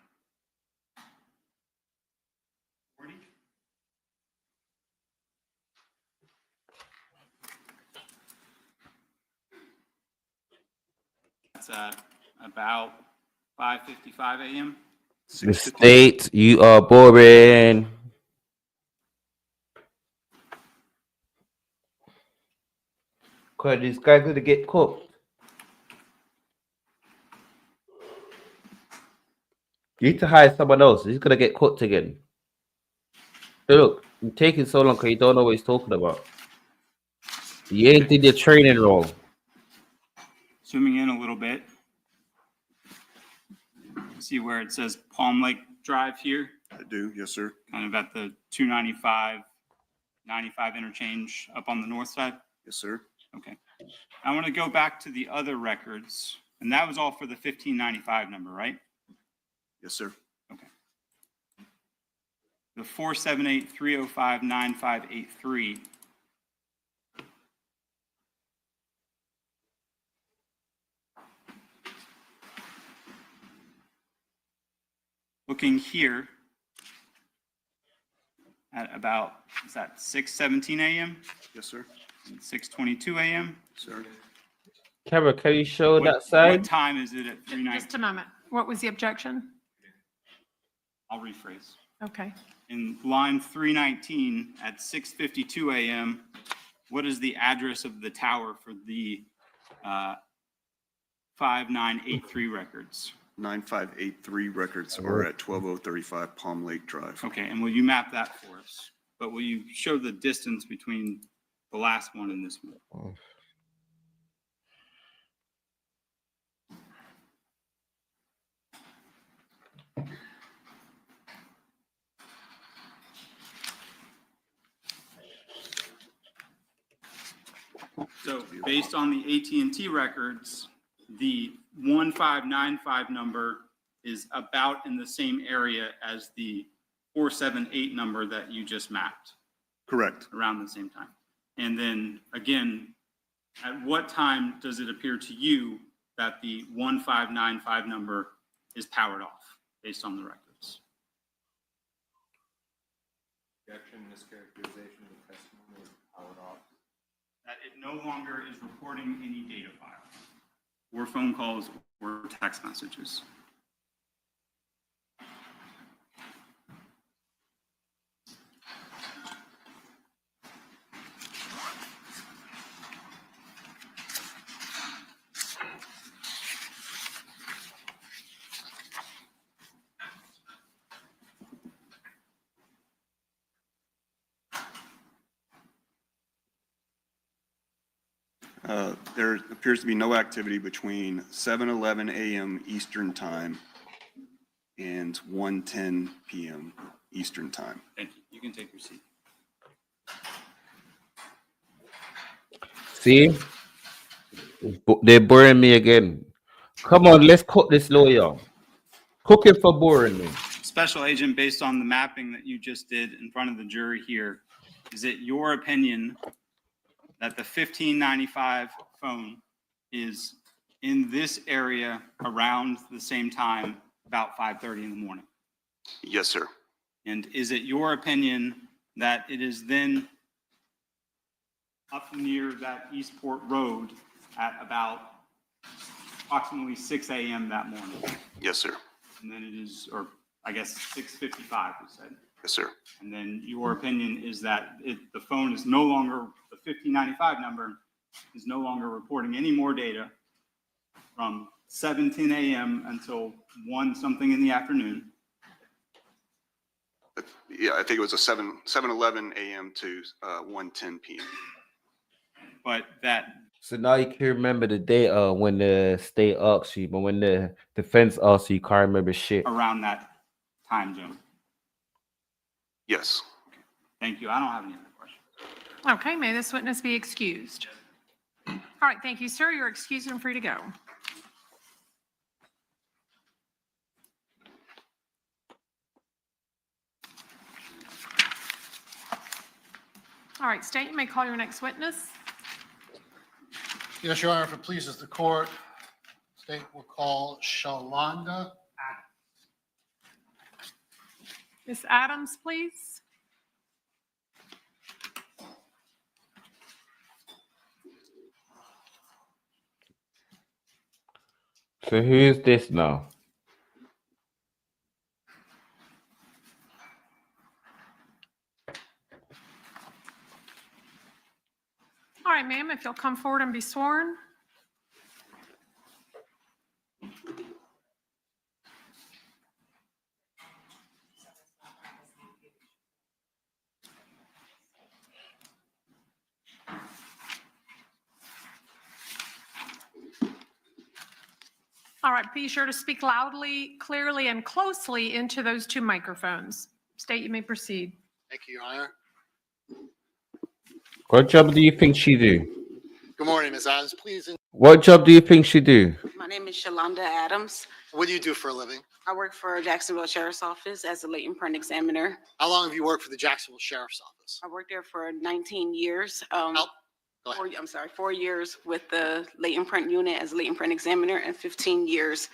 S6: 40. That's at about 5:55 a.m.
S3: The state, you are boring. Cause this guy gonna get cooked. You need to hire someone else. He's gonna get cooked again. Hey, look, you're taking so long because you don't know what he's talking about. You ain't did your training wrong.
S6: Zooming in a little bit. See where it says Palm Lake Drive here?
S5: I do, yes, sir.
S6: Kind of at the 295, 95 interchange up on the north side?
S5: Yes, sir.
S6: Okay. I want to go back to the other records, and that was all for the 1595 number, right?
S5: Yes, sir.
S6: Okay. The 478-305-9583. looking here at about, is that 6:17 a.m.?
S5: Yes, sir.
S6: 6:22 a.m.?
S5: Sir.
S3: Kara, can you show that
S6: What
S3: side?
S6: time is it at 3:19?
S2: Just a moment. What was the objection?
S6: I'll rephrase.
S2: Okay.
S6: In line 319 at 6:52 a.m., what is the address of the tower for the 5983 records?
S5: 9583 records are at 12035 Palm Lake Drive.
S6: Okay, and will you map that for us? But will you show the distance between the last one and this one? So based on the AT&T records, the 1595 number is about in the same area as the 478 number that you just mapped,
S5: Correct.
S6: around the same time. And then again, at what time does it appear to you that the 1595 number is powered off based on the records?
S12: Objection, mischaracterization of the testimony is powered off.
S6: That it no longer is reporting any data files or phone calls or text messages.
S5: There appears to be no activity between 7:11 a.m. Eastern Time and 1:10 p.m. Eastern Time.
S6: Thank you. You can take your seat.
S3: See? They're boring me again. Come on, let's cook this lawyer. Cook it for boring me.
S6: Special Agent, based on the mapping that you just did in front of the jury here, is it your opinion that the 1595 phone is in this area around the same time, about 5:30 in the morning?
S5: Yes, sir.
S6: And is it your opinion that it is then up near that Eastport Road at about approximately 6 a.m. that morning?
S5: Yes, sir.
S6: And then it is, or I guess 6:55, you said.
S5: Yes, sir.
S6: And then your opinion is that the phone is no longer, the 1595 number is no longer reporting any more data from 7:10 a.m. until 1 something in the afternoon.
S5: Yeah, I think it was a 7:11 a.m. to 1:10 p.m.
S6: But that.
S3: So now you can remember the data when the state asks you, but when the defense asks you, you can't remember shit.
S6: Around that time zone.
S5: Yes.
S6: Thank you. I don't have any other questions.
S2: Okay, may this witness be excused. All right, thank you, sir. You're excused and free to go. All right, State, you may call your next witness.
S11: Yes, Your Honor, if it pleases the court, state will call Shalonda.
S2: Ms. Adams, please.
S3: So who is this now?
S2: All right, ma'am, if you'll come forward and be sworn. All right, be sure to speak loudly, clearly, and closely into those two microphones. State, you may proceed.
S11: Thank you, Your Honor.
S3: What job do you think she do?
S11: Good morning, Ms. Adams. Please.
S3: What job do you think she do?
S13: My name is Shalonda Adams.
S11: What do you do for a living?
S13: I work for Jacksonville Sheriff's Office as a latent print examiner.
S11: How long have you worked for the Jacksonville Sheriff's Office?
S13: I worked there for 19 years. I'm sorry, 4 years with the latent print unit as a latent print examiner and 15 years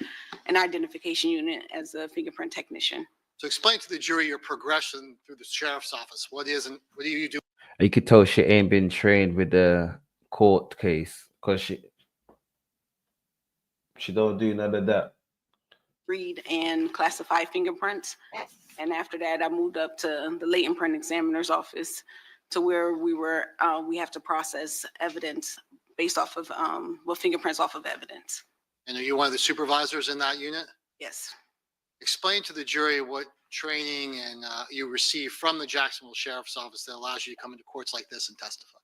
S13: in identification unit as a fingerprint technician.
S11: So explain to the jury your progression through the sheriff's office. What do you do?
S3: You could tell she ain't been trained with the court case because she don't do none of that.
S13: Read and classify fingerprints. And after that, I moved up to the latent print examiner's office to where we have to process evidence based off of, fingerprints off of evidence.
S11: And are you one of the supervisors in that unit?
S13: Yes.
S11: Explain to the jury what training and you receive from the Jacksonville Sheriff's Office that allows you to come into courts like this and testify.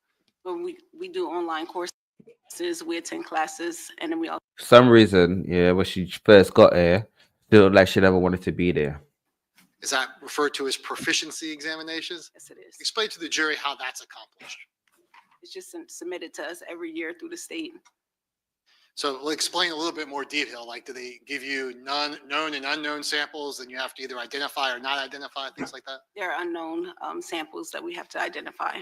S13: Well, we do online courses, we attend classes, and then we also.
S3: For some reason, yeah, when she first got here, it looked like she never wanted to be there.
S11: Is that referred to as proficiency examinations?
S13: Yes, it is.
S11: Explain to the jury how that's accomplished.
S13: It's just submitted to us every year through the state.
S11: So explain a little bit more detail. Like, do they give you known and unknown samples and you have to either identify or not identify, things like that?
S13: There are unknown samples that we have to identify.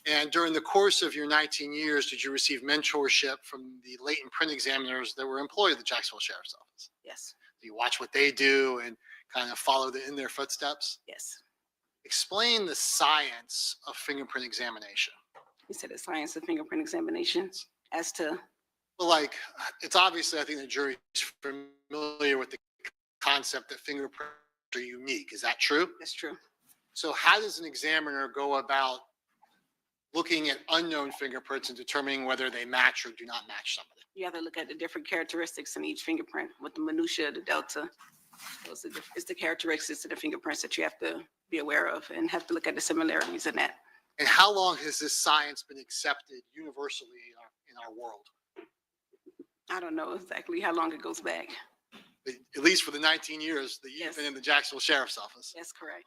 S11: And during the course of your 19 years, did you receive mentorship from the latent print examiners that were employed at the Jacksonville Sheriff's Office?
S13: Yes.
S11: Do you watch what they do and kind of follow in their footsteps?
S13: Yes.
S11: Explain the science of fingerprint examination.
S13: You said the science of fingerprint examinations as to?
S11: Well, like, it's obviously, I think the jury's familiar with the concept that fingerprints are unique. Is that true?
S13: That's true.
S11: So how does an examiner go about looking at unknown fingerprints and determining whether they match or do not match somebody?
S13: You have to look at the different characteristics in each fingerprint with the minutia, the delta. It's the characteristics of the fingerprints that you have to be aware of and have to look at the similarities in that.
S11: And how long has this science been accepted universally in our world?
S13: I don't know exactly how long it goes back.
S11: At least for the 19 years that you've been in the Jacksonville Sheriff's Office.
S13: That's correct.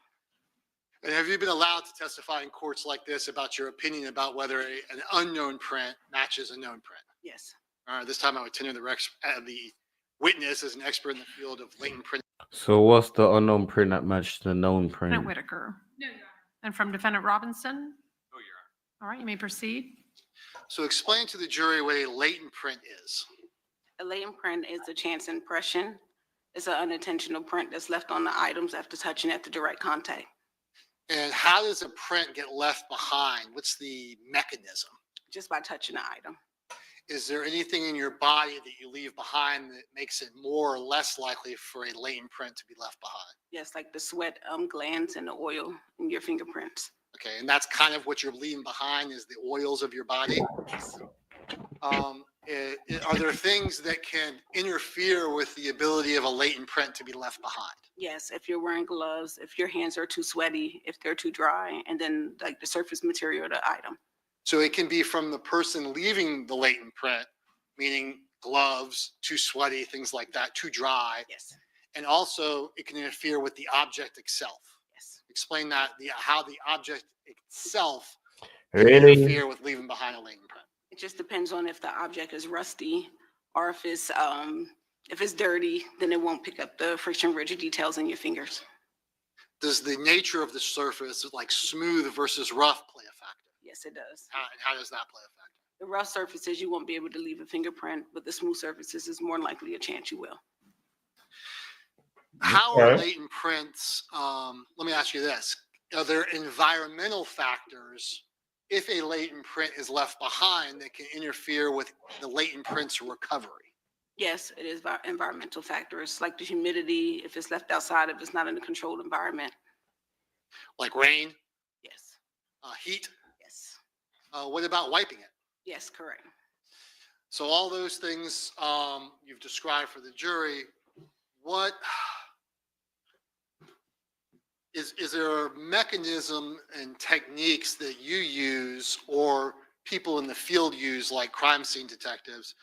S11: And have you been allowed to testify in courts like this about your opinion about whether an unknown print matches a known print?
S13: Yes.
S11: All right, this time I would tender the witness as an expert in the field of latent print.
S3: So what's the unknown print that matched the known print?
S2: Defendant Whitaker. No, Your Honor. And from Defendant Robinson?
S7: Oh, Your Honor.
S2: All right, you may proceed.
S11: So explain to the jury what a latent print is.
S13: A latent print is a chance impression. It's an unintentional print that's left on the items after touching at the direct contact.
S11: And how does a print get left behind? What's the mechanism?
S13: Just by touching the item.
S11: Is there anything in your body that you leave behind that makes it more or less likely for a latent print to be left behind?
S13: Yes, like the sweat glands and the oil in your fingerprints.
S11: Okay, and that's kind of what you're leaving behind is the oils of your body?
S13: Yes.
S11: Are there things that can interfere with the ability of a latent print to be left behind?
S13: Yes, if you're wearing gloves, if your hands are too sweaty, if they're too dry, and then like the surface material of the item.
S11: So it can be from the person leaving the latent print, meaning gloves, too sweaty, things like that, too dry.
S13: Yes.
S11: And also it can interfere with the object itself.
S13: Yes.
S11: Explain that, how the object itself
S3: Really?
S11: can interfere with leaving behind a latent print.
S13: It just depends on if the object is rusty or if it's dirty, then it won't pick up the friction rigid details in your fingers.
S11: Does the nature of the surface, like smooth versus rough, play a factor?
S13: Yes, it does.
S11: How does that play a factor?
S13: The rough surfaces, you won't be able to leave a fingerprint, but the smooth surfaces is more likely a chance you will.
S11: How are latent prints, let me ask you this. Are there environmental factors, if a latent print is left behind, that can interfere with the latent print's recovery?
S13: Yes, it is environmental factors like the humidity, if it's left outside, if it's not in a controlled environment.
S11: Like rain?
S13: Yes.
S11: Heat?
S13: Yes.
S11: What about wiping it?
S13: Yes, correct.
S11: So all those things you've described for the jury, what is there a mechanism and techniques that you use or people in the field use, like crime scene detectives,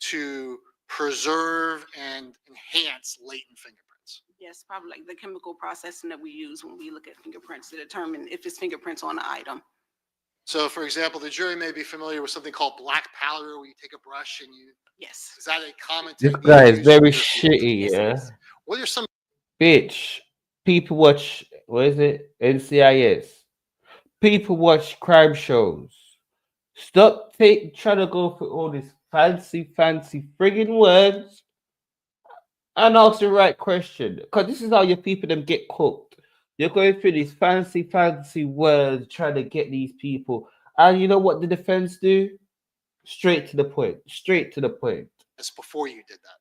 S11: to preserve and enhance latent fingerprints?
S13: Yes, probably like the chemical processing that we use when we look at fingerprints to determine if it's fingerprints on an item.
S11: So, for example, the jury may be familiar with something called black powder, where you take a brush and you.
S13: Yes.
S11: Is that a common
S3: This
S11: technique?
S3: guy is very shitty, yeah.
S11: What are some?
S3: Bitch, people watch, what is it? NCIS. People watch crime shows. Stop trying to go for all these fancy friggin' words and ask the right question. Because this is how your people them get cooked. You're going through these fancy words trying to get these people. And you know what the defense do? Straight to the point. Straight to the point.
S11: That's before you did that.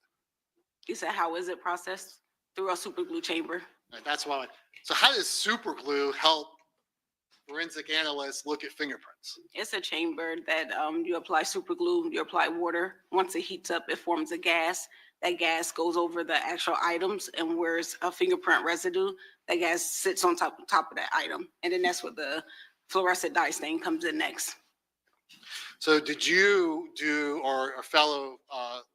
S13: You said, how is it processed? Through a super glue chamber.
S11: Right, that's why. So how does super glue help forensic analysts look at fingerprints?
S13: It's a chamber that you apply super glue, you apply water. Once it heats up, it forms a gas. That gas goes over the actual items, and where's a fingerprint residue, that gas sits on top of that item. And then that's where the fluorescent dye stain comes in next.
S11: So did you do, or a fellow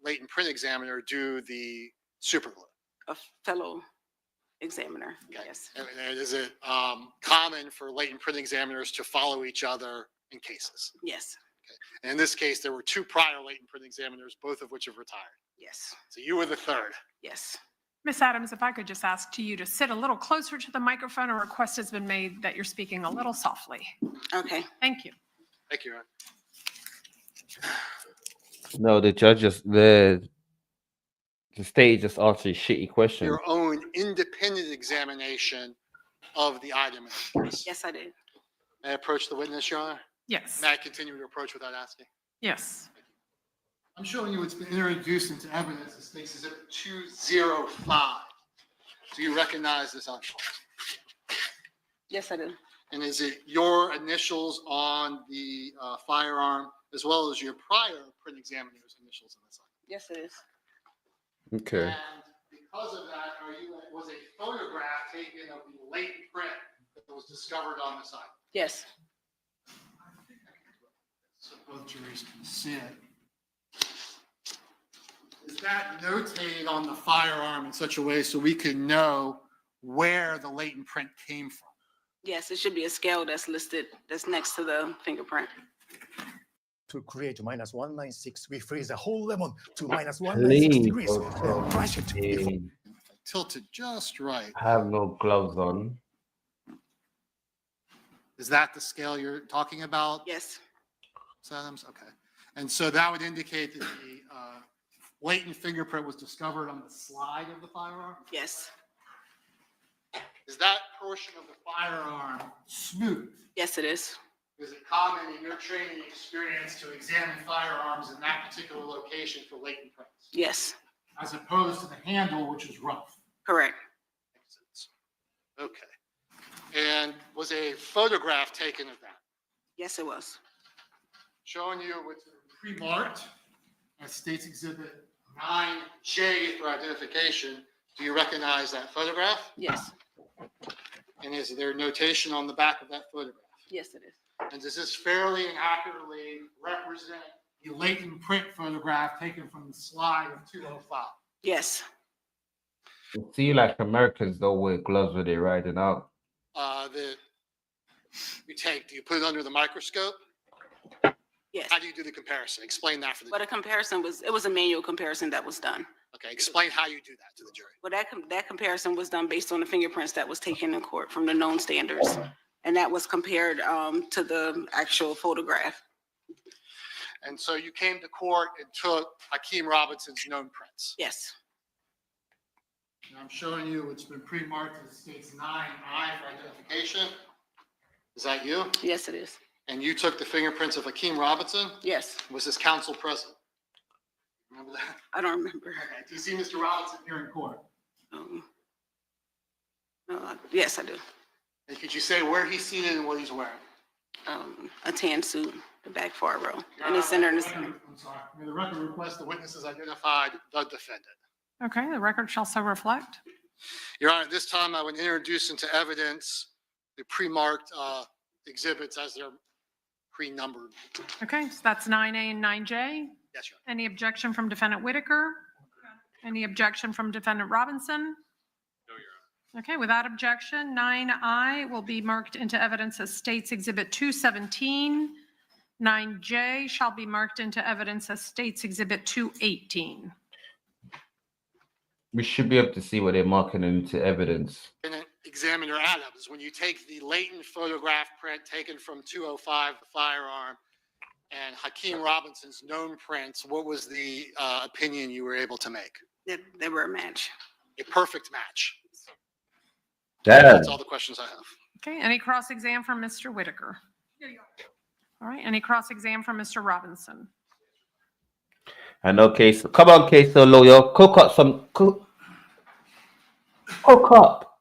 S11: latent print examiner do the super glue?
S13: A fellow examiner, yes.
S11: And is it common for latent print examiners to follow each other in cases?
S13: Yes.
S11: Okay. And in this case, there were 2 prior latent print examiners, both of which have retired.
S13: Yes.
S11: So you were the 3rd.
S13: Yes.
S2: Miss Adams, if I could just ask to you to sit a little closer to the microphone, a request has been made that you're speaking a little softly.
S13: Okay.
S2: Thank you.
S11: Thank you, Ron.
S3: No, the judges, the state just answered shitty questions.
S11: Your own independent examination of the item.
S13: Yes, I did.
S11: May I approach the witness, Your Honor?
S2: Yes.
S11: May I continue to approach without asking?
S2: Yes.
S11: I'm showing you what's been introduced into evidence. This case is 205. Do you recognize this envelope?
S13: Yes, I do.
S11: And is it your initials on the firearm as well as your prior print examiner's initials on the side?
S13: Yes, it is.
S3: Okay.
S11: And because of that, was a photograph taken of the latent print that was discovered on the side?
S13: Yes.
S11: So both juries can see it. Is that notated on the firearm in such a way so we can know where the latent print came from?
S13: Yes, it should be a scale that's listed, that's next to the fingerprint.
S14: To create -196, we freeze the whole lemon to -196 degrees. Crush it.
S11: Tilted just right.
S3: I have no gloves on.
S11: Is that the scale you're talking about?
S13: Yes.
S11: Adams? Okay. And so that would indicate that the latent fingerprint was discovered on the slide of the firearm?
S13: Yes.
S11: Is that portion of the firearm smooth?
S13: Yes, it is.
S11: Is it common in your training experience to examine firearms in that particular location for latent prints?
S13: Yes.
S11: As opposed to the handle, which is rough?
S13: Correct.
S11: Okay. And was a photograph taken of that?
S13: Yes, it was.
S11: Showing you what's pre-marked as State's Exhibit 9J for identification. Do you recognize that photograph?
S13: Yes.
S11: And is there notation on the back of that photograph?
S13: Yes, it is.
S11: And does this fairly and accurately represent the latent print photograph taken from the slide of 205?
S13: Yes.
S3: See, like Americans don't wear gloves when they're riding out.
S11: Do you put it under the microscope?
S13: Yes.
S11: How do you do the comparison? Explain that for the
S13: But a comparison it was a manual comparison that was done.
S11: Okay, explain how you do that to the jury.
S13: Well, that comparison was done based on the fingerprints that was taken in court from the known standards. And that was compared to the actual photograph.
S11: And so you came to court and took Hakeem Robinson's known prints.
S13: Yes.
S11: And I'm showing you what's been pre-marked as State's 9I for identification. Is that you?
S13: Yes, it is.
S11: And you took the fingerprints of Hakeem Robinson?
S13: Yes.
S11: Was his counsel present? Remember that?
S13: I don't remember.
S11: Okay. Do you see Mr. Robinson here in court?
S13: Yes, I do.
S11: And could you say where he's seated and what he's wearing?
S13: A tan suit, the back far row. And it's center in the center.
S11: I'm sorry. May the record request the witnesses identified the defendant.
S2: Okay, the record shall so reflect.
S11: Your Honor, at this time I would introduce into evidence the pre-marked exhibits as they're pre-numbered.
S2: Okay, so that's 9A and 9J.
S11: Yes, Your Honor.
S2: Any objection from Defendant Whitaker? Any objection from Defendant Robinson?
S7: No, Your Honor.
S2: Okay, without objection, 9I will be marked into evidence as State's Exhibit 217. 9J shall be marked into evidence as State's Exhibit 218.
S3: We should be able to see what they're marking into evidence.
S11: Examiner Adams, when you take the latent photograph print taken from 205, the firearm, and Hakeem Robinson's known prints, what was the opinion you were able to make?
S13: They were a match.
S11: A perfect match.
S3: Damn.
S11: That's all the questions I have.
S2: Okay, any cross-exam from Mr. Whitaker? All right, any cross-exam from Mr. Robinson?
S3: And okay, so come on, Ksoo, lawyer, cook up some cook up.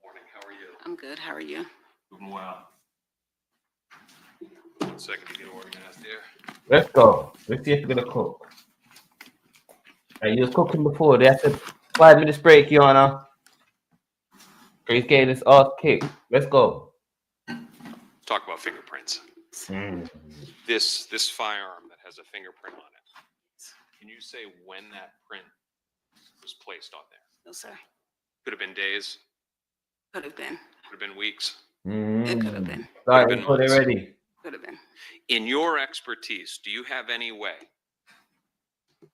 S7: Morning, how are you?
S13: I'm good. How are you?
S7: Doing well. 1 second to get organized here.
S3: Let's go. Let's see if we're gonna cook. And you was cooking before. They had a 5 minutes break, Your Honor. He's getting his ass kicked. Let's go.
S7: Let's talk about fingerprints. This firearm that has a fingerprint on it. Can you say when that print was placed on there?
S13: No, sir.
S7: Could have been days.
S13: Could have been.
S7: Could have been weeks.
S13: It could have been.
S3: Right,
S7: been
S3: so they're
S7: months.
S3: ready.
S13: Could have been.
S7: In your expertise, do you have any way? I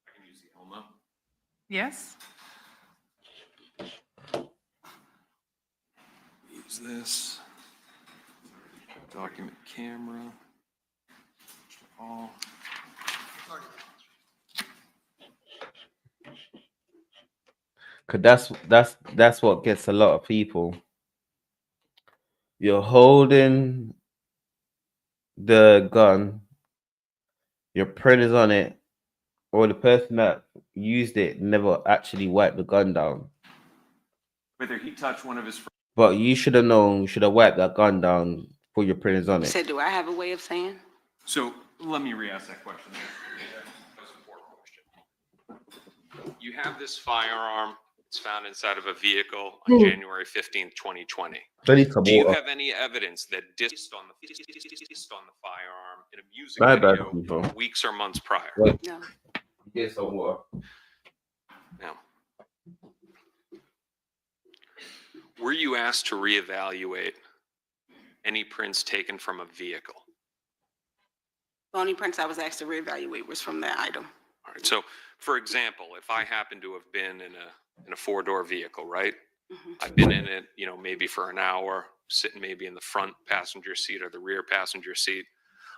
S7: can use the Elmo.
S2: Yes?
S12: Use this. Document camera. All.
S3: Cause that's what gets a lot of people. You're holding the gun, your print is on it, or the person that used it never actually wiped the gun down.
S12: Whether he touched one of his friends.
S3: But you should have known, you should have wiped that gun down before your print is on
S13: You
S3: it.
S13: said, do I have a way of saying?
S12: So let me re-ask that question.
S7: That was an important question. You have this firearm. It's found inside of a vehicle on January 15th, 2020.
S3: I need some
S7: Do you
S3: water.
S7: have any evidence that disc on the firearm in a music
S3: My bad,
S7: video
S3: people.
S7: weeks or months prior?
S3: What?
S13: No.
S3: Get some water.
S7: No. Were you asked to reevaluate any prints taken from a vehicle?
S13: The only prints I was asked to reevaluate was from that item.
S7: All right. So, for example, if I happen to have been in a four-door vehicle, right? I've been in it, maybe for an hour, sitting maybe in the front passenger seat or the rear passenger seat.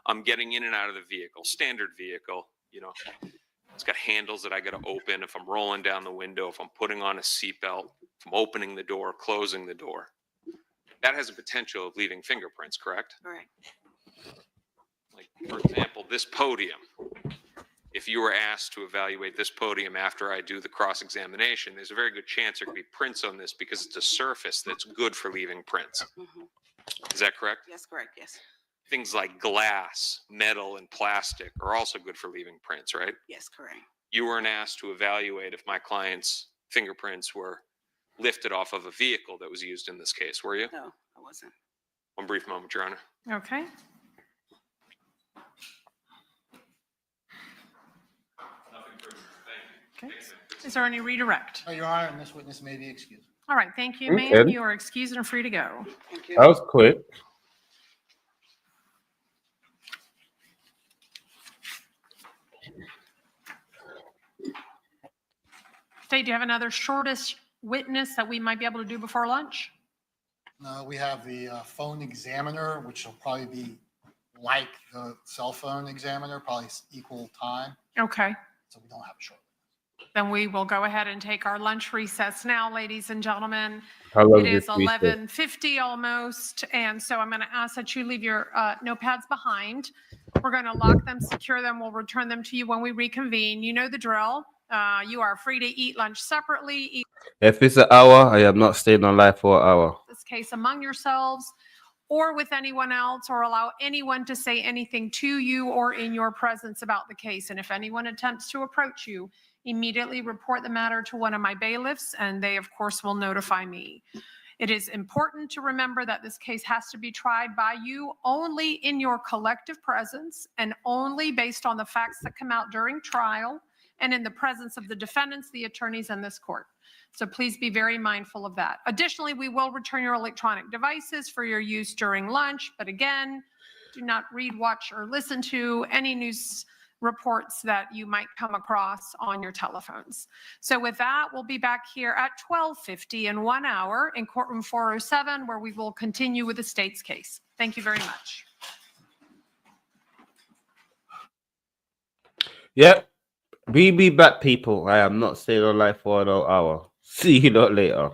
S7: I'm getting in and out of the vehicle, standard vehicle, it's got handles that I got to open if I'm rolling down the window, if I'm putting on a seatbelt, if I'm opening the door, closing the door. That has a potential of leaving fingerprints, correct?
S13: Correct.
S7: Like, for example, this podium. If you were asked to evaluate this podium after I do the cross-examination, there's a very good chance there could be prints on this because it's a surface that's good for leaving prints. Is that correct?
S13: Yes, correct. Yes.
S7: Things like glass, metal, and plastic are also good for leaving prints, right?
S13: Yes, correct.
S7: You weren't asked to evaluate if my client's fingerprints were lifted off of a vehicle that was used in this case, were you?
S13: No, I wasn't.
S7: One brief moment, Your Honor.
S2: Okay. Okay. Is there any redirect?
S15: Your Honor, and this witness may be excused.
S2: All right, thank you,
S3: Okay.
S2: ma'am. You are excused and free to go.
S13: Thank you.
S3: That was quick.
S2: State, do you have another shortest witness that we might be able to do before lunch?
S15: We have the phone examiner, which will probably be like the cell phone examiner, probably equal time.
S2: Okay.
S15: So we don't have a short.
S2: Then we will go ahead and take our lunch recess now, ladies and gentlemen.
S3: How long
S2: It is
S3: this recess?
S2: 11:50 almost, and so I'm going to ask that you leave your notepads behind. We're going to lock them, secure them. We'll return them to you when we reconvene. You know the drill. You are free to eat lunch separately. Eat
S3: If it's an hour, I am not staying on live for an hour.
S2: this case among yourselves or with anyone else, or allow anyone to say anything to you or in your presence about the case. And if anyone attempts to approach you, immediately report the matter to one of my bailiffs, and they, of course, will notify me. It is important to remember that this case has to be tried by you only in your collective presence and only based on the facts that come out during trial and in the presence of the defendants, the attorneys, and this court. So please be very mindful of that. Additionally, we will return your electronic devices for your use during lunch, but again, do not read, watch, or listen to any news reports that you might come across on your telephones. So with that, we'll be back here at 12:50 in 1 hour in courtroom 407, where we will continue with the state's case. Thank you very much.
S3: Yep. We be back, people. I am not staying on live for another hour. See you lot later.